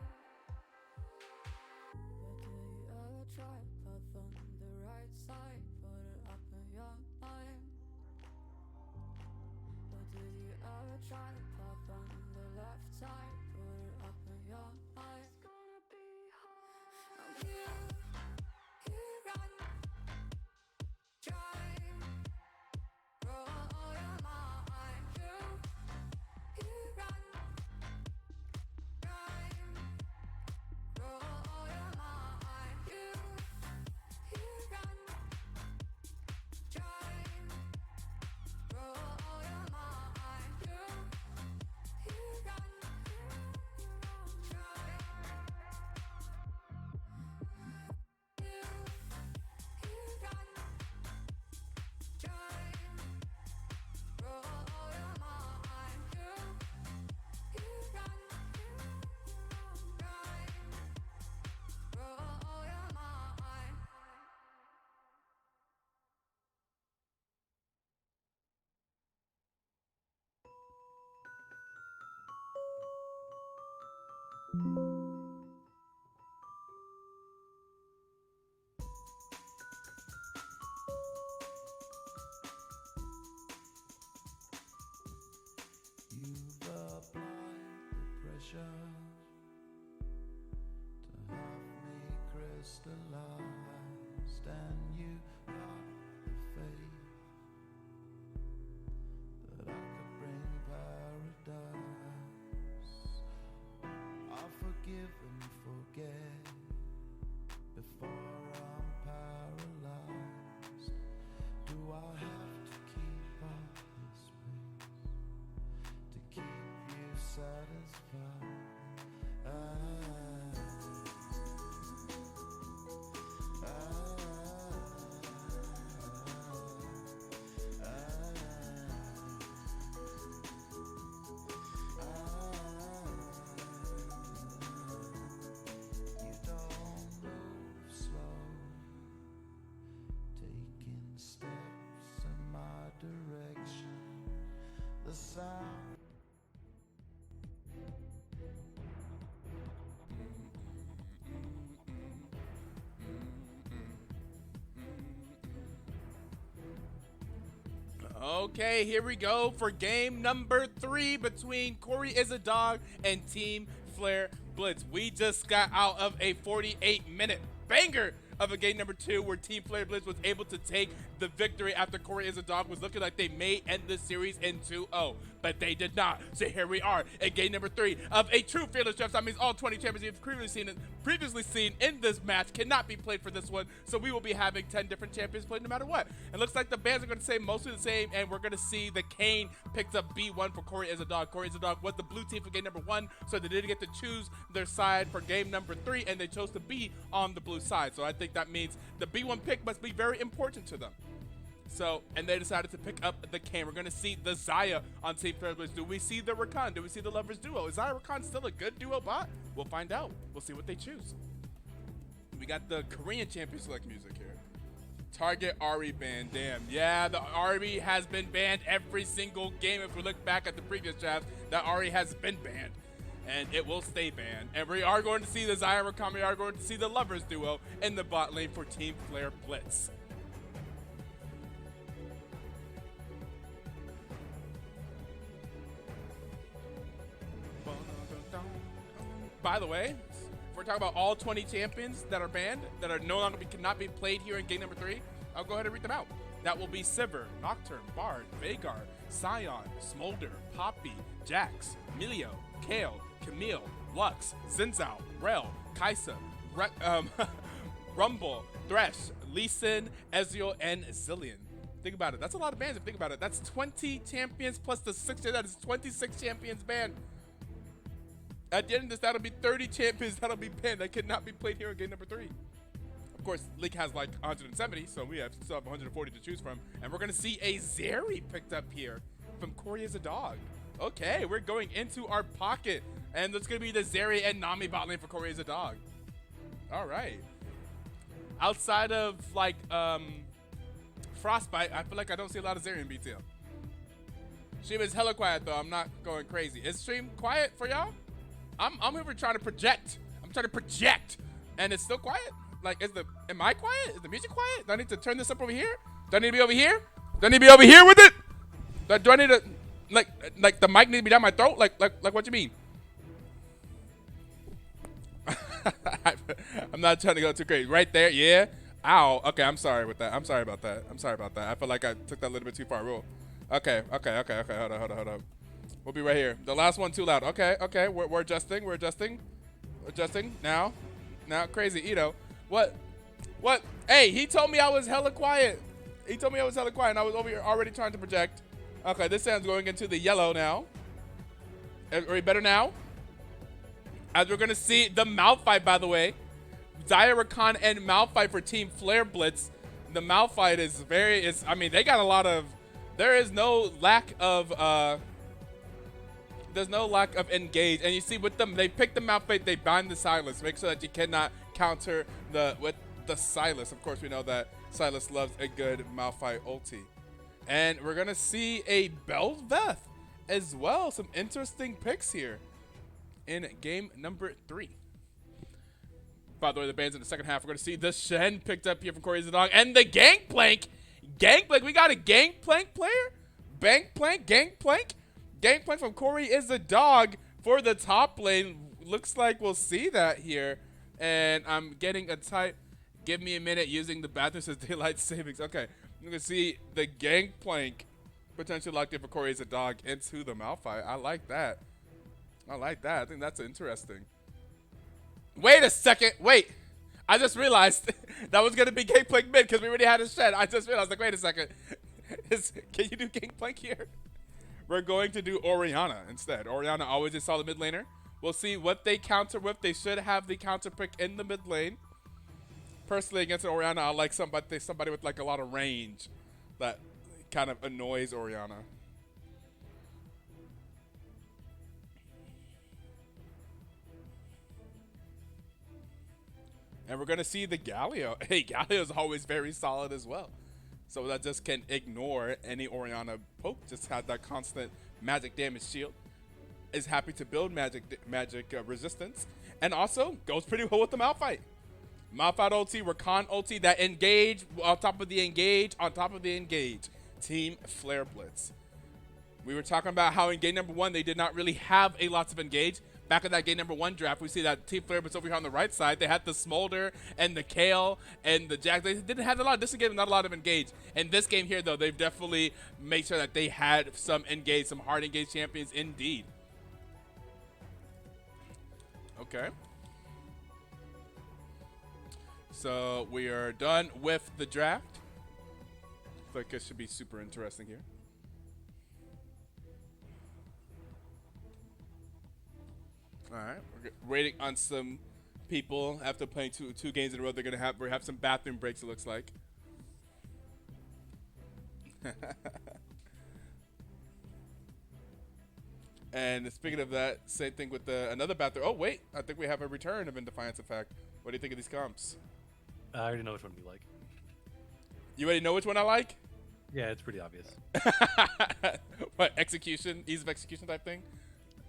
But do you ever try to path on the right side, put it up in your mind? But do you ever try to path on the left side, put it up in your mind? You've applied the pressure to have me crystallized, and you have the faith that I could bring paradise. I'll forgive and forget before I'm paralyzed. Do I have to keep up this pace to keep you satisfied? the sound. Okay, here we go for game number 3 between Cory is a Dog and Team Flareblitz. We just got out of a 48-minute banger of a game number 2 where Team Flareblitz was able to take the victory after Cory is a Dog was looking like they may end the series in 2-0, but they did not. So here we are in game number 3 of a true fearless draft. That means all 20 champions you've previously seen in this match cannot be played for this one. So we will be having 10 different champions played no matter what. It looks like the bands are going to stay mostly the same, and we're going to see the Kane picked up B1 for Cory is a Dog. Cory is a Dog was the blue team for game number 1, so they didn't get to choose their side for game number 3, and they chose to be on the blue side. So I think that means the B1 pick must be very important to them. So, and they decided to pick up the Kane. We're going to see the Zaya on Team Flareblitz. Do we see the Rakan? Do we see the Lovers duo? Is Zaya Rakan still a good duo bot? We'll find out. We'll see what they choose. We got the Korean champion select music here. Target Ari ban. Damn. Yeah, the Ari has been banned every single game. If we look back at the previous draft, that Ari has been banned. And it will stay banned. And we are going to see the Zaya Rakan. We are going to see the Lovers duo in the bot lane for Team Flareblitz. By the way, if we're talking about all 20 champions that are banned, that are no longer cannot be played here in game number 3, I'll go ahead and read them out. That will be Sivir, Nocturne, Bard, Veigar, Sion, Smolder, Poppy, Jax, Milio, Kale, Camille, Lux, Zinzao, Rel, Kaisa, Rumble, Thresh, Lee Sin, Ezreal, and Zillion. Think about it. That's a lot of bans if you think about it. That's 20 champions plus the 6. That is 26 champions banned. At the end of this, that'll be 30 champions that'll be banned that cannot be played here in game number 3. Of course, League has like 170, so we still have 140 to choose from. And we're going to see a Zeri picked up here from Cory is a Dog. Okay, we're going into our pocket. And that's going to be the Zeri and Nami bot lane for Cory is a Dog. All right. Outside of like Frostbite, I feel like I don't see a lot of Zeri in BTL. Stream is hella quiet though. I'm not going crazy. Is stream quiet for y'all? I'm here trying to project. I'm trying to project, and it's still quiet. Like, am I quiet? Is the music quiet? Do I need to turn this up over here? Do I need to be over here? Do I need to be over here with it? Do I need to, like the mic need to be down my throat? Like what you mean? I'm not trying to go too crazy. Right there, yeah. Ow. Okay, I'm sorry with that. I'm sorry about that. I feel like I took that a little bit too far. Rule. Okay. Hold on. We'll be right here. The last one too loud. Okay. We're adjusting. Adjusting. Now. Crazy Etoe. What? Hey, he told me I was hella quiet. And I was over here already trying to project. Okay, this sounds going into the yellow now. Are we better now? As we're going to see the Malphite, by the way. Zaya Rakan and Malphite for Team Flareblitz. The Malphite is I mean, they got a lot of... There is no lack of... There's no lack of engage, and you see with them, they pick the Malphite, they bind the Silas, make sure that you cannot counter with the Silas. Of course, we know that Silas loves a good Malphite ulti. And we're gonna see a Bel'Veth as well. Some interesting picks here in game number 3. By the way, the bands in the second half, we're gonna see the Shen picked up here from Cory is a Dog, and the Gangplank. We got a Gangplank player. Gangplank from Cory is a Dog for the top lane. Looks like we'll see that here. And I'm getting a tight. Give me a minute using the bathroom as daylight savings. Okay, I'm going to see the Gangplank potentially locked in for Cory is a Dog into the Malphite. I like that. I think that's interesting. Wait a second. Wait. I just realized that was going to be Gangplank mid because we already had a shed. I just realized, like, wait a second. Can you do Gangplank here? We're going to do Orianna instead. Orianna always a solid mid laner. We'll see what they counter with. They should have the counter pick in the mid lane. Personally, against Orianna, I like somebody with like a lot of range that kind of annoys Orianna. And we're going to see the Galio. Hey, Galio is always very solid as well. So that just can ignore any Orianna poke. Just had that constant magic damage shield, is happy to build magic resistance, and also goes pretty well with the Malphite. Malphite ulti, Rakan ulti, that engage on top of the engage, on top of the engage. Team Flareblitz. We were talking about how in game number 1 they did not really have a lots of engage. Back in that game number 1 draft, we see that Team Flareblitz over here on the right side, they had the Smolder and the Kale and the Jack. They didn't have a lot of disengage, not a lot of engage. In this game here, though, they've definitely made sure that they had some engage, some hard engage champions indeed. Okay. So we are done with the draft. I think it should be super interesting here. All right, we're waiting on some people after playing two games in a row. They're gonna have some bathroom breaks. It looks like. And speaking of that, same thing with another bathroom. Oh wait, I think we have a return of In Defiance Effect. What do you think of these comps? I already know which one you like. You already know which one I like? Yeah, it's pretty obvious. What, execution, ease of execution type thing?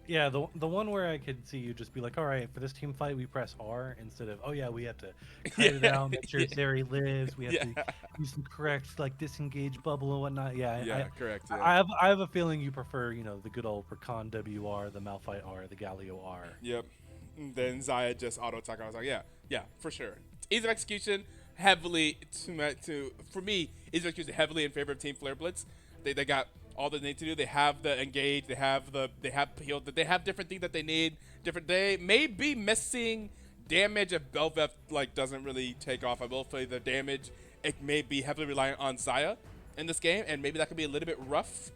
Yeah, the one where I could see you just be like, all right, for this team fight, we press R instead of, oh yeah, we have to cut it down, make sure Zeri lives. We have to use some correct like disengage bubble and whatnot. Yeah, Correct. Yeah. I have a feeling you prefer, the good old Rakan WR, the Malphite R, the Galio R. Yep. And then Zaya just auto attack. I was like, yeah, for sure. Ease of execution heavily for me. Ease of execution heavily in favor of Team Flareblitz. They got all they need to do. They have the engage. They have heal. They have different things that they need. They may be missing damage if Belveth doesn't really take off. I will say the damage. It may be heavily reliant on Zaya in this game, and maybe that could be a little bit rough.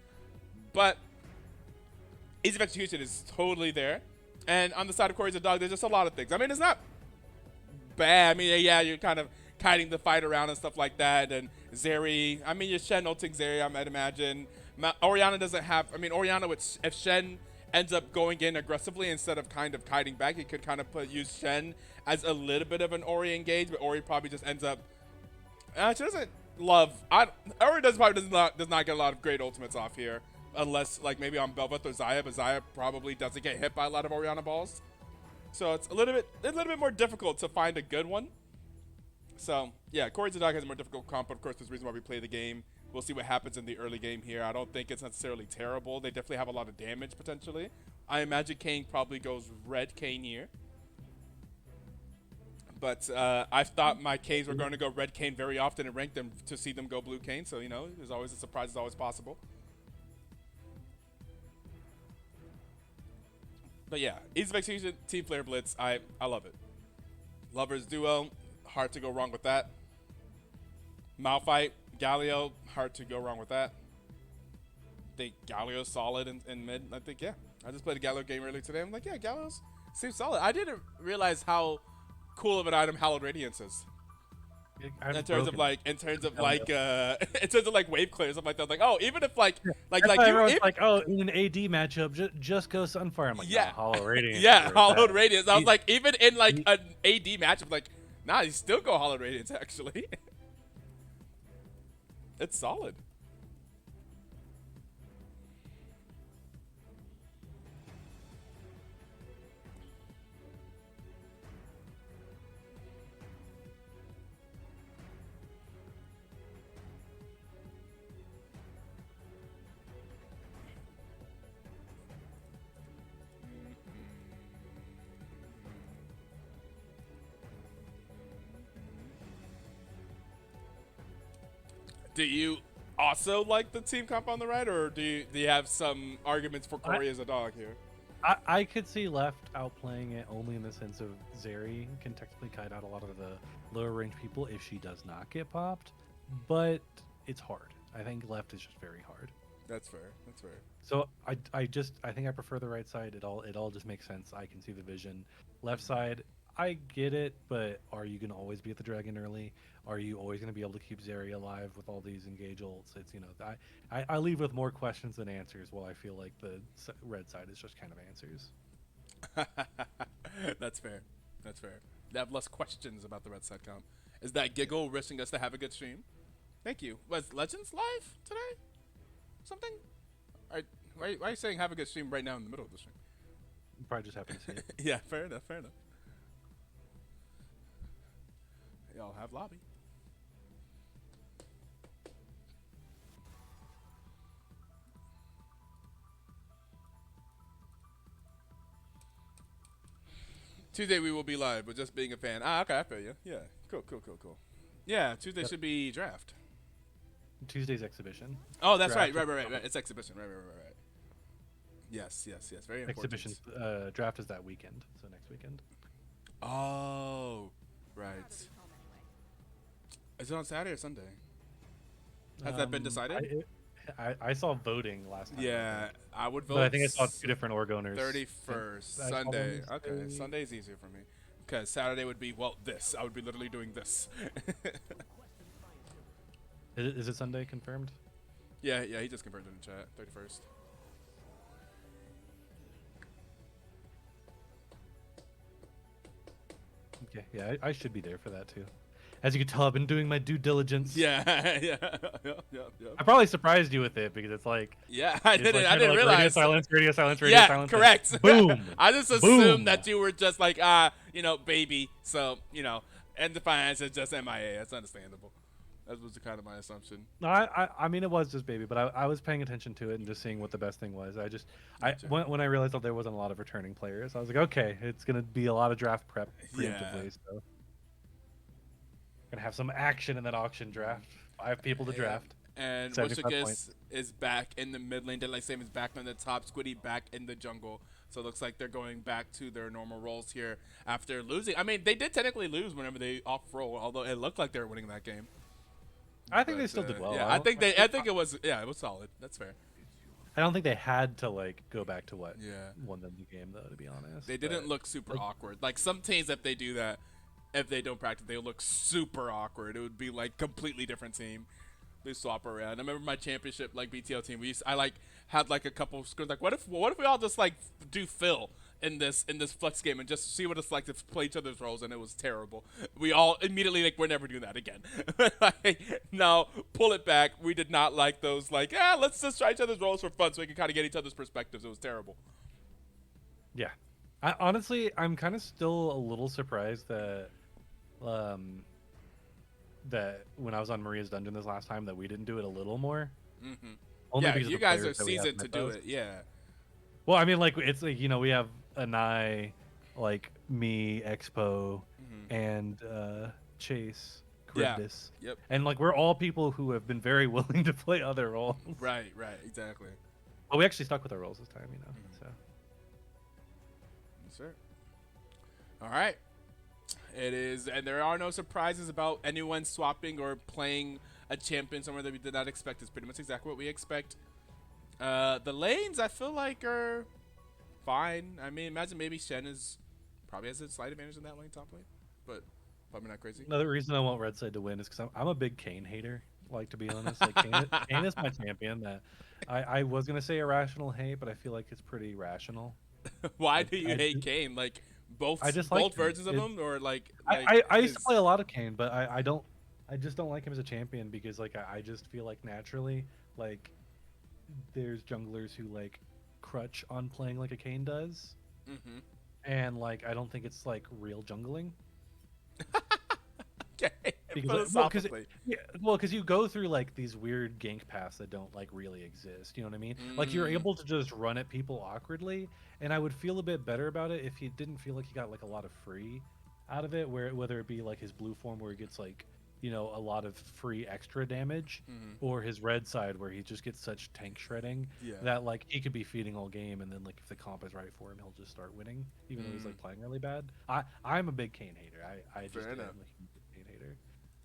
But ease of execution is totally there. And on the side of Cory's a dog, there's just a lot of things. I mean, it's not bad. I mean, yeah, you're kind of kiting the fight around and stuff like that. And Zeri, I mean, you're Shen ulting Zeri, I might imagine. Orianna doesn't have, Orianna, if Shen ends up going in aggressively instead of kind of kiting back, he could kind of use Shen as a little bit of an Ori engage, but Ori probably just ends up, she doesn't love, Ori does not get a lot of great ultimates off here, unless maybe on Belveth or Zaya, but Zaya probably doesn't get hit by a lot of Orianna balls. So it's a little bit more difficult to find a good one. So yeah, Cory Zadok has a more difficult comp, but of course there's a reason why we play the game. We'll see what happens in the early game here. I don't think it's necessarily terrible. They definitely have a lot of damage potentially. I imagine Kayn probably goes red Kayn here. But I thought my Kays were going to go red Kayn very often and rank them to see them go blue Kayn. So, there's always a surprise. It's always possible. But yeah, ease of execution, Team Flareblitz, I love it. Lovers duo, hard to go wrong with that. Malphite, Galio, hard to go wrong with that. I think Galio's solid in mid. I think, yeah. I just played a Galio game earlier today. I'm like, yeah, Galio's seems solid. I didn't realize how cool of an item Hallowed Radiance is. In terms of wave clear, something like that. Like, oh, even if in an AD matchup, just go Sunfire. I'm like, yeah, Hollow Radiance. Yeah, Hallowed Radiance. I was like, even in an AD matchup, nah, you still go Hallowed Radiance actually. It's solid. Do you also like the team comp on the right, or do you have some arguments for Cory as a dog here? I could see left outplaying it only in the sense of Zeri can technically kite out a lot of the lower range people if she does not get popped, but it's hard. I think left is just very hard. That's fair. So I think I prefer the right side. It all just makes sense. I can see the vision. Left side, I get it, but are you going to always be at the dragon early? Are you always going to be able to keep Zeri alive with all these engage ults? It's, I leave with more questions than answers, while I feel like the red side is just kind of answers. That's fair. They have less questions about the red side comp. Is that Giggle wishing us to have a good stream? Thank you. Was Legends live today? Something? All right. Why are you saying have a good stream right now in the middle of the stream? You probably just happen to see it. Yeah, fair enough. Fair enough. Y'all have lobby. Tuesday we will be live, but just being a fan. Ah, okay, I feel you. Yeah, cool. Yeah, Tuesday should be draft. Tuesday's exhibition. Oh, that's right. Draft Right. It's exhibition. Right. Yes. Very important. Exhibition. Draft is that weekend, so next weekend. Oh, right. Gotta be home anyway. Is it on Saturday or Sunday? Has that been decided? I saw voting last time. Yeah, I would vote. But I think I saw 2 different Oregoners. 31st, I saw Sunday. Wednesday. Okay, Sunday's easier for me. Because Saturday would be, well, this. I would be literally doing this. Is it Sunday confirmed? Yeah, he just confirmed it in chat. 31st. Okay, yeah, I should be there for that too. As you can tell, I've been doing my due diligence. Yeah. I probably surprised you with it because it's like Yeah, I it's didn't. like I didn't realize. Radio silence. Yeah, silence. correct. Boom. I just assumed Boom. that you were just like, baby. So, and the finance is just MIA. That's understandable. That was kind of my assumption. No, I mean it was just baby, but I was paying attention to it and just seeing what the best thing was. Gotcha. When I realized that there wasn't a lot of returning players, I was like, okay, it's gonna be a lot of draft prep preemptively. Yeah. So gonna have some action in that auction draft. 5 people to draft. And 75 Wishigus points. is back in the mid lane. Daylight Saving is back on the top. Squiddy back in the jungle. So it looks like they're going back to their normal roles here after losing. I mean, they did technically lose whenever they off-roll, although it looked like they were winning that game. I think But, they still did well. Yeah, I think it was solid. That's fair. I don't think they had to go back to what Yeah. won them the game though, to be honest. They didn't But, look super awkward. Like some teams, if they do that, if they don't practice, they look super awkward. It would be like completely different team. They swap around. I remember my championship BTL team. I had a couple screens. Like what if we all just do Phil in this flex game and just see what it's like to play each other's roles, and it was terrible. We all immediately we're never doing that again. No, pull it back. We did not like those. Let's just try each other's roles for fun so we can kind of get each other's perspectives. It was terrible. Yeah. Honestly, I'm kind of still a little surprised that that when I was on Maria's Dungeon this last time that we didn't do it a little more. Mm-hmm. Only Yeah, because of you the guys are players that we have seasoned to with do us. it. Yeah. Well, I mean, it's we have Anai, me, Expo, and Chase, Yeah. Charybdis. Yep. And we're all people who have been very willing to play other roles. Right. Exactly. But we actually stuck with our roles this time, So Yes, sir. All right. It is, and there are no surprises about anyone swapping or playing a champion somewhere that we did not expect. It's pretty much exactly what we expect. The lanes, I feel like, are fine. I mean, imagine maybe Shen probably has a slight advantage in that lane, top lane, but probably not crazy. another reason I want Red Side to win is because I'm a big Kane hater. To be honest, Kane is my champion. That I was gonna say irrational hate, but I feel like it's pretty rational. Why do you hate Kane? Both versions of him, or I used to play a lot of Kane, but I just don't like him as a champion because I just feel like naturally there's junglers who crutch on playing like a Kane does, and I don't think it's real jungling. Okay. Philosophically. Because you go through these weird gank paths that don't really exist. You know what I mean? You're able to just run at people awkwardly, and I would feel a bit better about it if he didn't feel like he got a lot of free out of it, whether it be his blue form where he gets a lot of free extra damage, or his red side where he just gets such tank shredding that he could be feeding all game, and then if the comp is right for him, he'll just start winning, even though he's playing really bad. I'm a big Kane hater. I just Fair am enough. a Kane hater.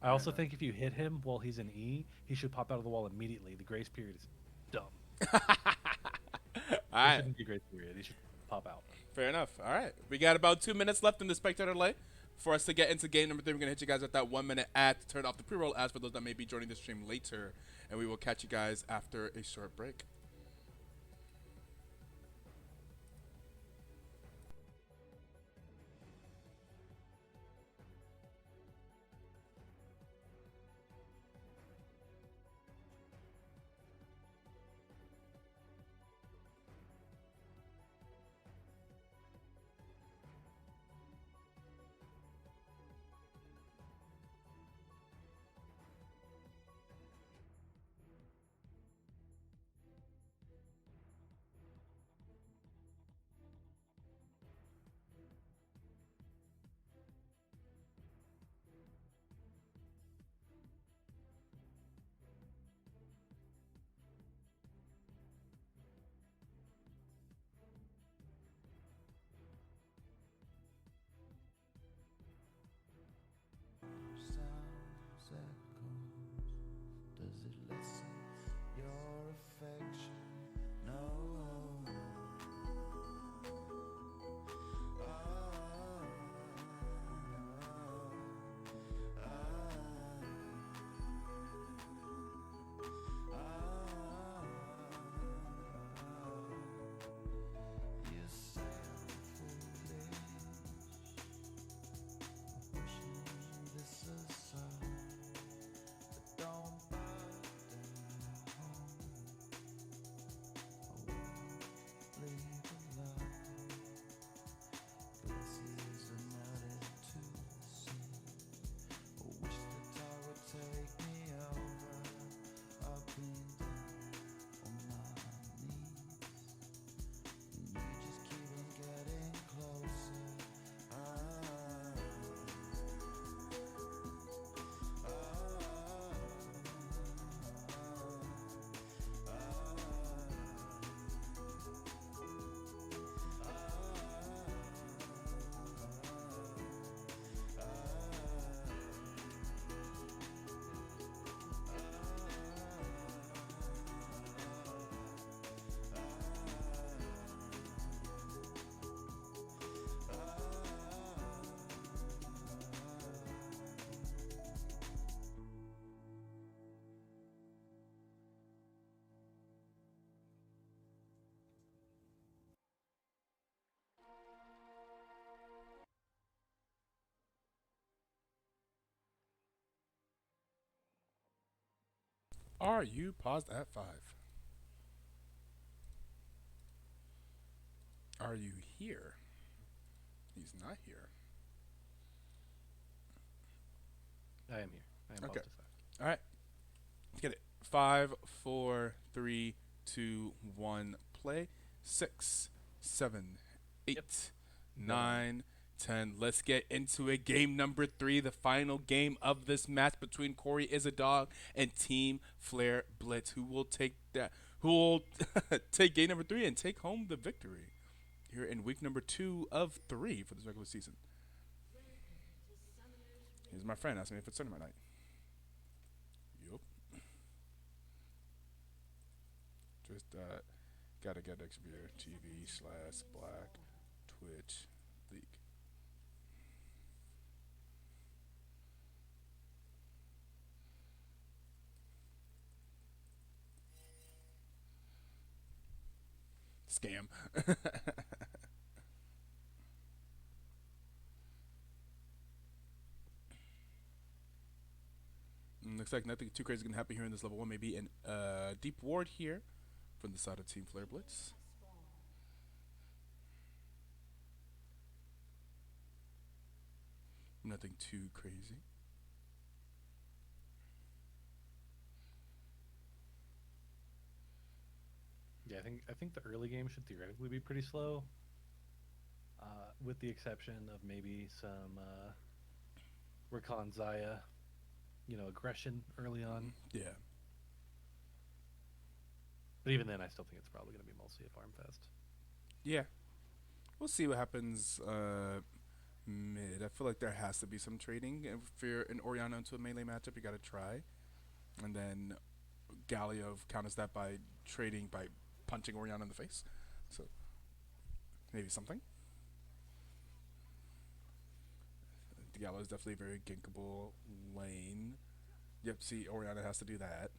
I also think if you hit him while he's in E, he should pop out of the wall immediately. The grace period is dumb. There Alright. shouldn't be a grace period. He should pop out. Fair enough. All right. We got about 2 minutes left in the spectator delay. For us to get into game number 3, we're going to hit you guys with that 1 minute ad to turn off the pre-roll ads for those that may be joining the stream later. And we will catch you guys after a short break. are you? Paused at 5. Are you here? He's not here. I am here. I am Okay. paused at 5. All right. Let's get it. 5, 4, 3, 2, 1. Play. 6, 7, 8, Yep. 9, 10. Let's get into it. Game number 3, the final game of this match between Cory is a Dog and Team Flareblitz. Who will take that? Who will take game number 3 and take home the victory here in week number 2 of 3 for this regular season? Here's my friend asking me if it's Sunday night. Yup. Just gotta get Xperia TV/Black Twitch League. Scam. Looks like nothing too crazy is gonna happen here in this level 1. Maybe an deep ward here from the side of Team Flareblitz. Nothing too crazy. Yeah, I think the early game should theoretically be pretty slow, with the exception of maybe some Rakan Zaya, aggression early on. Yeah. But even then, I still think it's probably going to be mostly a farm fest. Yeah. We'll see what happens mid. I feel like there has to be some trading. If you're an Orianna into a melee matchup, you got to try. And then Galio counters that by trading by punching Orianna in the face. So maybe something. Galio is definitely a very gankable lane. Yep, see, Orianna has to do that.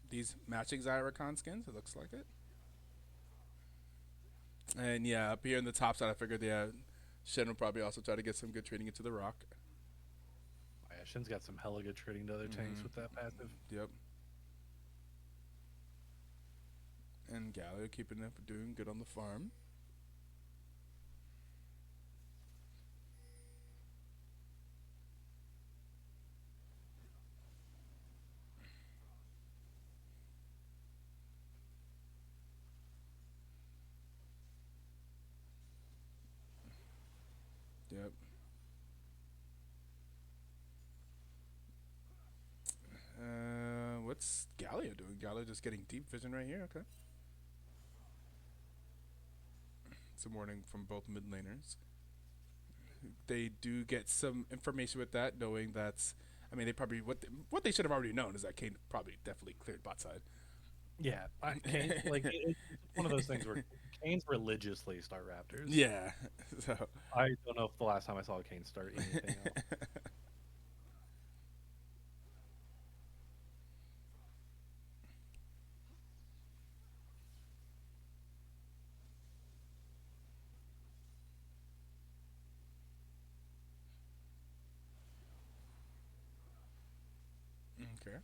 These matching Zyrakan skins, it looks like it. And yeah, up here in the top side, I figured, yeah, Shen will probably also try to get some good trading into the rock. Oh, yeah, Shen's got some hella good trading to other tanks with that passive. Yep. And Galio keeping up, doing good on the farm. Yep. What's Galio doing? Galio just getting deep vision right here. Okay. It's a warning from both mid laners. They do get some information with that, knowing that. I mean, they probably what they should have already known is that Kane probably definitely cleared bot side. Yeah, Kane, it's one of those things where Kane's religiously start Raptors. Yeah. So. I don't know if the last time I saw Kane start anything else. Okay.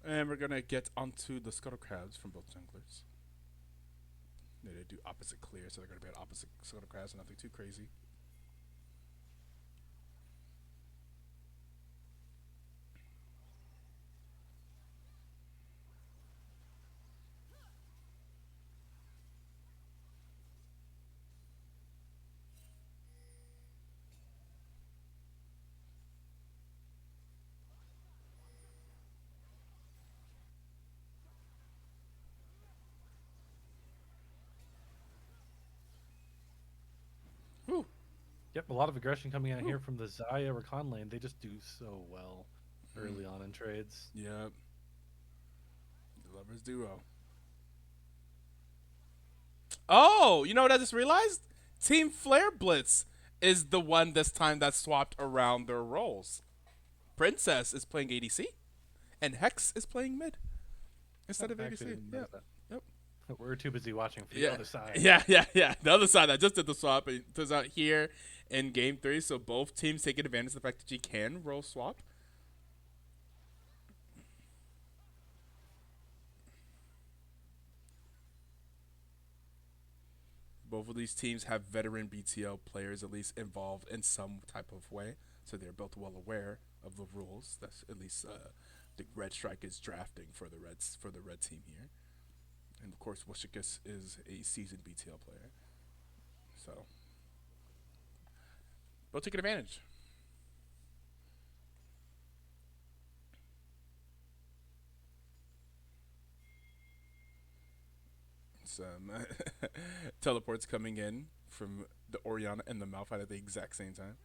And we're gonna get onto the scuttle crabs from both junglers. They do opposite clear, so they're gonna be at opposite scuttle crabs, so nothing too crazy. Whew. Yep, a lot of aggression coming out here from the Zaya Rakan lane. They just do so well early on in trades. Yep. The lovers duo. Oh, you know what I just realized? Team Flareblitz is the one this time that swapped around their roles. Princess is playing ADC, and Hex is playing mid instead of Actually, ADC. didn't notice that. Yep. We're too busy watching for the Yeah, other side. yeah. The other side that just did the swap. It turns out here in game 3, so both teams taking advantage of the fact that you can roll swap. Both of these teams have veteran BTL players at least involved in some type of way, so they're both well aware of the rules. That's at least the Red Strike is drafting for the red team here, and of course Wishikus is a seasoned BTL player, so both taking advantage. Some teleports coming in from the Oriana and the Malphite at the exact same time.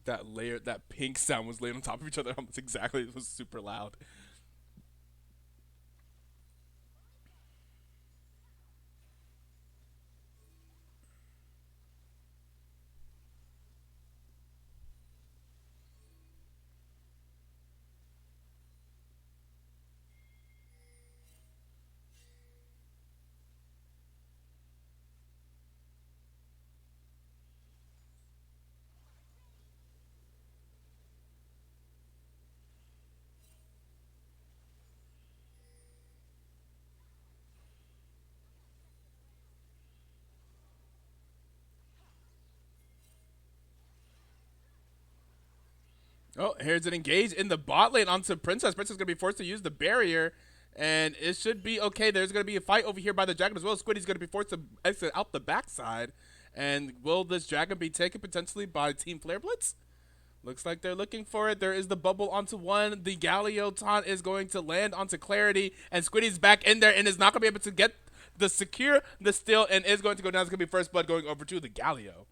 That pink sound was laid on top of each other almost exactly. It was super loud. Oh, here's an engage in the bot lane onto Princess. Princess is going to be forced to use the barrier, and it should be okay. There's going to be a fight over here by the dragon as well. Squiddy's going to be forced to exit out the backside. And will this dragon be taken potentially by Team Flareblitz? Looks like they're looking for it. There is the bubble onto one. The Galio taunt is going to land onto Clarity, and Squiddy's back in there and is not going to be able to get the secure the steal and is going to go down. It's going to be first blood going over to the Galio.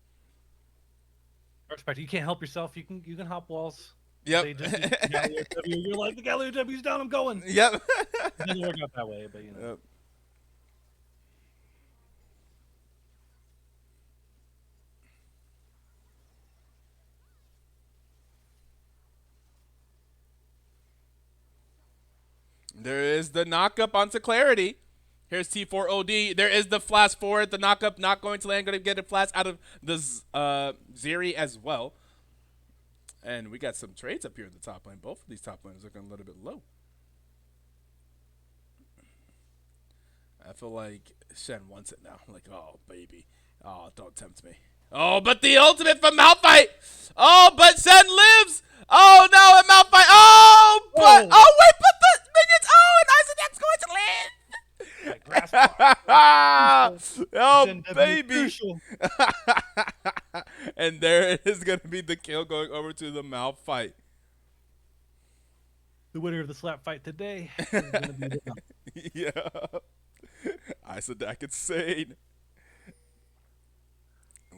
Respect. You can't help yourself. You can hop walls. Yep. They just Galio W. You're like, the Galio W's down. I'm going. Yep. It doesn't work out that way, but you know. Yep. There is the knockup onto Clarity. Here's T4OD. There is the flash forward. The knockup not going to land. Going to get a flash out of the Zeri as well. And we got some trades up here in the top lane. Both of these top lanes looking a little bit low. I feel like Shen wants it now. Like, oh, baby. Oh, don't tempt me. Oh, but the ultimate from Malphite. Oh, but Shen lives. Oh, no, and Malphite. Oh, but, oh, wait, but the minions. Oh, and Isaac X going to land. Oh, baby. And there is going to be the kill going over to the Malphite. The winner of the slap fight today is going to be the Yeah. Isaac insane.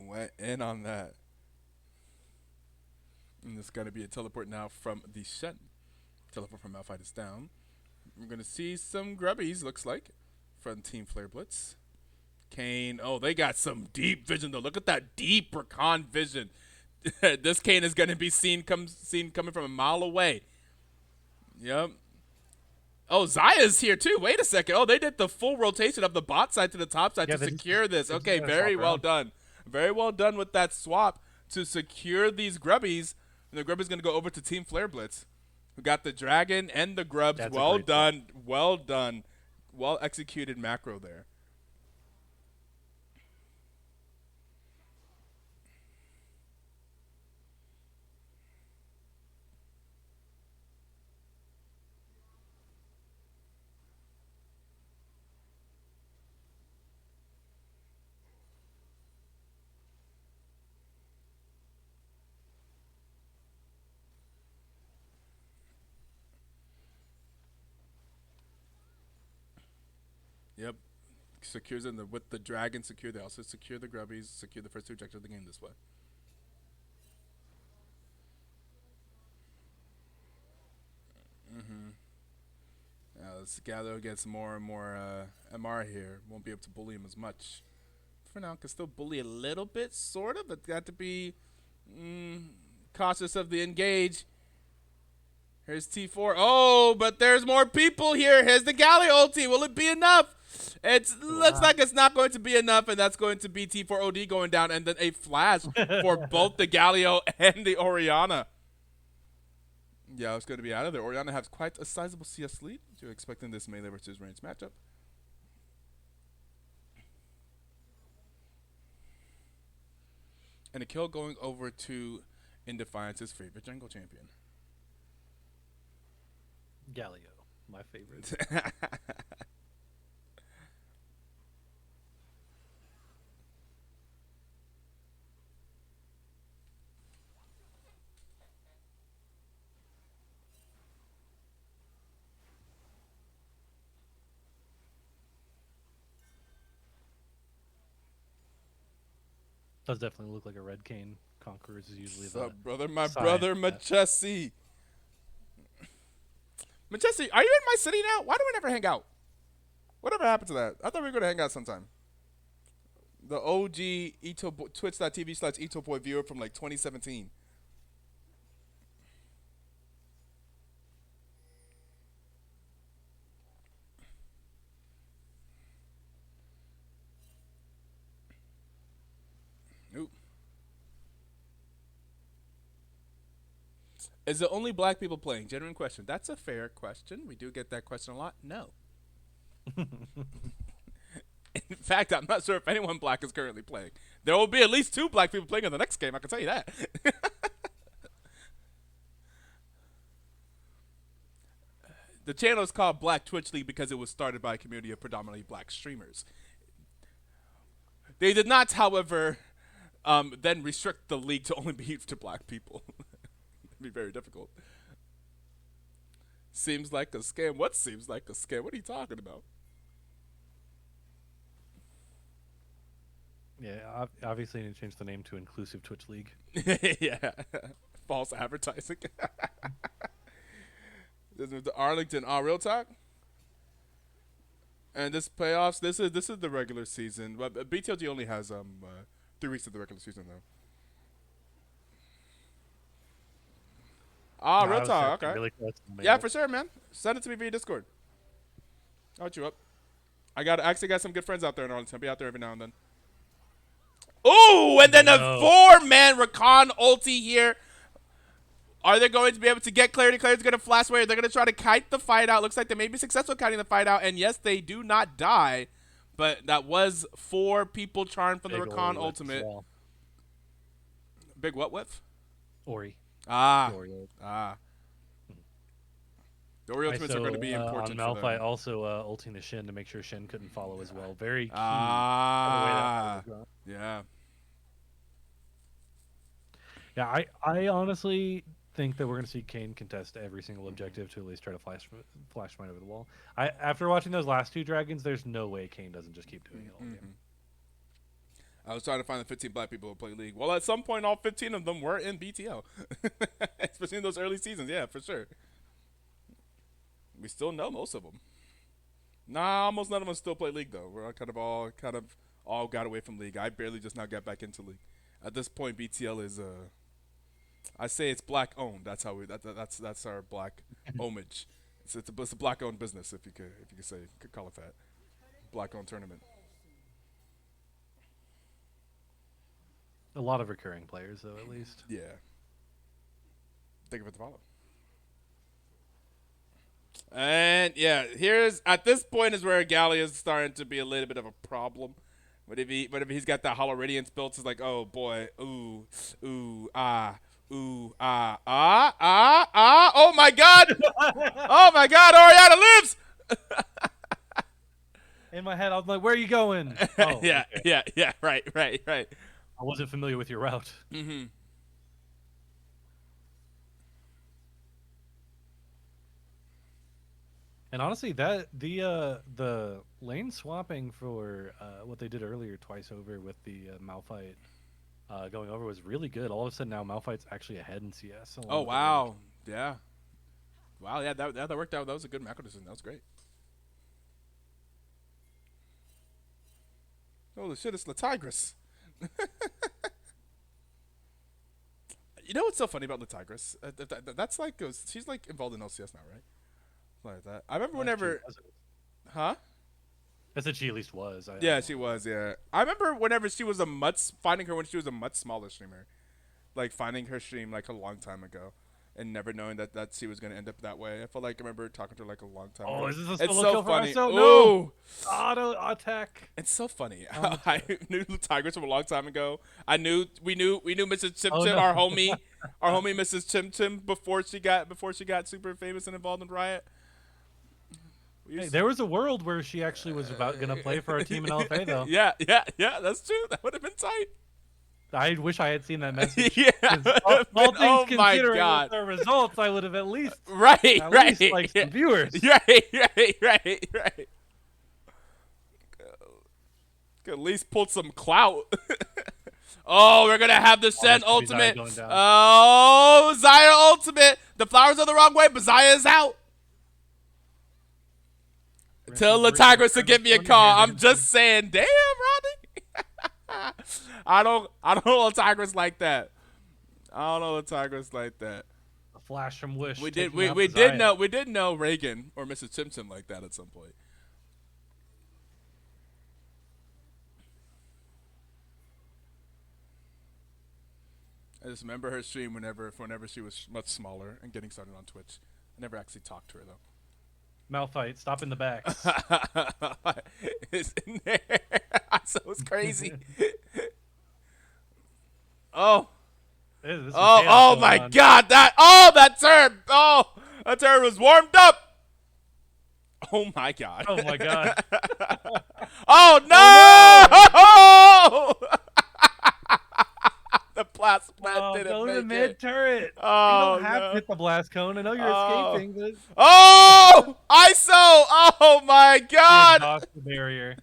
Went in on that. And there's going to be a teleport now from the Shen. Teleport from Malphite is down. We're going to see some grubbies, looks like, from Team Flareblitz. Kane. Oh, they got some deep vision, though. Look at that deep recon vision. This Kane is going to be seen coming from a mile away. Yep. Oh, Zaya's here, too. Wait a second. Oh, they did the full rotation of the bot side to the top side to secure this. Okay, very well done. Very well done with that swap to secure these grubbies. And the grubbies going to go over to Team Flareblitz, who got the dragon and the grubs. That's well done. Well done. Well executed macro there. Yep. Secures in with the dragon secure. They also secure the grubbies, secure the first 2 objectives of the game this way. As Gallo gets more and more MR here, won't be able to bully him as much. For now, can still bully a little bit, sort of, but got to be cautious of the engage. Here's T4. Oh, but there's more people here. Here's the Galio ulti. Will it be enough? It looks like it's not going to be enough, and that's going to be T4 OD going down, and then a flash for both the Galio and the Orianna. Yeah, it's going to be out of there. Orianna has quite a sizable CS lead. You're expecting this melee versus range matchup. And a kill going over to InDefiance's favorite jungle champion. Galio, my favorite. Does definitely look like a red cane. Conquerors is usually What's the up, brother? My sign brother, that- Machesi. Machesi, are you in my city now? Why do we never hang out? Whatever happened to that? I thought we were going to hang out sometime. The OG Etoe Twitch.tv/Etoe Boy viewer from like 2017. Nope. Is it only black people playing? Genuine question. That's a fair question. We do get that question a lot. No. In fact, I'm not sure if anyone black is currently playing. There will be at least 2 black people playing in the next game. I can tell you that. The channel is called Black Twitch League because it was started by a community of predominantly black streamers. They did not, however, then restrict the league to only be to black people. It'd be very difficult. Seems like a scam. What seems like a scam? What are you talking about? Yeah, obviously you need to change the name to Inclusive Twitch League. Yeah. False advertising. This is the Arlington. Real talk. And this playoffs. This is the regular season. But BTLG only has 3 weeks of the regular season though. Real talk. Okay. Really close to the Yeah, mail. for sure, man. Send it to me via Discord. I'll hit you up. I actually got some good friends out there in Arlington. I'll be out there every now and then. Ooh, and then a 4-man Rakan ulti here. Are they going to be able to get clarity? Clarity's going to flash away. They're going to try to kite the fight out. Looks like they may be successful kiting the fight out. And yes, they do not die. But that was 4 people charmed from the Big Rakan Ori whip as ultimate. well. Big what whiff? Ori. The Ori I ultimates are going to be important on for Malphite them. also ulting the Shin to make sure Shin couldn't follow as well. Very key. Yeah. Yeah, I honestly think that we're going to see Kane contest every single objective to at least try to flash mine over the wall. After watching those last 2 dragons, there's no way Kane doesn't just keep doing it all game. I was trying to find the 15 black people who play League. Well, at some point, all 15 of them were in BTL. Especially in those early seasons. Yeah, for sure. We still know most of them. Nah, almost none of them still play League, though. We're all got away from League. I barely just now got back into League. At this point, BTL is, I say it's black-owned. That's how that's our black homage. It's a black-owned business, if you could call it that. Black-owned tournament. A lot of recurring players, though, at least. Yeah. Thank you for the follow. And yeah, at this point is where Gallia is starting to be a little bit of a problem. But if he's got that Hollow Radiance built, it's like, oh boy, oh my god, oh my god, Orianna lives. In my head, I was like, "Where are you going?" Oh, yeah, okay. yeah, right. I wasn't familiar with your route. Mm-hmm. And honestly, that the lane swapping for what they did earlier twice over with the Malphite going over was really good. All of a sudden now Malphite's actually ahead in CS. Oh wow, yeah, wow, yeah, that worked out. That was a good macro decision. That was great. Holy shit, it's the Tigress. You know what's so funny about the Tigress? That's like she's like involved in LCS now, right? Like that. I remember whenever, huh? I said she at least was. Yeah, she was. Yeah, I remember whenever she was finding her when she was a much smaller streamer, like finding her stream like a long time ago, and never knowing that she was gonna end up that way. I feel like I remember talking to her like a long time ago. Oh, is this a It's solo so kill for funny. ISO? Ooh, No! Auto attack. it's so funny. I knew the Tigers from a long time ago. We knew Mrs. Chim Oh, Chim, no. our homie Mrs. Chim Chim before she got super famous and involved in Riot. Hey, there was a world where she actually was gonna play for our team in LFA though. Yeah, that's true. That would have been tight. I wish I had seen that message. Yeah. 'Cause all Oh things my considering God. with the results, I would have at least Right. least, like some viewers. Right. Could at least pull some clout. Oh, we're gonna have the Shen this could be Xayah ultimate. going down. Oh, Xayah ultimate. The flowers are the wrong way, but Xayah is out. Tell the Tigers to give me a call. I'm just saying, damn, Rodney. I don't know the Tigers like that. I don't know the Tigers like that. A flash from Wish. We taking out did Xayah. know Reagan or Mrs. Simpson like that at some point. I just remember her stream whenever she was much smaller and getting started on Twitch. I never actually talked to her though. Malphite, stop in the back. It's in there. So it's crazy. Oh. Oh my God! That turn! Oh, that turn was warmed up. Oh my God! Oh my God! Oh no! The blast plant didn't go to make the mid it. turret. Oh, you don't have no. to hit the blast cone. I know you're escaping, but Oh! ISO! Oh my God! exhaust the barrier.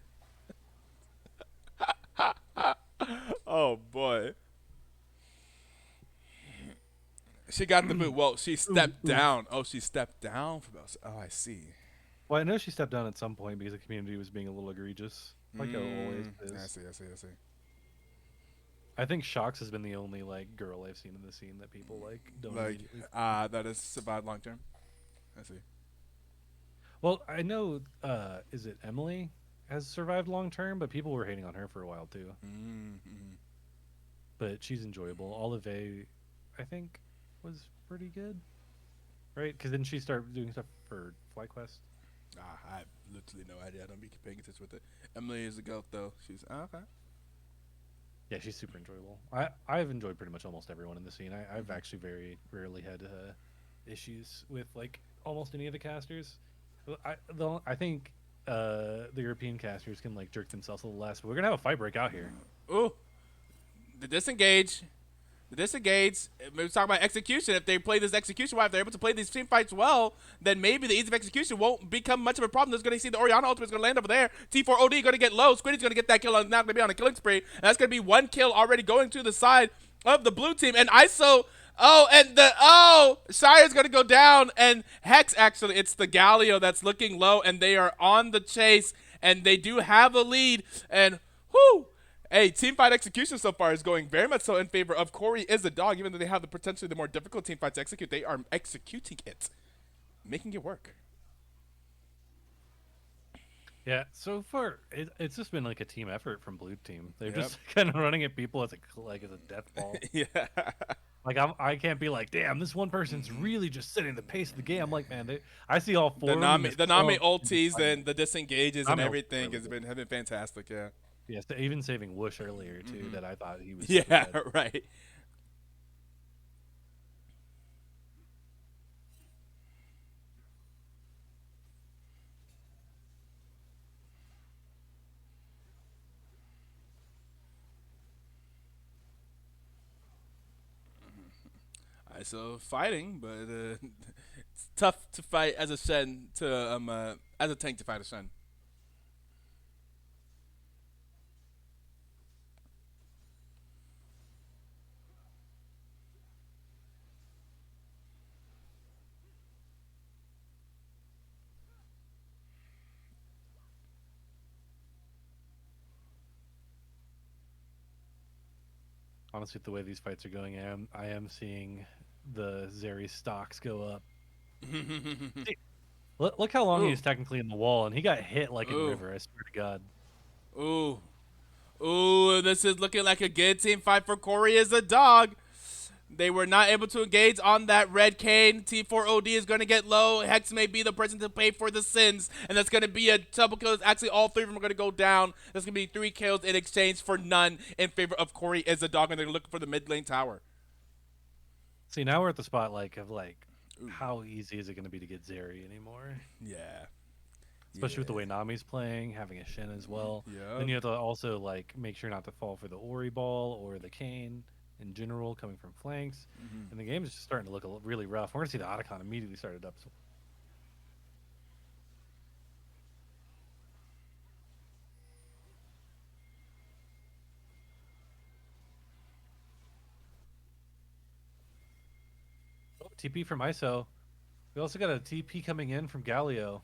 Oh boy. She got the boot. Well, she stepped down. Oh, she stepped down from us. Oh, I see. Well, I know she stepped down at some point because the community was being a little egregious, like it always is. I see. I think Shox has been the only like girl I've seen in the scene that people like don't Like, immediately. that is survived long term. I see. Well, I know. Is it Emily has survived long term, but people were hating on her for a while too. Mm-hmm. But she's enjoyable. Olive, I think, was pretty good, right? Because then she started doing stuff for FlyQuest. I have literally no idea. I don't be paying attention with it. Emily is a goat though. She's okay. Yeah, she's super enjoyable. I've enjoyed pretty much almost everyone in the scene. I've actually very rarely had issues with like almost any of the casters. I think the European casters can like jerk themselves a little less. But we're gonna have a fight break out here. Ooh, the disengage. We're talking about execution. If they play this execution well, if they're able to play these team fights well, then maybe the ease of execution won't become much of a problem. There's going to see the Orianna ultimate is going to land over there. T4 OD going to get low. Squiddy's going to get that kill. Now going to be on a killing spree. And that's going to be one kill already going to the side of the blue team. And ISO, Shire's going to go down. And Hex, actually, it's the Galio that's looking low. And they are on the chase. And they do have a lead. And, whoo. Hey, team fight execution so far is going very much so in favor of Cory is a dog. Even though they have potentially the more difficult team fight to execute, they are executing it, making it work. Yeah, so far it's just been like a team effort from blue team. They're just kind of running at people as a death ball. Yeah. Like I can't be like, damn, this one person's really just setting the pace of the game. I'm like, man, I see all four. The Nami of them ultis and the disengages and Nami everything ultis have been fantastic. Yeah. Yes, even saving Whoosh earlier too. That I thought he was. Yeah. Right. So fighting, but it's tough to fight as a Shen as a tank to fight a Shen. honestly, with the way these fights are going, I am seeing the Zeri stocks go up. See, look how long Ooh. he's technically in the wall, and he got hit like in Ooh. River. I swear to God. Ooh. Ooh, this is looking like a good team fight for Cory as a dog. They were not able to engage on that red cane. T4OD is going to get low. Hex may be the person to pay for the sins. And that's going to be a double kill. Actually, all 3 of them are going to go down. There's going to be 3 kills in exchange for none in favor of Cory as a dog. And they're looking for the mid lane tower. See, now we're at the spot how easy is it going to be to get Zeri anymore? Yeah. Especially with the way Nami's playing, having a Shen as well. Yeah. Then you have to also make sure not to fall for the Ori ball or the cane in general coming from flanks. And the game is just starting to look really rough. We're going to see the Otacon immediately started up. TP from ISO. We also got a TP coming in from Galio.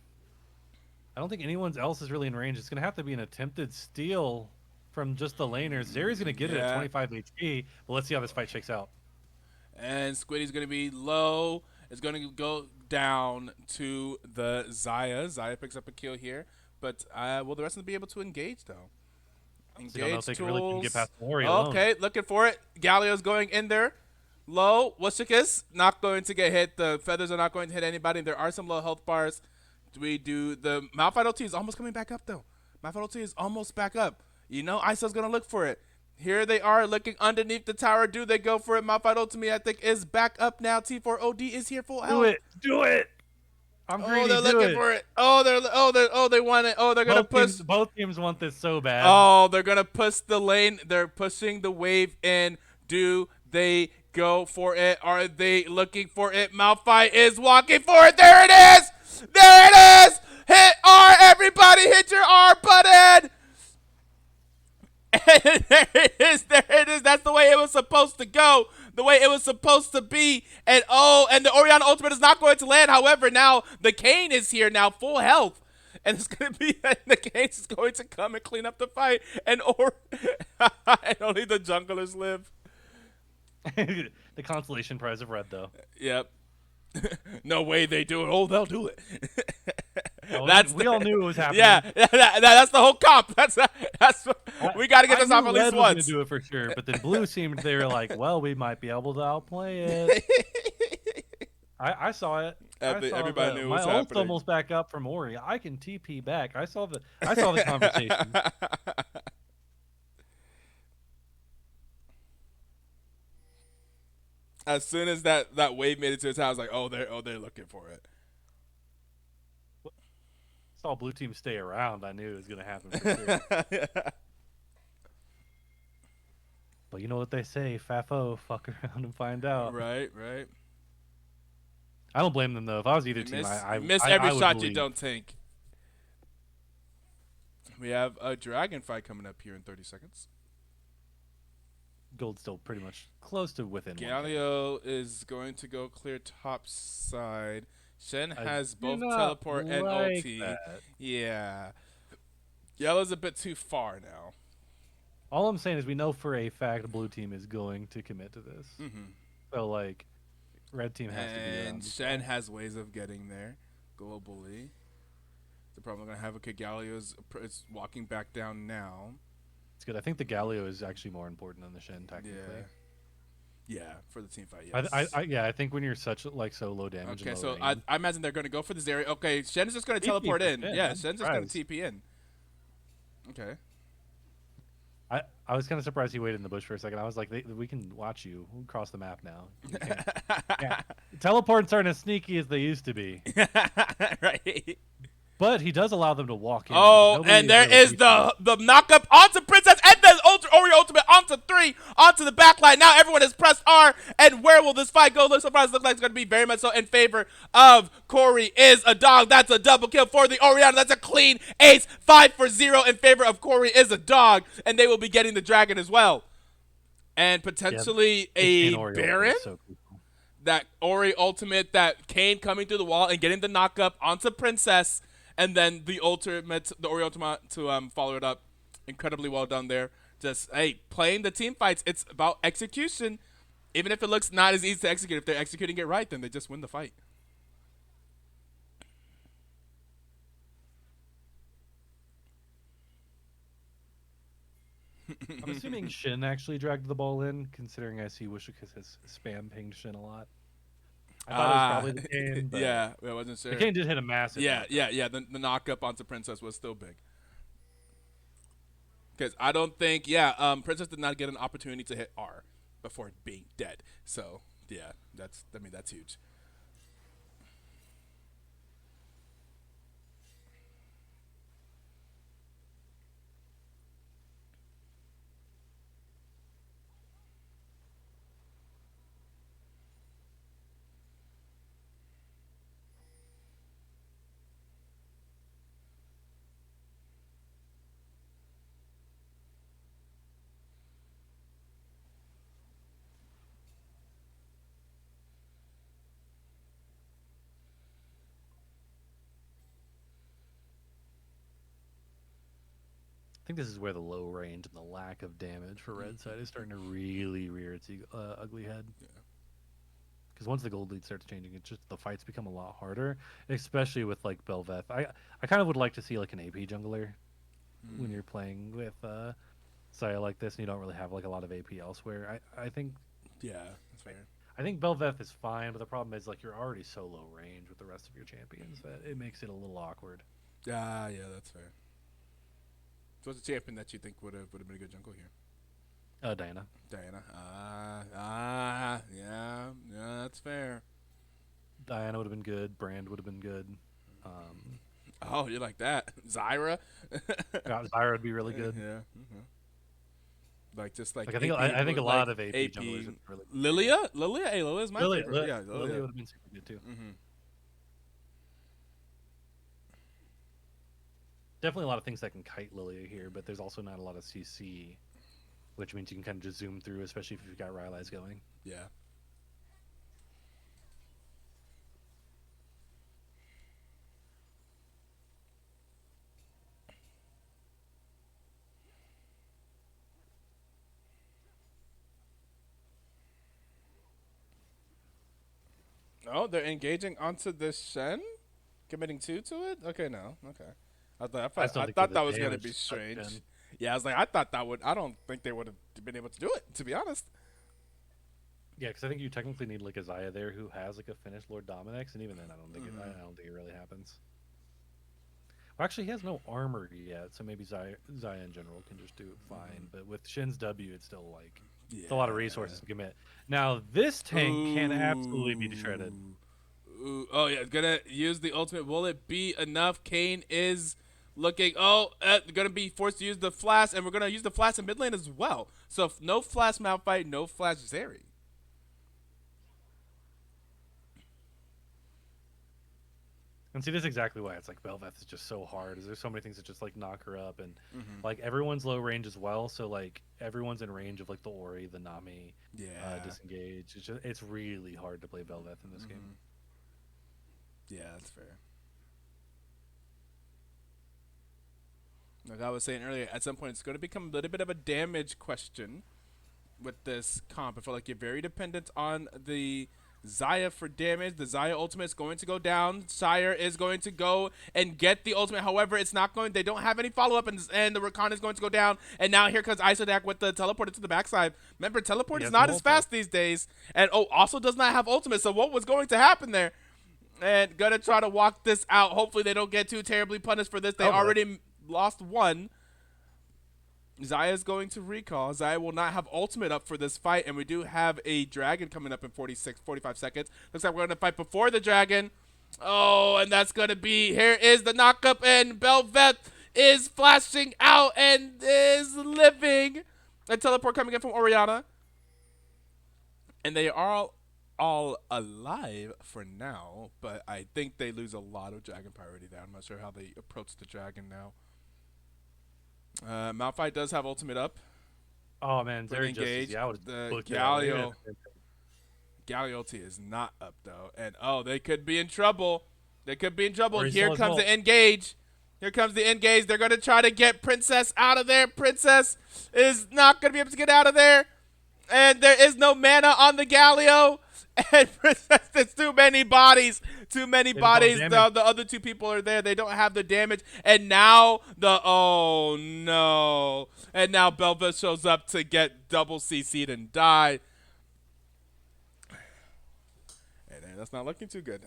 I don't think anyone else is really in range. It's going to have to be an attempted steal from just the laners. Zeri's going to get it at 25 HP, but let's see how this fight shakes out. And Squiddy's going to be low. It's going to go down to the Xayah. Xayah picks up a kill here. But will the rest of them be able to engage, though? So I don't know if they really can get past Ori Okay, looking for it. Galio's going in there. Low. Washikis not going to get hit. The feathers are not going to hit anybody. There are some low health bars. We do the Malphite OT is almost coming back up, though. Malphite OT is almost back up. You know, ISO's going to look for it. Here they are looking underneath the tower. Do they go for it? Malphite Ultimate, I think, is back up now. T4OD is here full health. Do it. Do it. I'm greedy. They're looking for it. They want it. Oh, they're going to push. Both teams want this so bad. Oh, they're going to push the lane. They're pushing the wave in. Do they go for it? Are they looking for it? Malphite is walking for it. There it is. There it is! Hit R! Everybody hit your R button! And there it is! There it is! That's the way it was supposed to go. The way it was supposed to be. And and the Orianna ultimate is not going to land. However, now the Kayn is here now, full health. And it's going to be the Kayn is going to come and clean up the fight. And and only the junglers live. The consolation prize of red, though. Yep. No way they do it. Oh, they'll do it. We all knew it was happening. Yeah, that's the whole comp. We got to get this off at least once. Red was gonna do it for sure, but then blue seemed they were like, well, we might be able to outplay it. I saw it. Everybody knew it was my ult's happening. almost back up from Ori. I can TP back. I saw the conversation. As soon as that wave made it to his house, like, they're looking for it. Saw blue team stay around. I knew it was gonna happen for sure. But you know what they say, Fafo, fuck around and find out. Right. I don't blame them though. If I was either team, I miss I every would shot believe. you don't take. We have a dragon fight coming up here in 30 seconds. Gold's still pretty much close to within. Galio is going to go clear top side. Shen has both not teleport and like ulti. that. Yeah. Yellow's a bit too far now. All I'm saying is we know for a fact the blue team is going to commit to this. So red team has to be. And Shen has ways of getting there globally. The problem we're gonna have with Galio is walking back down now. It's good. I think the Galio is actually more important than the Shen technically. Yeah, for the team fight. Yes. I think when you're so low damage. Okay, and so low range, I imagine they're gonna go for this area. Okay, Shen is just gonna teleport in. Yeah, Shen's just gonna TP in. Okay. I was kind of surprised he waited in the bush for a second. I was like, we can watch you. We'll cross the map now. Teleport's aren't as sneaky as they used to be. Right. But he does allow them to walk in. Oh, and there is the knock-up onto Princess, and then Ori ultimate onto 3, onto the backline. Now everyone has pressed R, and where will this fight go? So far, it looks like it's going to be very much so in favor of Cory is a dog. That's a double kill for the Orianna. That's a clean ace. 5-0 in favor of Cory is a dog, and they will be getting the dragon as well. And potentially a Baron. So cool. That Ori ultimate, that Kayn coming through the wall and getting the knock-up onto Princess. And then the Ori ultimate to follow it up. Incredibly well done there Just, hey, playing the team fights, it's about execution. Even if it looks not as easy to execute, if they're executing it right, then they just win the fight. I'm assuming Shin actually dragged the ball in, considering I see Wishika has spam pinged Shin a lot. I thought it was probably the Kane, but yeah, I wasn't sure. the Kane did hit a massive. Yeah. The knock up onto Princess was still big. Because I don't think, Princess did not get an opportunity to hit R before being dead. So, yeah, that's huge. I think this is where the low range and the lack of damage for red side is starting to really rear its ugly head. Yeah. Because once the gold lead starts changing, it just the fights become a lot harder, especially with like Belveth. I kind of would like to see like an AP jungler when you're playing with Saya like this, and you don't really have like a lot of AP elsewhere. I think that's fair. I think Belveth is fine, but the problem is like you're already so low range with the rest of your champions that it makes it a little awkward. Yeah, that's fair. So what's a champion that you think would have been a good jungle here? Diana. Yeah, that's fair. Diana would have been good. Brand would have been good. Oh, you like that? Zyra? Zyra would be really good. Yeah. Like just like I think AP, a lot of AP AP. junglers would really Lilia? Hey, Lilia's my favorite. Yeah, Lilia would have been super good too. Definitely a lot of things that can kite Lilia here, but there's also not a lot of CC, which means you can kind of just zoom through, especially if you've got Rylai's going. Yeah. Oh, they're engaging onto this Shen? Committing two to it? Okay, no. Okay. I thought that was going to be strange. Yeah, I was like, I don't think they would have been able to do it, to be honest. Yeah, because I think you technically need like a Xayah there who has like a finished Lord Dominix, and even then I don't think it really happens. Well, actually, he has no armor yet, so maybe Xayah in general can just do it fine. But with Shin's W, it's still like it's a lot of resources to commit. Now this tank can absolutely be shredded. Oh yeah, gonna use the ultimate. Will it be enough? Kane is looking. Gonna be forced to use the flash, and we're gonna use the flash in mid lane as well. So no flash Malphite, no flash Zeri. And see, this is exactly why it's like Belveth is just so hard. Is there's so many things that just like knock her up, and like everyone's low range as well. So like everyone's in range of like the Ori, the Nami, disengage. It's really hard to play Belveth in this game. Yeah, that's fair. Like I was saying earlier, at some point it's going to become a little bit of a damage question with this comp. I feel like you're very dependent on the Xayah for damage. The Xayah ultimate is going to go down. Sire is going to go and get the ultimate. However, it's not going. They don't have any follow-up, and the Rakan is going to go down. And now here comes Isodak with the teleporter to the backside. Remember, teleport is not as fast these days. And also does not have ultimate. So what was going to happen there? And gonna try to walk this out. Hopefully they don't get too terribly punished for this. They already lost one. Xayah is going to recall. Xayah will not have ultimate up for this fight, and we do have a dragon coming up in 45 seconds. Looks like we're going to fight before the dragon. Oh, and that's going to be, here is the knockup, and Belveth is flashing out and is living. A teleport coming in from Orianna. And they are all alive for now, but I think they lose a lot of dragon priority there. I'm not sure how they approach the dragon now. Malphite does have ultimate up. Oh man, they're engaged. The Galio ulti is not up though, and they could be in trouble. They could be in trouble. Here comes the engage. Here comes the engage. They're going to try to get Princess out of there. Princess is not going to be able to get out of there. And there is no mana on the Galio. And Princess, there's too many bodies. Too many bodies. The other two people are there. They don't have the damage. And now oh no. And now Belva shows up to get double CC'd and die. And that's not looking too good.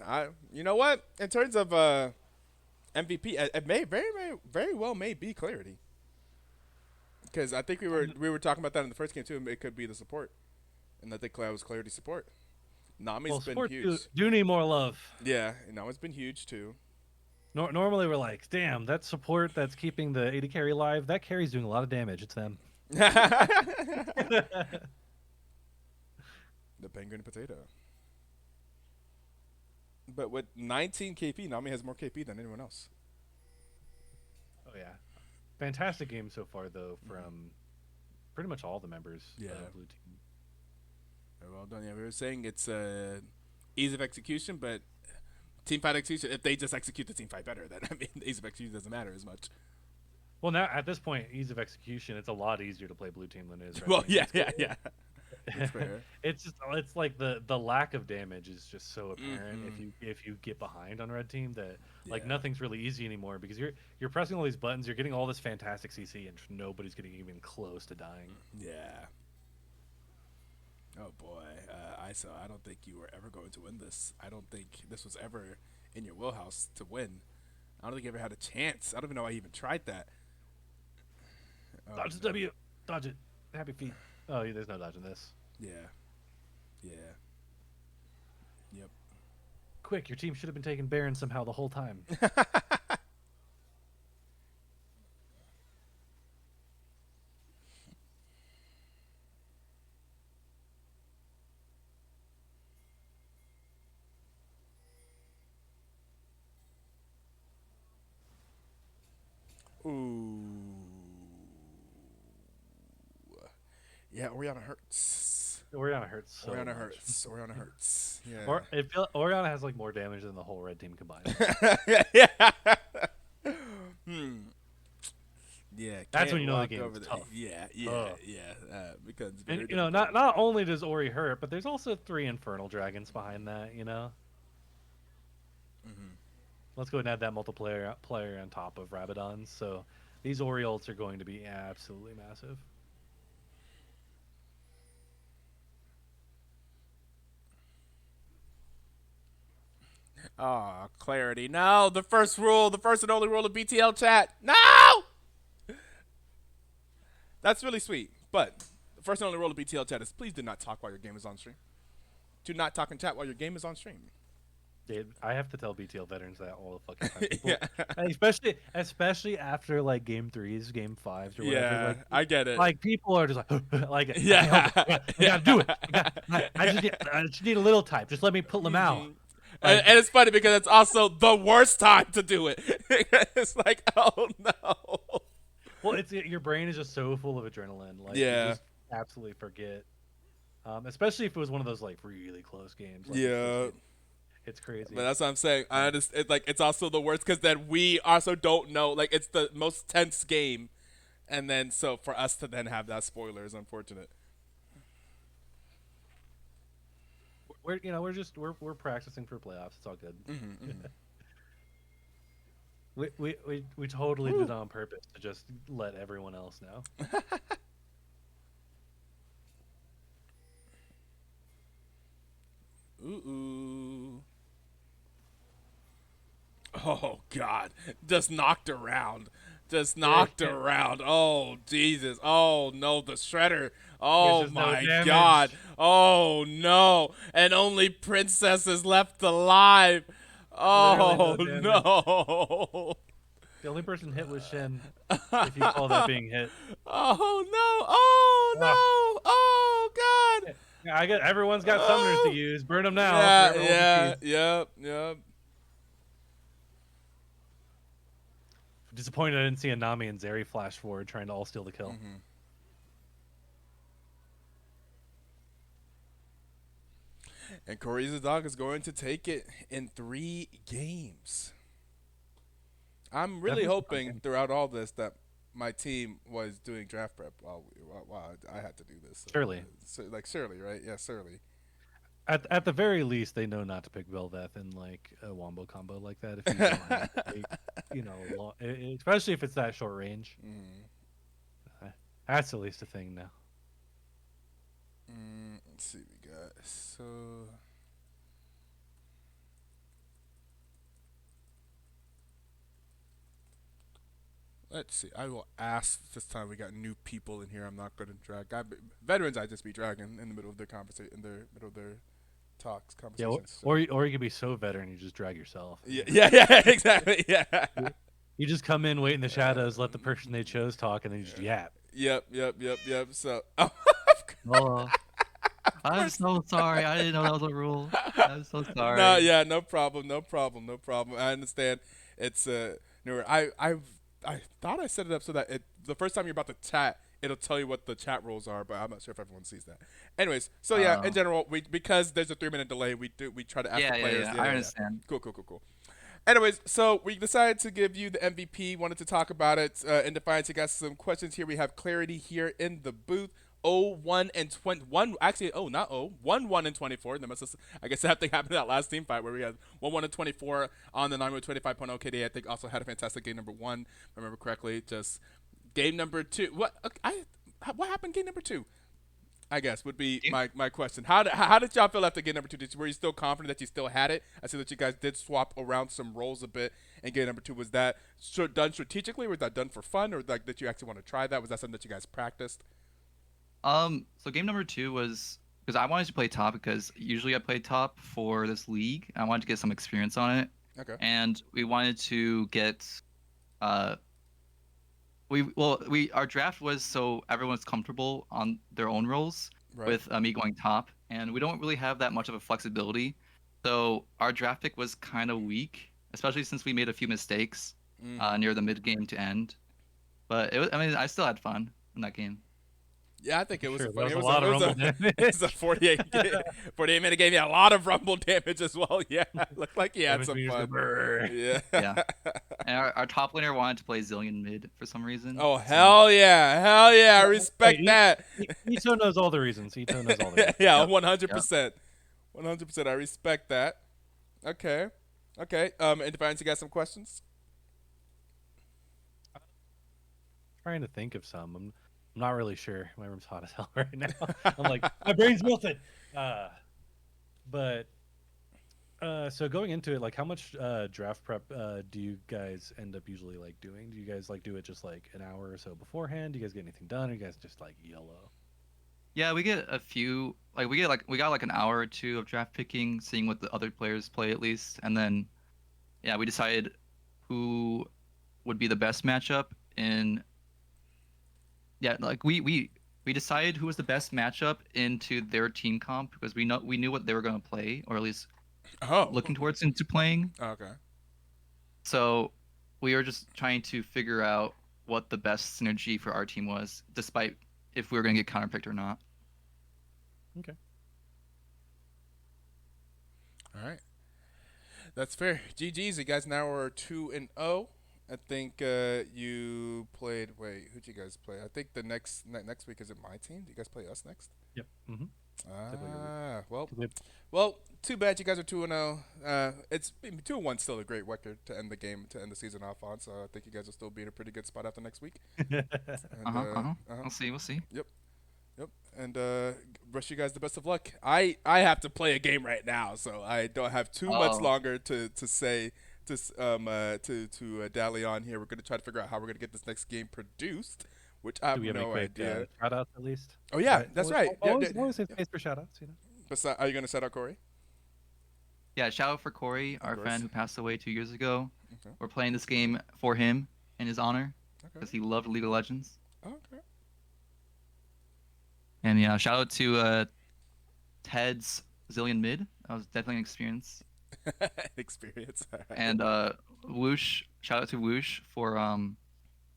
You know what? In terms of MVP, it may very well may be Clarity. Because I think we were talking about that in the first game too. It could be the support. And I think was Clarity support. Nami's been huge. Do need more love. Yeah, Nami's been huge too. Normally we're like, damn, that support that's keeping the AD carry alive, that carry's doing a lot of damage. It's them. The penguin potato. But with 19 KP, Nami has more KP than anyone else. Oh yeah. Fantastic game so far though from pretty much all the members of Blue Team. Very well done. Yeah, we were saying it's ease of execution, but team fight execution, if they just execute the team fight better, then the ease of execution doesn't matter as much. Well, now at this point, ease of execution, it's a lot easier to play Blue Team than it is. Well, yeah. That's fair. It's like the lack of damage is just so apparent if you get behind on Red Team that like nothing's really easy anymore because you're pressing all these buttons, you're getting all this fantastic CC, and nobody's getting even close to dying. Yeah. Oh boy, I don't think you were ever going to win this. I don't think this was ever in your wheelhouse to win. I don't think you ever had a chance. I don't even know why you even tried that. Dodge the W. Dodge it. Happy feet. Oh, there's no dodging this. Yeah. Yep. Quick, your team should have been taking Baron somehow the whole time. Ooh. Yeah, Orianna hurts. Orianna hurts so Orianna much. hurts. Orianna hurts. Yeah. Orianna has like more damage than the whole Red Team combined. Yeah. Yeah. That's when you know the game is tough. Yeah. Because and, not only does Ori hurt, but there's also 3 Infernal Dragons behind that. Let's go ahead and add that multiplayer player on top of Rabadon's. So these Ori ults are going to be absolutely massive. Oh, Clarity. No, the first and only rule of BTL chat. No! That's really sweet. But the first and only rule of BTL chat is please do not talk while your game is on stream. Do not talk in chat while your game is on stream. Dude, I have to tell BTL veterans that all the fucking time. People, especially after like game 3s, game 5s, or whatever. Yeah, like, I get it. Like people are just like, Yeah. I gotta do it. I just need a little type. Just let me pull them out. And it's funny because it's also the worst time to do it. It's like, oh no. Well, your brain is just so full of adrenaline. Like, yeah. You just absolutely forget. Especially if it was one of those like really close games. Like, yeah. It's crazy. But that's what I'm saying. I understand. It's also the worst because then we also don't know. Like, it's the most tense game, and then so for us to then have that spoiler is unfortunate. We're practicing for playoffs. It's all good. We totally did it on purpose to just let everyone else know. Ooh. Oh God! Just knocked around. Around. Oh Jesus! Oh no! The shredder. Oh my God! Oh no! And only Princess is left alive. Oh no! The only person hit was Shen. If you call that being hit. Oh no! Oh no! Oh God! Yeah, everyone's got summoners to use. Burn them now. Yep. Disappointed I didn't see a Nami and Zeri flash forward trying to all steal the kill. And Cory's dog is going to take it in 3 games. I'm really Definitely hoping something. throughout all this that my team was doing draft prep while I had to do this. Surely. Like Surly, right? Yeah, Surly. At the very least, they know not to pick Belveth in like a wombo combo like that if you don't have like, especially if it's that short range. Uh, That's at least a thing now. Let's see, we got so. Let's see. I will ask this time. We got new people in here. I'm not going to drag. Veterans, I just be dragging in the middle of their conversation, in their middle of their talks, Yeah, conversations. or you could be so veteran you just drag yourself. Yeah, exactly. Yeah. You just come in, wait in the shadows, let the person they chose talk, and then you just yap. Yep. So, Oh, I'm so sorry. I didn't know that was a rule. I'm so sorry. no, yeah, no problem. I understand. It's no, I thought I set it up so that the first time you're about to chat, it'll tell you what the chat rules are, but I'm not sure if everyone sees that. Anyways, so yeah, in general, because there's a 3-minute delay, we try to ask the players. I understand. Cool. Anyways, so we decided to give you the MVP. Wanted to talk about it in Defiance. You got some questions here. We have Clarity here in the booth. 1 and 21. Actually, not 1 and 24. I guess that thing happened in that last team fight where we had 1 and 24 on the 9.25.0 KD. I think also had a fantastic game number 1, if I remember correctly. Just game number 2. What happened game number 2? I guess would be my question. How did y'all feel after game number 2? Were you still confident that you still had it? I see that you guys did swap around some roles a bit in game number 2. Was that done strategically? Was that done for fun, or like did you actually want to try that? Was that something that you guys practiced? So game number 2 was because I wanted to play top because usually I play top for this league. I wanted to get some experience on it. Okay. And we wanted to get, our draft was so everyone's comfortable on their own roles with me going top, and we don't really have that much of a flexibility. So our draft pick was kind of weak, especially since we made a few mistakes near the mid game to end. But I still had fun in that game. Yeah, I think it was Sure, funny. a lot of rumble damage. It was a 48-minute game. Yeah, a lot of rumble damage as well. Yeah, looked like he had some fun. Yeah. Yeah. And our top laner wanted to play Zillion mid for some reason. Oh, hell yeah. I respect that. Etoe knows all the reasons. Etoe knows all the reasons. Yeah, 100%. 100%. I respect that. Okay. And Defiance, you got some questions? Trying to think of some. I'm not really sure. My room's hot as hell right now. I'm like, my brain's melted. So going into it, like, how much draft prep do you guys end up usually like doing? Do you guys like do it just like an hour or so beforehand? Do you guys get anything done? Or you guys just like YOLO? Yeah, we get a few. Like we got like an hour or 2 of draft picking, seeing what the other players play at least, and then we decided who would be the best matchup in. Yeah, like we decided who was the best matchup into their team comp because we knew what they were going to play, or at least looking towards into playing. Okay. So we were just trying to figure out what the best synergy for our team was, despite if we were going to get counterpicked or not. Okay. All right. That's fair. GG's. You guys now are 2-0. I think you played. Wait, who'd you guys play? I think the next week is it my team? Do you guys play us next? Yep. Well, too bad you guys are 2-0. It's 2-1, still a great record to end the game, to end the season off on. So I think you guys will still be in a pretty good spot after next week. We'll see. Yep. And wish you guys the best of luck. I have to play a game right now, so I don't have too much longer to say. To dally on here. We're going to try to figure out how we're going to get this next game produced, which I have no idea. Shout outs at least. Oh yeah, that's right. Always have space for shout outs, you know. But are you going to shout out Cory? Yeah, shout out for Cory, our friend who passed away 2 years ago. Okay. We're playing this game for him in his honor because he loved League of Legends. Okay. And yeah, shout out to Ted's Zillion mid. That was definitely an experience. Experience. And Whoosh, shout out to Whoosh for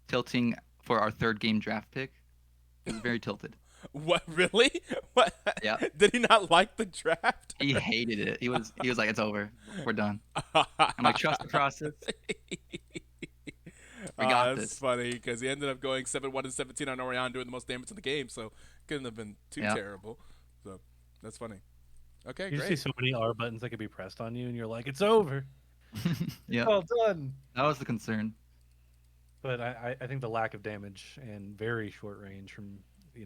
tilting for our 3rd game draft pick. He was very tilted. What, really? What? Yeah. Did he not like the draft? He hated it. He was like, it's over. We're done. I'm like, trust the process. We got That's this. funny because he ended up going 7-1 and 17 on Orion, doing the most damage in the game. So couldn't have been too Yeah. terrible. So that's funny. Okay, You just great. see so many R buttons that could be pressed on you, and you're like, it's over. Yeah, Well done. that was the concern. But I think the lack of damage and very short range from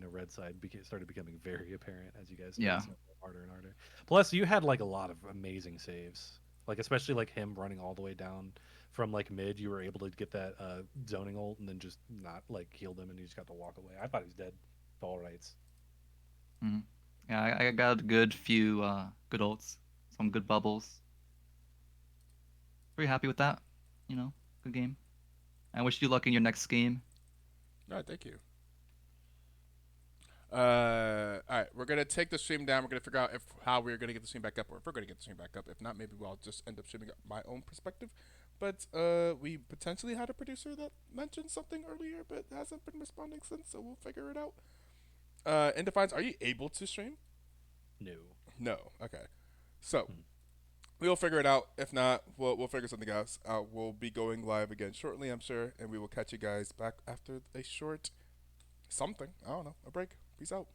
red side started becoming very apparent as you guys Yeah. started going harder and harder. Plus, you had like a lot of amazing saves, like especially like him running all the way down from like mid. You were able to get that zoning ult and then just not like heal them, and you just got to walk away. I thought he was dead. To all rights. Mhm. Yeah, I got a good few good ults, some good bubbles. Pretty happy with that. Good game. I wish you luck in your next game. All right, thank you. All right, we're gonna take the stream down. We're gonna figure out how we're gonna get the stream back up, or if we're gonna get the stream back up. If not, maybe I'll just end up streaming up my own perspective. But we potentially had a producer that mentioned something earlier, but hasn't been responding since. So we'll figure it out. InDef, are you able to stream? No. No. Okay. So we'll figure it out. If not, we'll figure something else out. We'll be going live again shortly, I'm sure, and we will catch you guys back after a short something. I don't know, a break. Peace out.